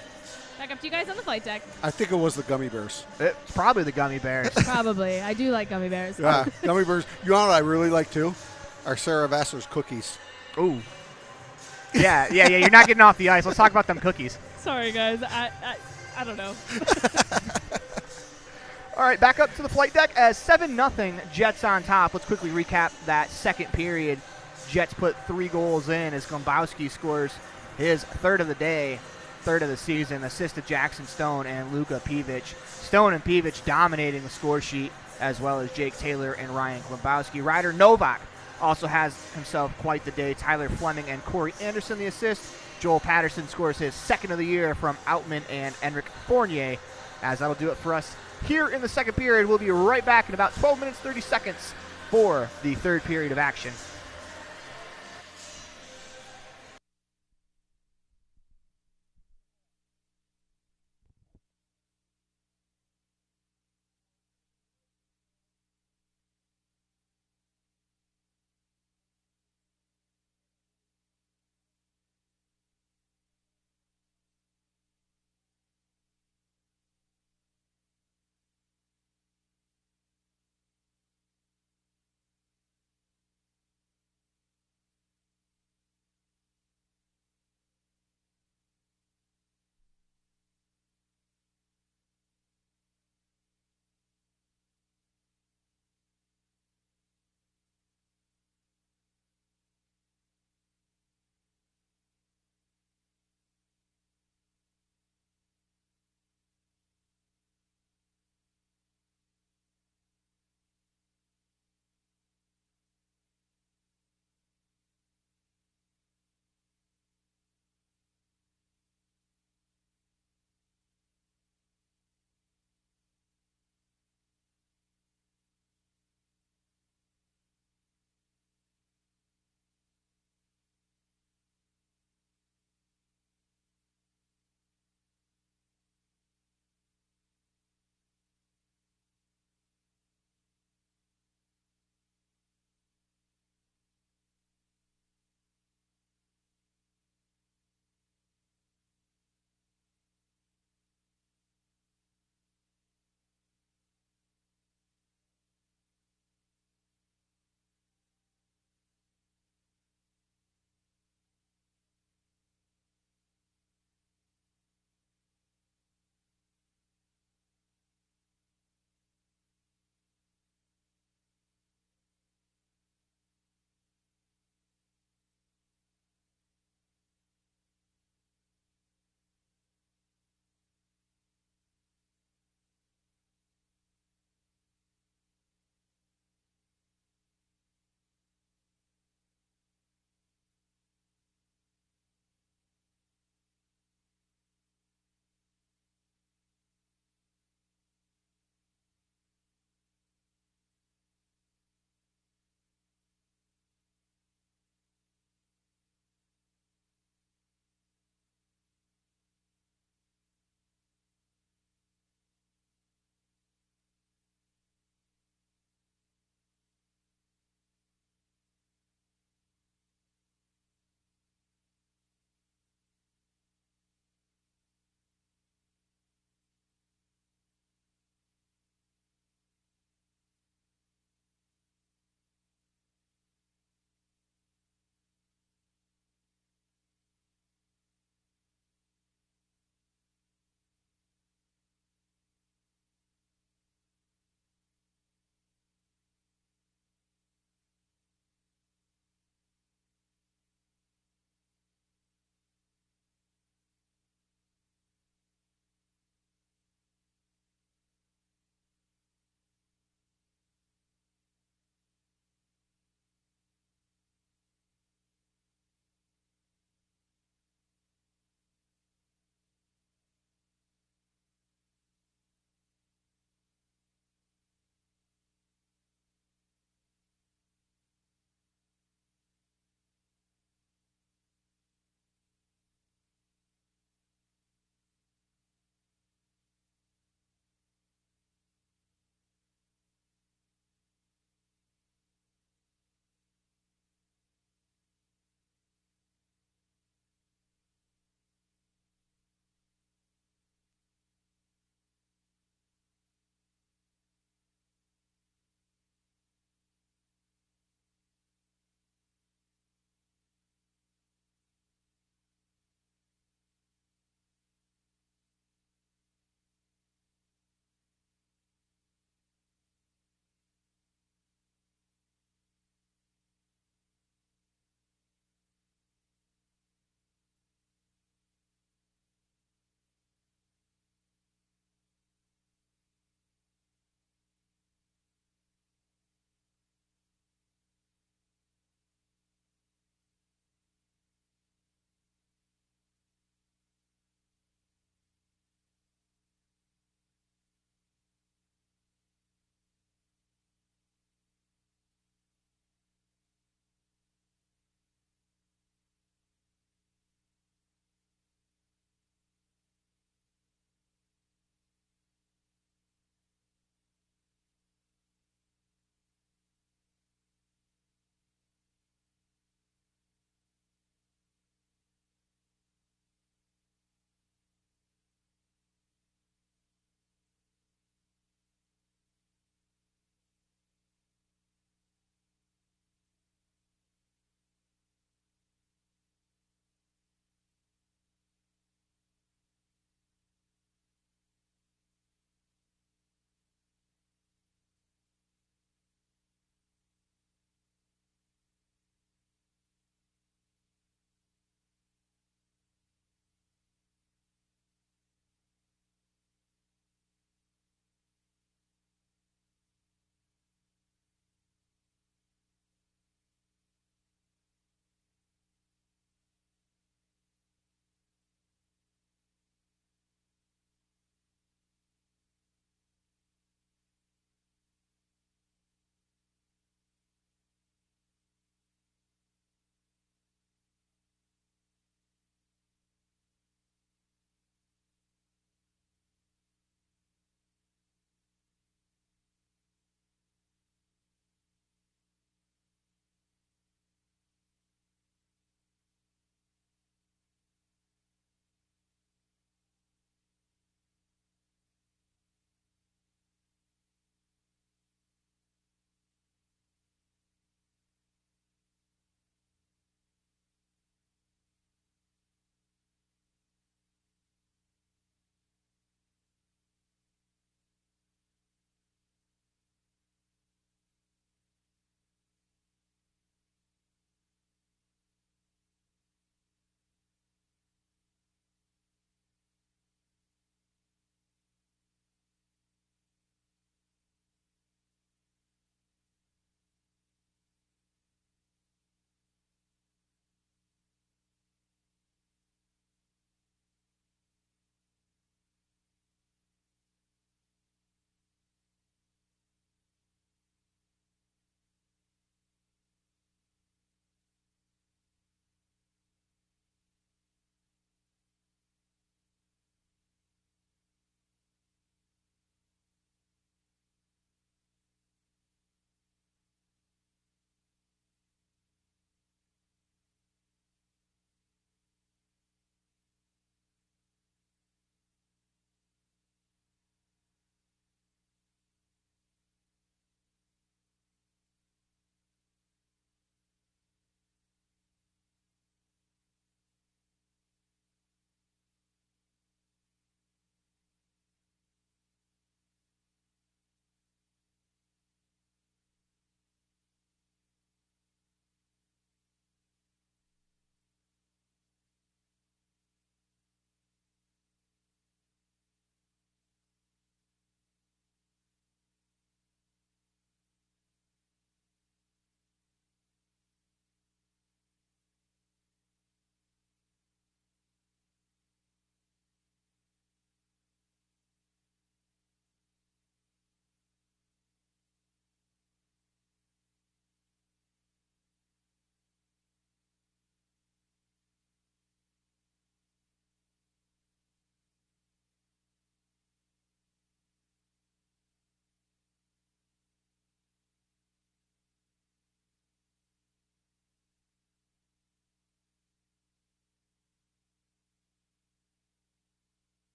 Back up to you guys on the flight deck. I think it was the gummy bears. It's probably the gummy bears. Probably. I do like gummy bears. Yeah, gummy bears. You know what I really like too? Are Sarah Vassar's cookies. Ooh. Yeah. You're not getting off the ice. Let's talk about them cookies. Sorry, guys. I don't know. All right, back up to the flight deck as 7-0 Jets on top. Let's quickly recap that second period. Jets put 3 goals in as Glombowski scores his third of the day, third of the season, assist to Jackson Stone and Luka Pivic. Stone and Pivic dominating the score sheet, as well as Jake Taylor and Ryan Glombowski. Ryder Novak also has himself quite the day. Tyler Fleming and Corey Anderson the assist. Joel Patterson scores his second of the year from Outman and Enric Fournier. As that'll do it for us here in the second period. We'll be right back in about 12 minutes, 30 seconds for the third period of action.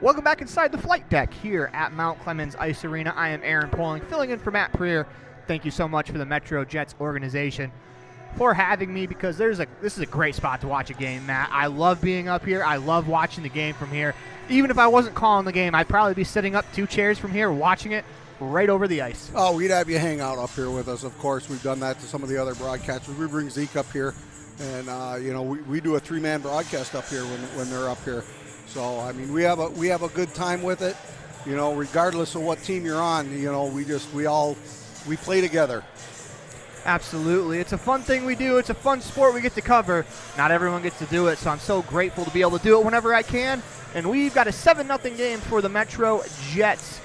Welcome back inside the flight deck here at Mount Clemens Ice Arena. I am Aaron Poling, filling in for Matt Preer. Thank you so much for the MetroJets organization for having me, because this is a great spot to watch a game, Matt. I love being up here. I love watching the game from here. Even if I wasn't calling the game, I'd probably be sitting up 2 chairs from here watching it right over the ice. Oh, we'd have you hang out up here with us, of course. We've done that to some of the other broadcasters. We bring Zeke up here, and we do a 3-man broadcast up here when they're up here. So, I mean, we have a good time with it, regardless of what team you're on. We play together. Absolutely. It's a fun thing we do. It's a fun sport we get to cover. Not everyone gets to do it, so I'm so grateful to be able to do it whenever I can. And we've got a 7-0 game for the MetroJets.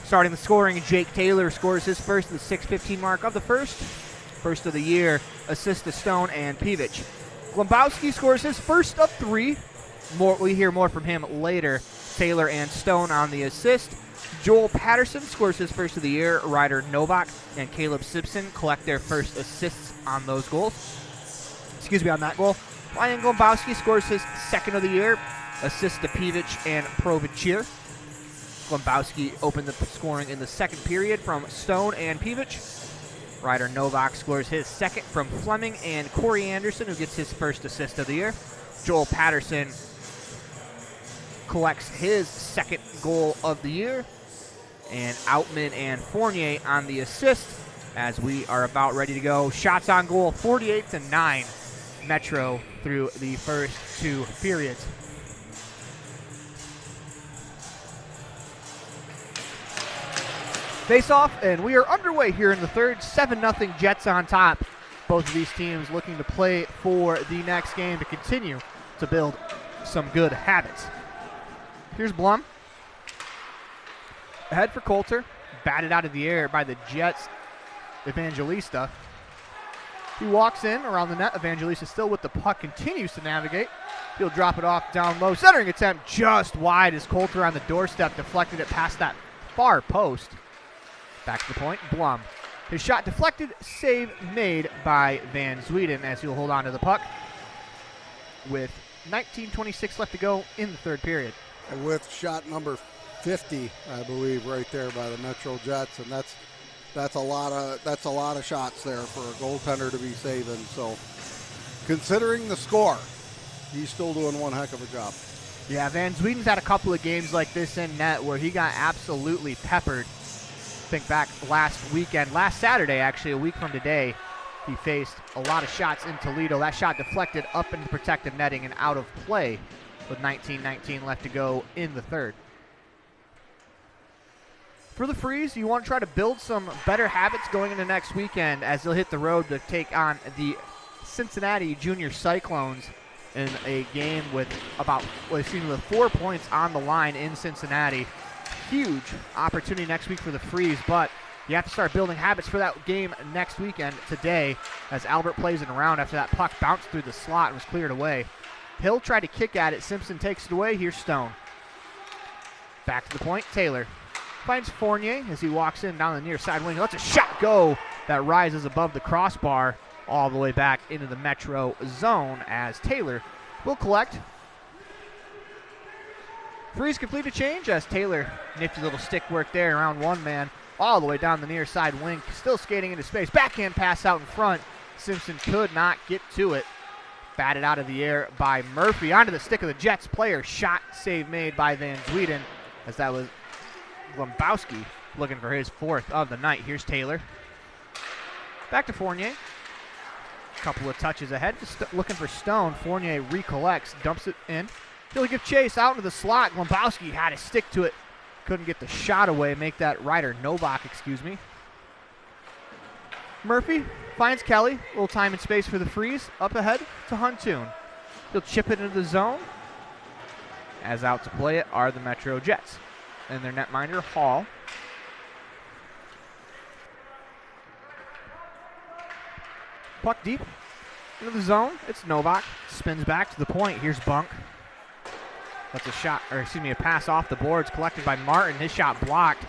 Starting the scoring, Jake Taylor scores his first at the 6:15 mark of the first of the year. Assist to Stone and Pivich. Glombowski scores his first of 3. We hear more from him later. Taylor and Stone on the assist. Joel Patterson scores his first of the year. Ryder Novak and Caleb Simpson collect their first assists on those goals. On that goal. Ryan Glombowski scores his second of the year. Assist to Pivich and Provichir. Glombowski opened the scoring in the second period from Stone and Pivich. Ryder Novak scores his second from Fleming and Corey Anderson, who gets his first assist of the year. Joel Patterson collects his second goal of the year. And Outman and Fournier on the assist as we are about ready to go. Shots on goal, 48-9 Metro through the first 2 periods. Face off, and we are underway here in the third. 7-0 Jets on top. Both of these teams looking to play for the next game to continue to build some good habits. Here's Blum. Ahead for Coulter. Batted out of the air by the Jets' Evangelista. He walks in around the net. Evangelista still with the puck, continues to navigate. He'll drop it off down low. Centering attempt just wide as Coulter on the doorstep deflected it past that far post. Back to the point, Blum. His shot deflected, save made by Van Zweden as he'll hold on to the puck with 19:26 left to go in the third period. And with shot number 50, I believe, right there by the MetroJets, and that's a lot of shots there for a goaltender to be saving. So, considering the score, he's still doing one heck of a job. Yeah, Van Zweden's had a couple of games like this in net where he got absolutely peppered. Think back last Saturday, actually, a week from today, he faced a lot of shots in Toledo. That shot deflected up into protective netting and out of play with 19:19 left to go in the third. For the Freeze, you want to try to build some better habits going into next weekend as they'll hit the road to take on the Cincinnati Junior Cyclones in a game with with 4 points on the line in Cincinnati. Huge opportunity next week for the Freeze, but you have to start building habits for that game next weekend today as Albert plays it around after that puck bounced through the slot and was cleared away. Hill tried to kick at it. Simpson takes it away. Here's Stone. Back to the point. Taylor finds Fournier as he walks in down the near side wing. Lets a shot go that rises above the crossbar all the way back into the Metro zone as Taylor will collect. Freeze complete a change as Taylor, nifty little stick work there around one man all the way down the near side wing. Still skating into space. Backhand pass out in front. Simpson could not get to it. Batted out of the air by Murphy onto the stick of the Jets player. Shot save made by Van Zweden as that was Glombowski looking for his 4th of the night. Here's Taylor. Back to Fournier. Couple of touches ahead. Looking for Stone. Fournier recollects, dumps it in. He'll give chase out into the slot. Glombowski had to stick to it. Couldn't get the shot away. Make that Ryder Novak, Murphy finds Kelly. A little time and space for the Freeze. Up ahead to Huntoon. He'll chip it into the zone. As out to play it are the MetroJets. And their netminder, Hall. Puck deep into the zone. It's Novak. Spins back to the point. Here's Bunk. That's a pass off the boards collected by Martin. His shot blocked.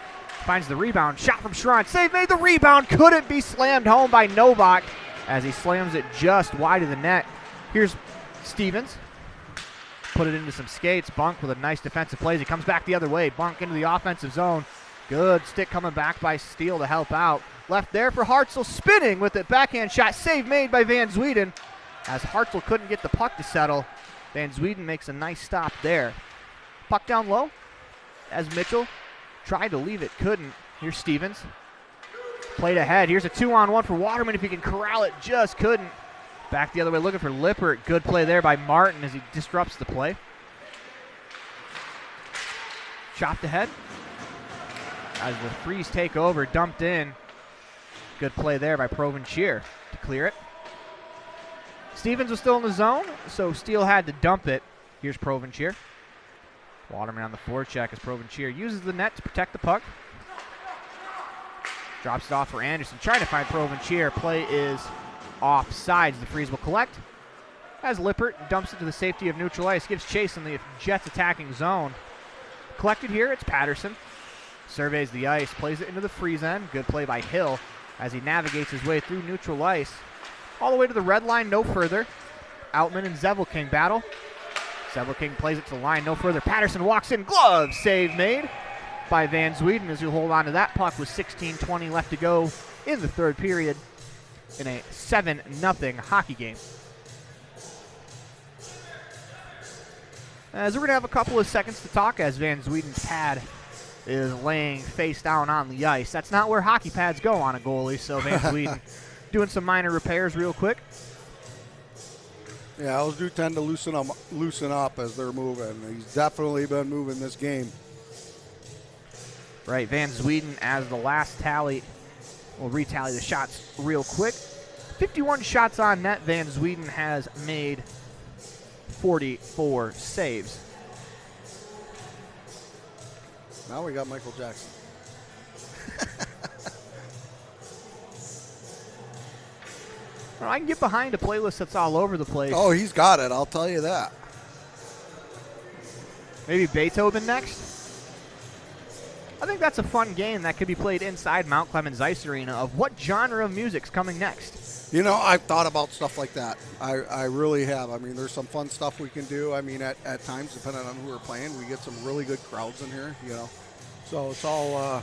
Finds the rebound. Shot from Schron. Save made. The rebound couldn't be slammed home by Novak as he slams it just wide of the net. Here's Stevens. put it into some skates. Bunk with a nice defensive play. He comes back the other way. Bunk into the offensive zone. Good stick coming back by Steele to help out. Left there for Hartzell, spinning with it. Backhand shot. Save made by Van Zweden. As Hartzell couldn't get the puck to settle, Van Zweden makes a nice stop there. Puck down low as Mitchell tried to leave it, couldn't. Here's Stevens. Played ahead. Here's a 2-on-1 for Waterman. If he can corral it, just couldn't. Back the other way looking for Lippert. Good play there by Martin as he disrupts the play. Chopped ahead. As the Freeze take over, dumped in. Good play there by Provencher to clear it. Stevens was still in the zone, so Steele had to dump it. Here's Provencher. Waterman on the forecheck as Provencher uses the net to protect the puck. Drops it off for Anderson. Trying to find Provencher. Play is offsides. The Freeze will collect. As Lippert dumps it to the safety of neutral ice. Gives chase in the Jets attacking zone. Collected here, it's Patterson. Surveys the ice. Plays it into the Freeze end. Good play by Hill as he navigates his way through neutral ice. All the way to the red line, no further. Outman and Zevelking battle. Zevelking plays it to the line, no further. Patterson walks in, glove save made by Van Zweden as he'll hold on to that puck with 16:20 left to go in the third period in a 7-0 hockey game. As we're going to have a couple of seconds to talk as Van Zweden's pad is laying face down on the ice. That's not where hockey pads go on a goalie, so Van Zweden doing some minor repairs real quick. Yeah, those do tend to loosen up as they're moving. He's definitely been moving this game. Right, Van Zweden as the last tally. We'll retally the shots real quick. 51 shots on net. Van Zweden has made 44 saves. Now we got Michael Jackson. Well, I can get behind a playlist that's all over the place. Oh, he's got it. I'll tell you that. Maybe Beethoven next? I think that's a fun game that could be played inside Mount Clemens Ice Arena of what genre of music's coming next. You know, I've thought about stuff like that. I really have. I mean, there's some fun stuff we can do. I mean, at times, depending on who we're playing, we get some really good crowds in here, you know. So it's all,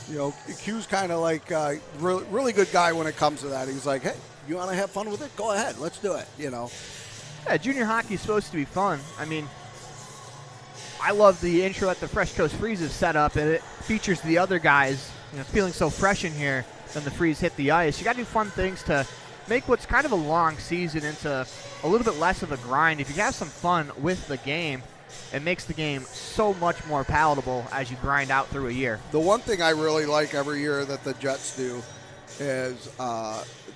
you know, Q's kind of like really good guy when it comes to that. He's like, hey, you want to have fun with it? Go ahead. Let's do it, you know. Yeah, junior hockey is supposed to be fun. I mean, I love the intro that the Fresh Coast Freeze have set up, and it features the other guys, you know, feeling so fresh in here. Then the Freeze hit the ice. You got to do fun things to make what's kind of a long season into a little bit less of a grind. If you have some fun with the game, it makes the game so much more palatable as you grind out through a year. The one thing I really like every year that the Jets do is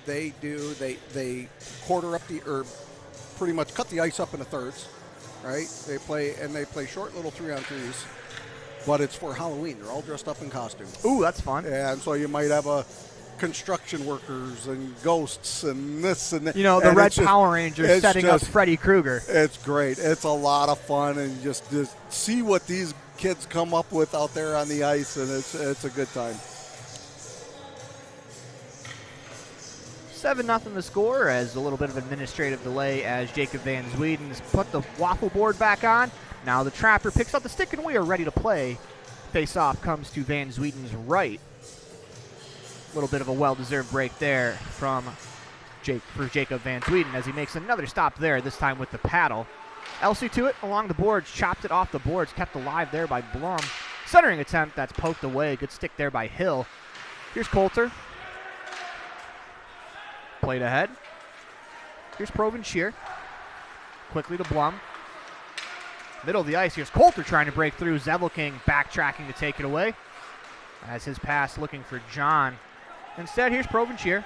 they quarter up or pretty much cut the ice up into thirds, right? They play short little 3-on-3s, but it's for Halloween. They're all dressed up in costume. Ooh, that's fun. And so you might have a construction workers and ghosts and this and that. You know, the Red Power Rangers setting up Freddy Krueger. It's great. It's a lot of fun, and just see what these kids come up with out there on the ice, and it's a good time. 7-0 the score as a little bit of administrative delay as Jacob Van Zweden has put the waffle board back on. Now the Trapper picks up the stick, and we are ready to play. Face-off comes to Van Zweden's right. A little bit of a well-deserved break there for Jacob Van Zweden as he makes another stop there, this time with the paddle. Elsie to it along the boards, chopped it off the boards, kept alive there by Blum. Centering attempt, that's poked away. Good stick there by Hill. Here's Coulter. Played ahead. Here's Provencher. Quickly to Blum. Middle of the ice, here's Coulter trying to break through. Zevelking backtracking to take it away. As his pass looking for John. Instead, here's Provencher.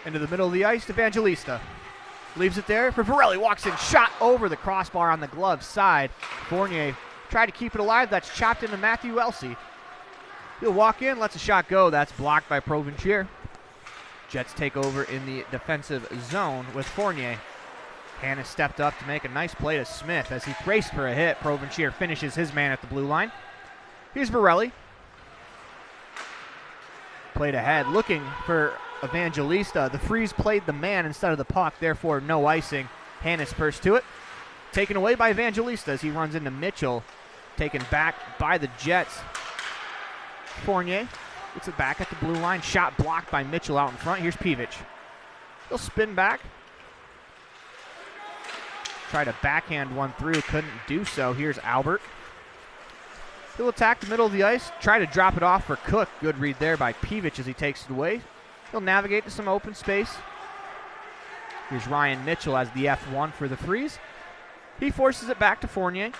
Into the middle of the ice to Evangelista. Leaves it there for Varelli. Walks in, shot over the crossbar on the glove side. Fournier tried to keep it alive. That's chopped into Matthew Elsie. He'll walk in, lets a shot go. That's blocked by Provencher. Jets take over in the defensive zone with Fournier. Hanna stepped up to make a nice play to Smith as he raced for a hit. Provencher finishes his man at the blue line. Here's Varelli. Played ahead, looking for Evangelista. The Freeze played the man instead of the puck, therefore no icing. Hannes first to it. Taken away by Evangelista as he runs into Mitchell. Taken back by the Jets. Fournier gets it back at the blue line. Shot blocked by Mitchell out in front. Here's Pevic. He'll spin back. Try to backhand one through. Couldn't do so. Here's Albert. He'll attack the middle of the ice. Try to drop it off for Cook. Good read there by Pevic as he takes it away. He'll navigate to some open space. Here's Ryan Mitchell as the F1 for the Freeze. He forces it back to Fournier.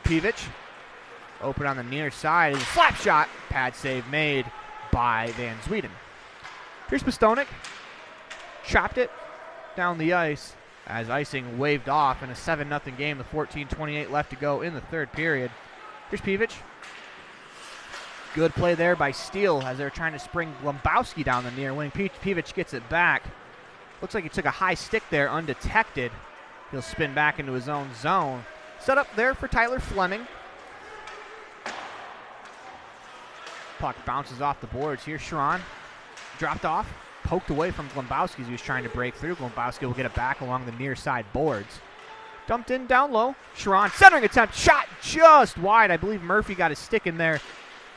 Pevic. Open on the near side. Is a slap shot. Pad save made by Van Zweden. Here's Pistonik. Chopped it down the ice as icing waved off in a 7-0 game with 14:28 left to go in the third period. Here's Pevic. Good play there by Steele as they're trying to spring Glombowski down the near wing. Pevic gets it back. Looks like he took a high stick there undetected. He'll spin back into his own zone. Set up there for Tyler Fleming. Puck bounces off the boards. Here's Sharon. Dropped off. Poked away from Glombowski as he was trying to break through. Glombowski will get it back along the near side boards. Dumped in down low. Sharon centering attempt. Shot just wide. I believe Murphy got his stick in there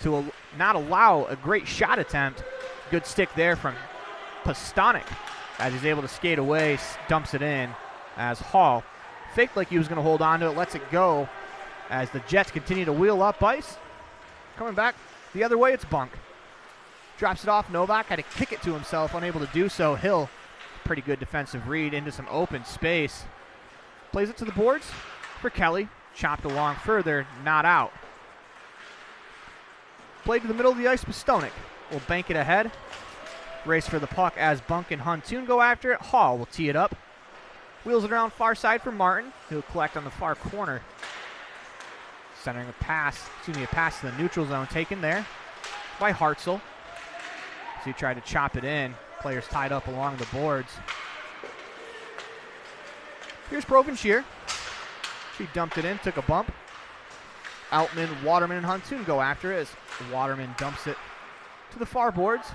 to not allow a great shot attempt. Good stick there from Pistonik as he's able to skate away. Dumps it in as Hall faked like he was going to hold on to it. Lets it go as the Jets continue to wheel up ice. Coming back the other way, it's Bunk. Drops it off. Novak had to kick it to himself, unable to do so. Hill, pretty good defensive read into some open space. Plays it to the boards for Kelly. Chopped along further, not out. Played to the middle of the ice, Pistonik will bank it ahead. Race for the puck as Bunk and Huntoon go after it. Hall will tee it up. Wheels it around far side for Martin. He'll collect on the far corner. Centering a pass to the neutral zone taken there by Hartzell. So he tried to chop it in. Players tied up along the boards. Here's Provencher. She dumped it in, took a bump. Outman, Waterman, and Huntoon go after it as Waterman dumps it to the far boards.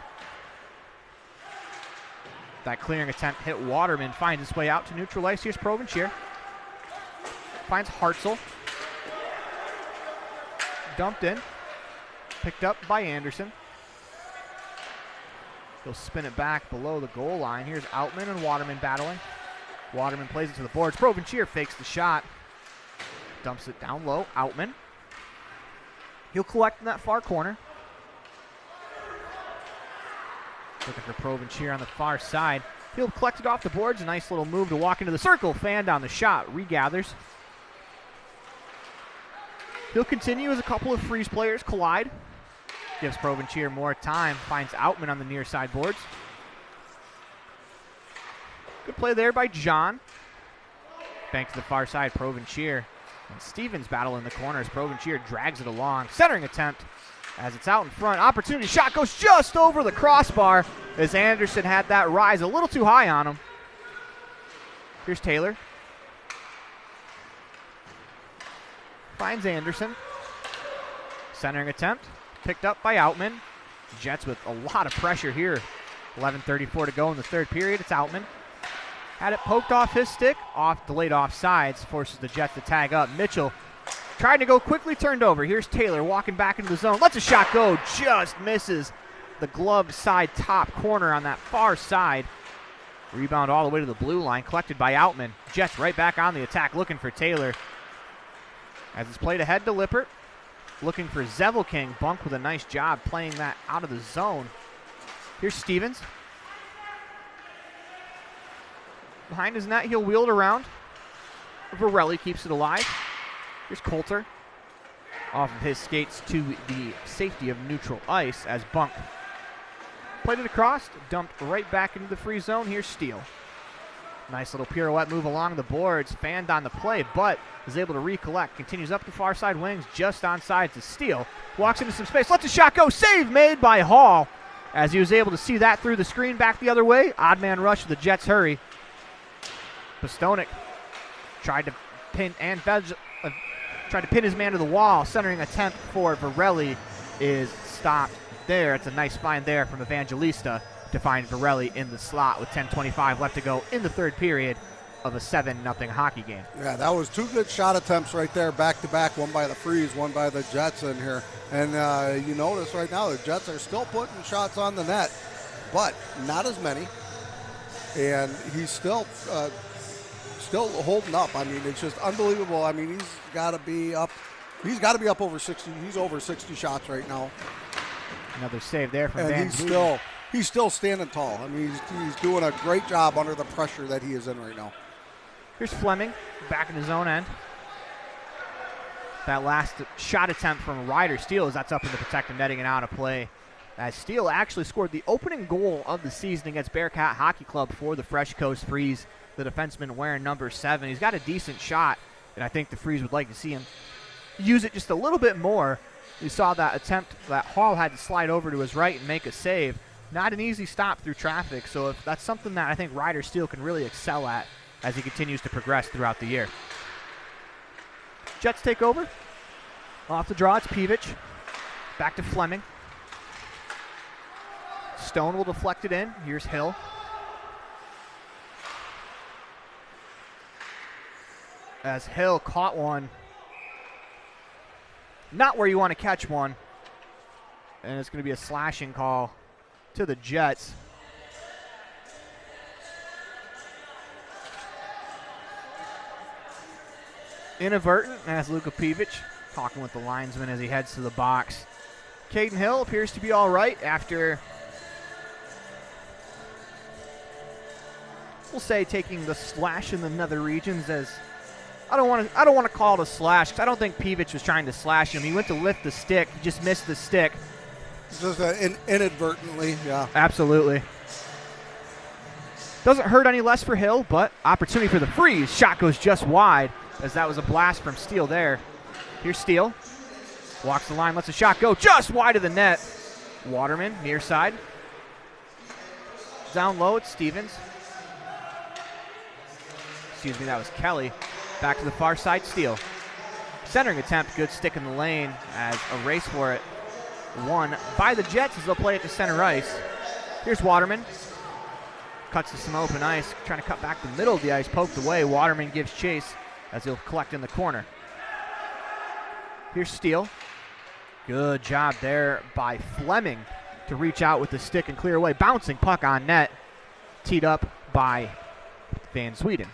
That clearing attempt hit Waterman, finds its way out to neutral ice. Here's Provencher. Finds Hartzell. Dumped in. Picked up by Anderson. He'll spin it back below the goal line. Here's Outman and Waterman battling. Waterman plays it to the boards. Provencher fakes the shot. Dumps it down low. Outman. He'll collect in that far corner. Looking for Provencher on the far side. He'll collect it off the boards. A nice little move to walk into the circle. Fan down the shot. Regathers. He'll continue as a couple of Freeze players collide. Gives Provencher more time. Finds Outman on the near side boards. Good play there by John. Bank to the far side, Provencher. And Stevens battle in the corners. Provencher drags it along. Centering attempt as it's out in front. Opportunity shot goes just over the crossbar as Anderson had that rise a little too high on him. Here's Taylor. Finds Anderson. Centering attempt. Picked up by Outman. Jets with a lot of pressure here. 11:34 to go in the third period. It's Outman. Had it poked off his stick. Delayed offsides. Forces the Jets to tag up. Mitchell tried to go quickly, turned over. Here's Taylor walking back into the zone. Lets a shot go. Just misses the gloved side top corner on that far side. Rebound all the way to the blue line. Collected by Outman. Jets right back on the attack looking for Taylor. As it's played ahead to Lippert. Looking for Zevelking. Bunk with a nice job playing that out of the zone. Here's Stevens. Behind his net, he'll wheel it around. Varelli keeps it alive. Here's Coulter. Off of his skates to the safety of neutral ice as Bunk played it across. Dumped right back into the free zone. Here's Steele. Nice little pirouette move along the boards. Fanned on the play, but is able to recollect. Continues up the far side wings, just onside to Steele. Walks into some space, lets a shot go. Save made by Hall as he was able to see that through the screen back the other way. Odd man rush, the Jets hurry. Pistonik tried to pin his man to the wall. Centering attempt for Varelli is stopped there. It's a nice find there from Evangelista to find Varelli in the slot with 10:25 left to go in the third period. of a 7-0 hockey game. Yeah, that was 2 good shot attempts right there, back-to-back, one by the Freeze, one by the Jets in here. And you notice right now the Jets are still putting shots on the net, but not as many. And he's still holding up. I mean, it's just unbelievable. I mean, he's got to be up over 60. He's over 60 shots right now. Another save there from Van And he's still standing tall. I mean, he's doing a great job under the pressure that he is in right now. Here's Fleming back in his own end. That last shot attempt from Ryder Steele as that's up in the protective netting and out of play. As Steele actually scored the opening goal of the season against Bearcat Hockey Club for the Fresh Coast Freeze, the defenseman wearing number 7. He's got a decent shot, and I think the Freeze would like to see him use it just a little bit more. You saw that attempt that Hall had to slide over to his right and make a save. Not an easy stop through traffic, so if that's something that I think Ryder Steele can really excel at as he continues to progress throughout the year. Jets take over. Off the draw, it's Peevich. Back to Fleming. Stone will deflect it in. Here's Hill. As Hill caught one. Not where you want to catch one. And it's going to be a slashing call to the Jets. Inadvertent as Luka Peevich talking with the linesman as he heads to the box. Caden Hill appears to be all right after, we'll say, taking the slash in the nether regions. As I don't want to call it a slash because I don't think Peevich was trying to slash him. He went to lift the stick, he just missed the stick. Just inadvertently, yeah. Absolutely. Doesn't hurt any less for Hill, but opportunity for the Freeze. Shot goes just wide as that was a blast from Steele there. Here's Steele. Walks the line, lets the shot go just wide of the net. Waterman, near side. Down low, it's Stevens. Excuse me, that was Kelly. Back to the far side, Steele. Centering attempt, good stick in the lane as a race for it. Won by the Jets as they'll play it to center ice. Here's Waterman. Cuts to some open ice, trying to cut back the middle of the ice, poked away. Waterman gives chase as he'll collect in the corner. Here's Steele. Good job there by Fleming to reach out with the stick and clear away. Bouncing puck on net. Teed up by Van Sweden.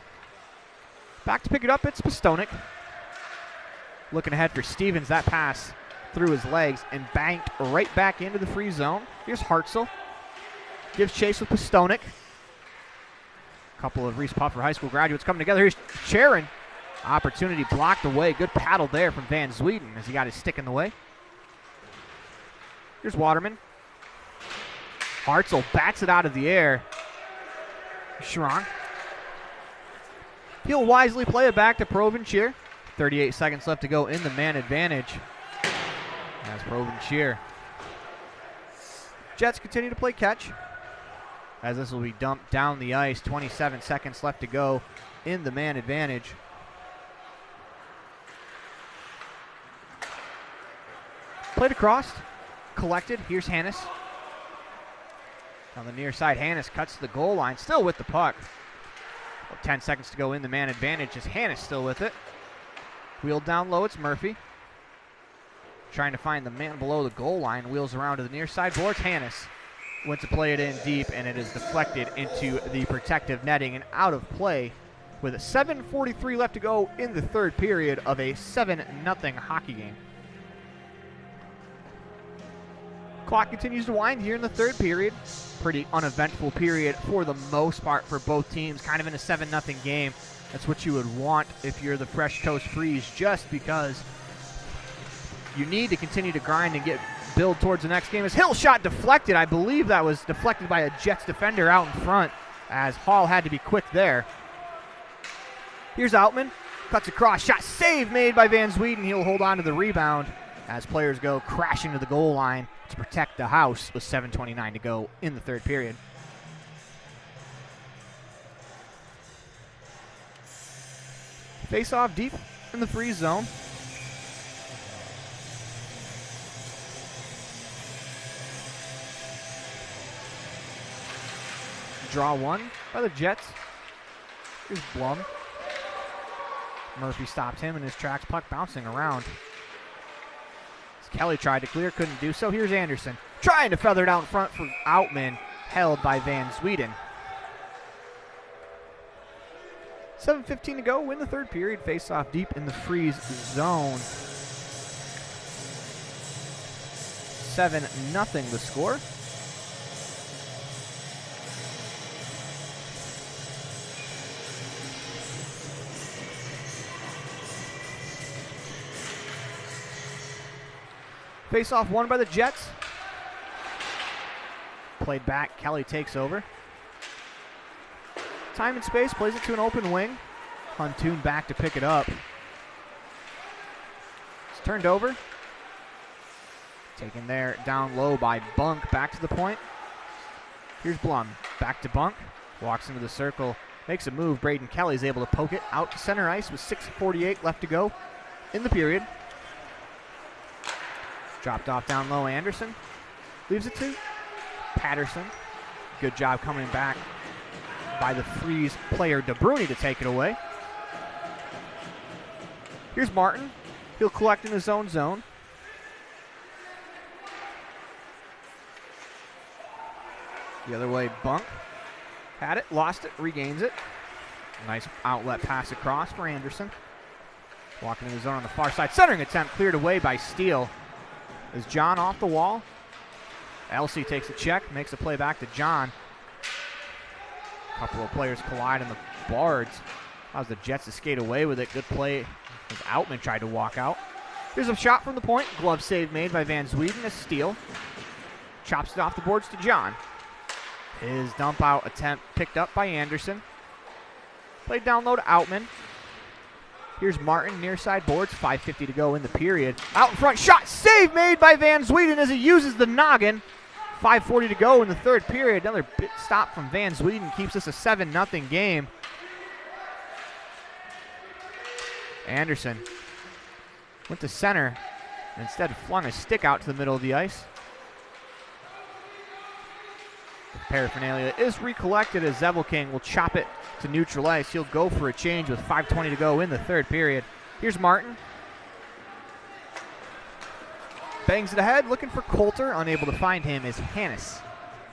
Back to pick it up, it's Postonik. Looking ahead for Stevens. That pass through his legs and banked right back into the free zone. Here's Hartzell. Gives chase with Postonik. A couple of Reese Puffer High School graduates coming together. Here's Charon. Opportunity blocked away. Good paddle there from Van Sweden as he got his stick in the way. Here's Waterman. Hartzell bats it out of the air. Schrong. He'll wisely play it back to Provencher. 38 seconds left to go in the man advantage. As Provencher. Jets continue to play catch. As this will be dumped down the ice. 27 seconds left to go in the man advantage. Played across. Collected. Here's Hannes. On the near side, Hannes cuts to the goal line. Still with the puck. 10 seconds to go in the man advantage as Hannes still with it. Wheeled down low, it's Murphy. Trying to find the man below the goal line. Wheels around to the near side boards. Hannes went to play it in deep, and it is deflected into the protective netting and out of play with 7:43 left to go in the third period of a 7-0 hockey game. Clock continues to wind here in the third period. Pretty uneventful period for the most part for both teams. Kind of in a 7-0 game. That's what you would want if you're the Fresh Coast Freeze, just because you need to continue to grind and build towards the next game. As Hill shot deflected, I believe that was deflected by a Jets defender out in front, as Hall had to be quick there. Here's Outman, cuts across, shot save made by Van Sweden. He'll hold on to the rebound as players go crashing to the goal line to protect the house with 7:29 to go in the third period. Face off deep in the free zone. Draw one by the Jets. Here's Blum. Murphy stopped him in his tracks, puck bouncing around. As Kelly tried to clear, couldn't do so. Here's Anderson trying to feather it out in front for Outman, held by Van Sweden. 7:15 to go in the third period. Face off deep in the freeze zone. 7-0 the score. Face off won by the Jets. Played back. Kelly takes over. Time and space, plays it to an open wing. Huntoon back to pick it up. It's turned over. Taken there down low by Bunk. Back to the point. Here's Blum. Back to Bunk. Walks into the circle. Makes a move. Braden Kelly's able to poke it out to center ice with 6:48 left to go in the period. Dropped off down low. Anderson leaves it to Patterson. Good job coming back by the Freeze player DeBruni to take it away. Here's Martin. He'll collect in his own zone. The other way, Bunk had it, lost it, regains it. Nice outlet pass across for Anderson. Walking in the zone on the far side. Centering attempt cleared away by Steele. Is John off the wall? Elsie takes a check, makes a play back to John. A couple of players collide in the boards. Allows the Jets to skate away with it. Good play as Outman tried to walk out. Here's a shot from the point. Glove save made by Van Sweden as Steele. Chops it off the boards to John. His dump out attempt picked up by Anderson. Played down low to Outman. Here's Martin, near side boards, 5:50 to go in the period. Out in front, shot, save made by Van Sweden as he uses the noggin. 5:40 to go in the third period. Another bit stop from Van Sweden keeps this a 7-0 game. Anderson went to center, and instead flung a stick out to the middle of the ice. The paraphernalia is recollected as Zevelking will chop it to neutral ice. He'll go for a change with 5:20 to go in the third period. Here's Martin. Bangs it ahead, looking for Coulter. Unable to find him as Hannes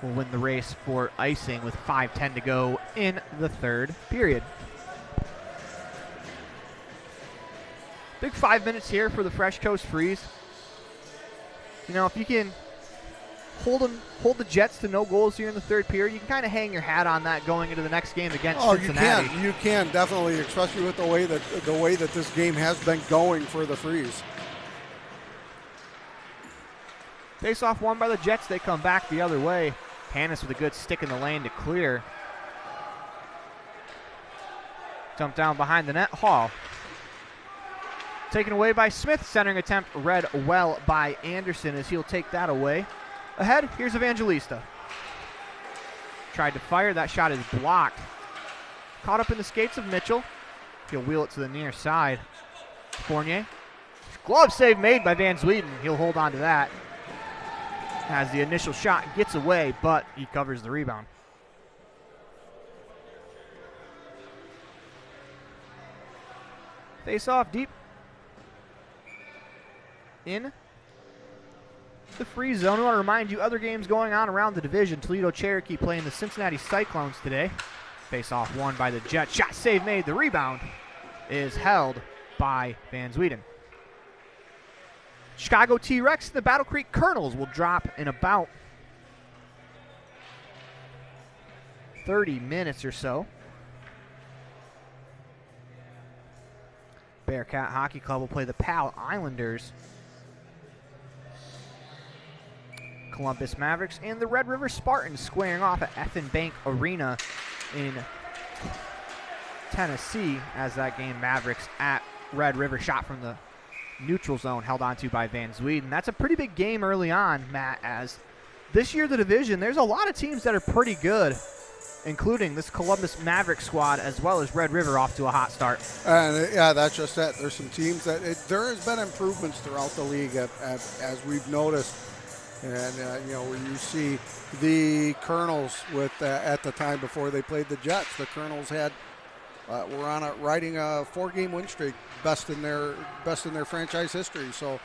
will win the race for icing with 5:10 to go in the third period. Big 5 minutes here for the Fresh Coast Freeze. You know, if you can hold the Jets to no goals here in the third period, you can kind of hang your hat on that going into the next game against Cincinnati. You can definitely, especially with the way that this game has been going for the Freeze. Face off won by the Jets. They come back the other way. Hannes with a good stick in the lane to clear. Jump down behind the net. Hall. Taken away by Smith. Centering attempt read well by Anderson as he'll take that away. Ahead, here's Evangelista. Tried to fire. That shot is blocked. Caught up in the skates of Mitchell. He'll wheel it to the near side. Fournier. Glove save made by Van Sweden. He'll hold on to that. As the initial shot gets away, but he covers the rebound. Face off deep in the free zone. I want to remind you other games going on around the division. Toledo Cherokee playing the Cincinnati Cyclones today. Face off won by the Jets. Shot save made. The rebound is held by Van Sweden. Chicago T-Rex and the Battle Creek Colonels will drop in about 30 minutes or so. Bearcat Hockey Club will play the Pal Islanders. Columbus Mavericks and the Red River Spartans squaring off at Effenbank Arena in Tennessee as that game Mavericks at Red River. Shot from the neutral zone held onto by Van Sweden. That's a pretty big game early on, Matt, as this year the division, there's a lot of teams that are pretty good, including this Columbus Mavericks squad as well as Red River off to a hot start. And yeah, that's just it. There's some teams that there has been improvements throughout the league as we've noticed. And, where you see the Colonels with at the time before they played the Jets, the Colonels had We're riding a 4-game win streak, best in their franchise history. So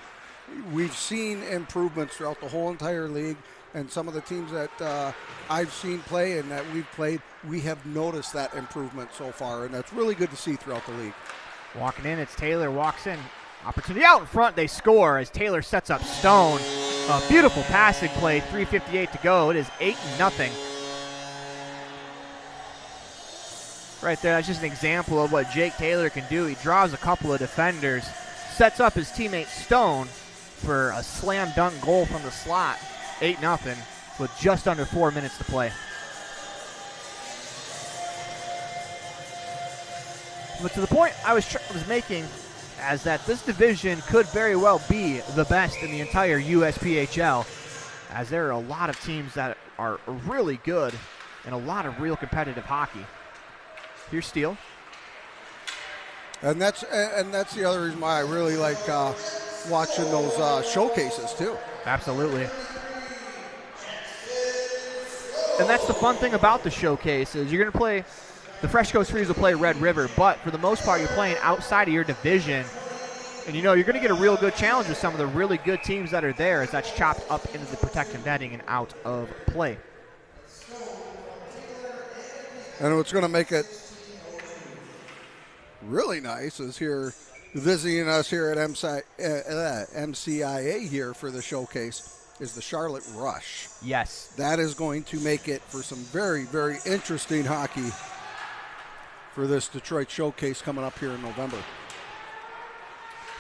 we've seen improvements throughout the whole entire league, and some of the teams that I've seen play and that we've played, we have noticed that improvement so far, and that's really good to see throughout the league. Walking in, it's Taylor, walks in. Opportunity out in front, they score as Taylor sets up Stone. A beautiful passing play, 3:58 to go. It is 8-0. Right there, that's just an example of what Jake Taylor can do. He draws a couple of defenders, sets up his teammate Stone for a slam dunk goal from the slot. 8-0 with just under 4 minutes to play. But to the point I was making, as that this division could very well be the best in the entire USPHL, as there are a lot of teams that are really good and a lot of real competitive hockey. Here's Steele. And that's the other reason why I really like watching those showcases too. Absolutely. And that's the fun thing about the showcase is you're going to play, the FreshCoast Freeze will play Red River, but for the most part you're playing outside of your division. And you know, you're going to get a real good challenge with some of the really good teams that are there as that's chopped up into the protective netting and out of play. And what's going to make it really nice is here visiting us here at MCIA here for the showcase is the Charlotte Rush. Yes. That is going to make it for some very, very interesting hockey for this Detroit showcase coming up here in November.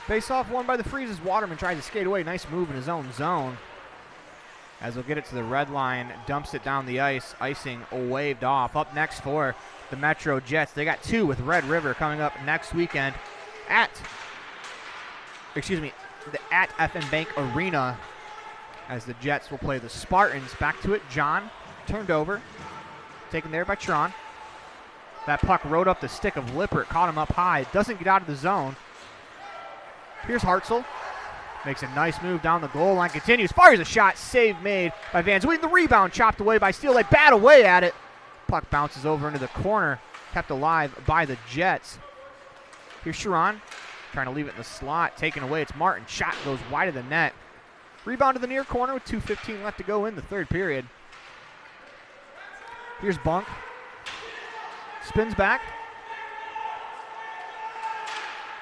Face-off won by the Freezes. Waterman tries to skate away. Nice move in his own zone. As he'll get it to the red line, dumps it down the ice. Icing waved off. Up next for the MetroJets. They got 2 with Red River coming up next weekend at FN Bank Arena, as the Jets will play the Spartans. Back to it, John. Turned over. Taken there by Tron. That puck rode up the stick of Lippert. Caught him up high. Doesn't get out of the zone. Here's Hartzell. Makes a nice move down the goal line. Continues. Fires a shot. Save made by Van Zweden. The rebound chopped away by Steele. They bat away at it. Puck bounces over into the corner. Kept alive by the Jets. Here's Sharon. Trying to leave it in the slot. Taken away. It's Martin. Shot goes wide of the net. Rebound to the near corner with 2:15 left to go in the third period. Here's Bunk. Spins back.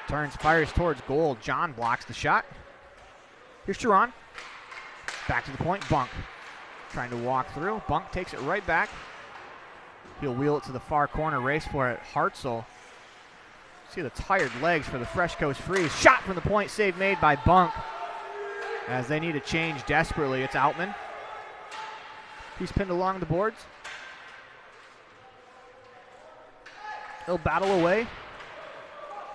Turns, fires towards goal. John blocks the shot. Here's Sharon. Back to the point. Bunk. Trying to walk through. Bunk takes it right back. He'll wheel it to the far corner. Race for it. Hartzell. See the tired legs for the FreshCoast Freeze. Shot from the point. Save made by Bunk. As they need a change desperately. It's Outman. He's pinned along the boards. He'll battle away.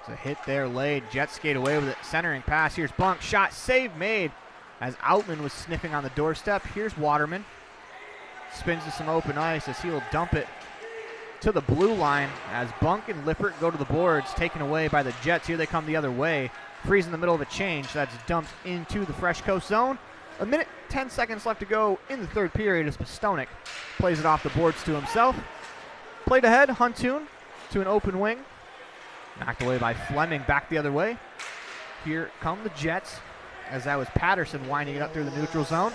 There's a hit there laid. Jets skate away with it. Centering pass. Here's Bunk. Shot. Save made as Outman was sniffing on the doorstep. Here's Waterman. Spins to some open ice as he'll dump it to the blue line as Bunk and Lippert go to the boards. Taken away by the Jets. Here they come the other way. Freeze in the middle of a change. That's dumped into the FreshCoast zone. 1 minute, 10 seconds left to go in the third period as Postonik plays it off the boards to himself. Played ahead. Huntoon to an open wing. Knocked away by Fleming. Back the other way. Here come the Jets as that was Patterson winding it up through the neutral zone.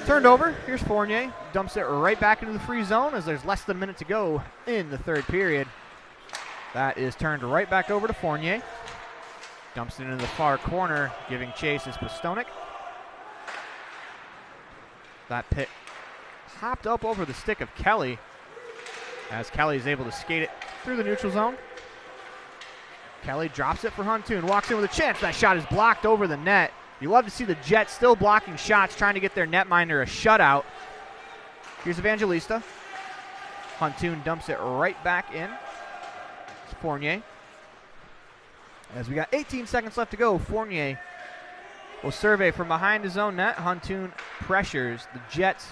Turned over. Here's Fournier. Dumps it right back into the free zone as there's less than a minute to go in the third period. That is turned right back over to Fournier. Dumps it into the far corner. Giving chase is Postonik. That pick hopped up over the stick of Kelly as Kelly is able to skate it through the neutral zone. Kelly drops it for Huntoon. Walks in with a chance. That shot is blocked over the net. You love to see the Jets still blocking shots, trying to get their netminder a shutout. Here's Evangelista. Huntoon dumps it right back in. It's Fournier. As we got 18 seconds left to go, Fournier will survey from behind his own net. Huntoon pressures the Jets.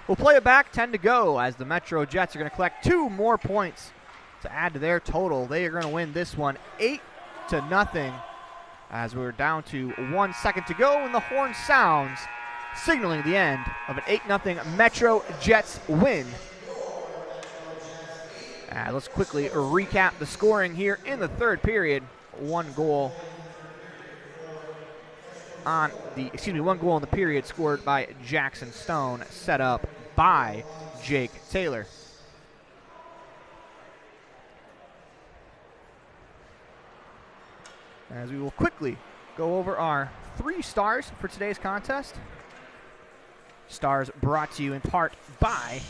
We'll play it back, 10 to go, as the MetroJets are going to collect 2 more points to add to their total. They are going to win this one 8-0, as we're down to 1 second to go, and the horn sounds, signaling the end of an 8-0 MetroJets win. Let's quickly recap the scoring here in the third period. One goal in the period scored by Jackson Stone, set up by Jake Taylor. As we will quickly go over our 3 stars for today's contest. Stars brought to you in part by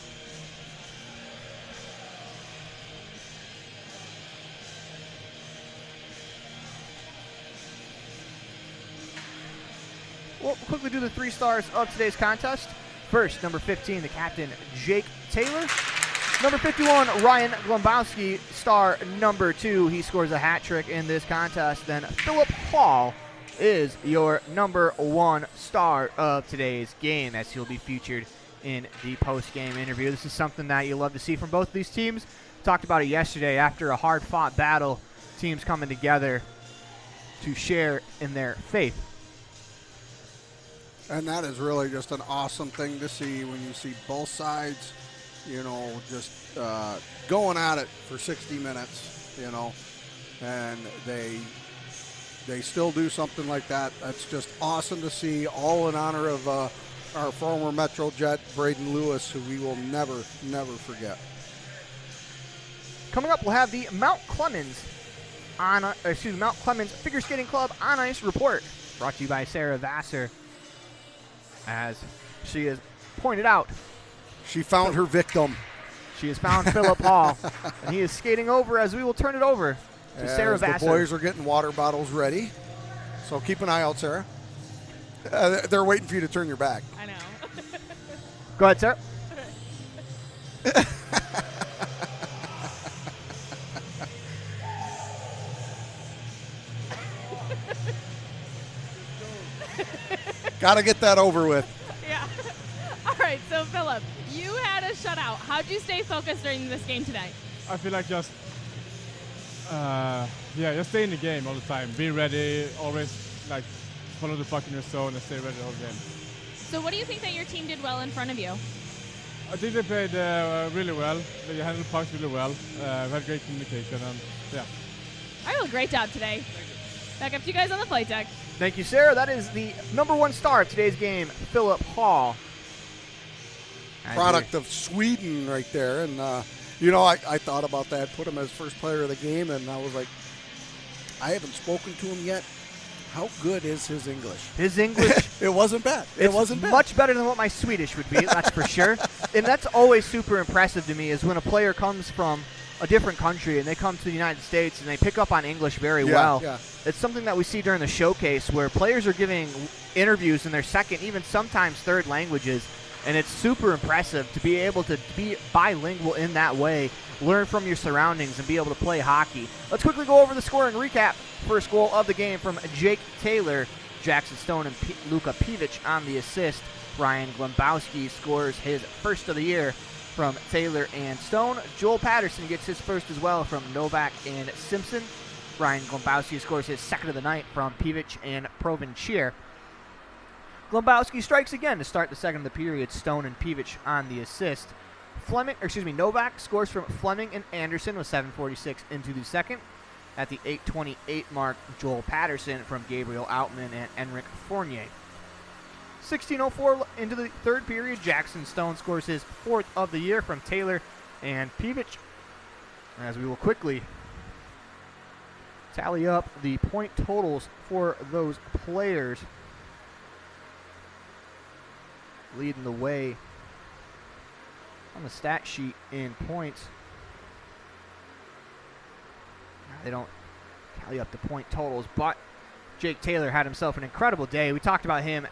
we'll quickly do the 3 stars of today's contest. First, number 15, the captain, Jake Taylor. Number 51, Ryan Glombowski, star number 2. He scores a hat trick in this contest. Then Philip Hall is your number 1 star of today's game, as he'll be featured in the post-game interview. This is something that you love to see from both of these teams. Talked about it yesterday after a hard-fought battle, teams coming together to share in their faith. And that is really just an awesome thing to see when you see both sides, just going at it for 60 minutes, and they still do something like that. That's just awesome to see, all in honor of our former MetroJet, Braden Lewis, who we will never forget. Coming up, we'll have the Mount Clemens Figure Skating Club on Ice report, brought to you by Sarah Vassar. As she has pointed out, she found her victim. She has found Philip Hall, and he is skating over as we will turn it over to Sarah Vassar. The boys are getting water bottles ready, so keep an eye out, Sarah. They're waiting for you to turn your back. I know. Go ahead, Sarah. Got to get that over with. Yeah. All right, so Philip, you had a shutout. How'd you stay focused during this game today? I feel like just stay in the game all the time. Be ready, always follow the puck in your zone and stay ready all the game. So what do you think that your team did well in front of you? I think they played really well. They handled pucks really well. We had great communication, and yeah. All right, well, great job today. Back up to you guys on the flight deck. Thank you, Sarah. That is the number 1 star of today's game, Philip Hall. Product of Sweden right there. And, I thought about that, put him as first player of the game, and I was like, I haven't spoken to him yet. How good is his English? His English. It wasn't bad. It wasn't bad. Much better than what my Swedish would be, that's for sure. And that's always super impressive to me, is when a player comes from a different country and they come to the United States and they pick up on English very well. Yeah. It's something that we see during the showcase where players are giving interviews in their second, even sometimes third languages, and it's super impressive to be able to be bilingual in that way, learn from your surroundings, and be able to play hockey. Let's quickly go over the scoring recap. First goal of the game from Jake Taylor, Jackson Stone and Luka Pivic on the assist. Ryan Glombowski scores his first of the year from Taylor and Stone. Joel Patterson gets his first as well from Novak and Simpson. Ryan Glombowski scores his second of the night from Pivic and Provincier. Glombowski strikes again to start the second of the period. Stone and Pivic on the assist. Novak scores from Fleming and Anderson with 7:46 into the second. At the 8:28 mark, Joel Patterson from Gabriel Outman and Enric Fournier. 16:04 into the third period, Jackson Stone scores his fourth of the year from Taylor and Pivic. As we will quickly tally up the point totals for those players. Leading the way on the stat sheet in points. They don't tally up the point totals, but Jake Taylor had himself an incredible day. We talked about him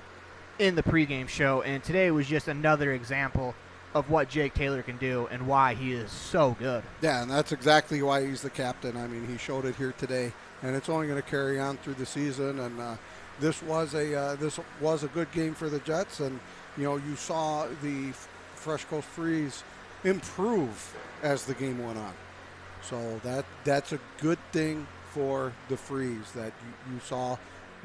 in the pregame show, and today was just another example of what Jake Taylor can do and why he is so good. Yeah, and that's exactly why he's the captain. I mean, he showed it here today, and it's only going to carry on through the season. And this was a good game for the Jets, and you saw the FreshCoast Freeze improve as the game went on. So that's a good thing for the Freeze that you saw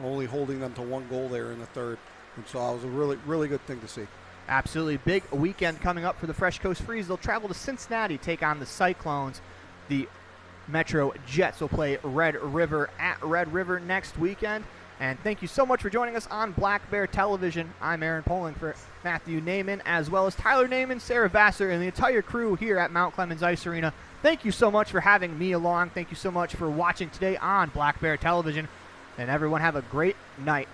only holding them to 1 goal there in the third. And so it was a really, really good thing to see. Absolutely. Big weekend coming up for the Fresh Coast Freeze. They'll travel to Cincinnati, take on the Cyclones. The MetroJets will play Red River at Red River next weekend. And thank you so much for joining us on Black Bear Television. I'm Aaron Poling for Matthew Naiman, as well as Tyler Naiman, Sarah Vassar, and the entire crew here at Mount Clemens Ice Arena. Thank you so much for having me along. Thank you so much for watching today on Black Bear Television. And everyone have a great night.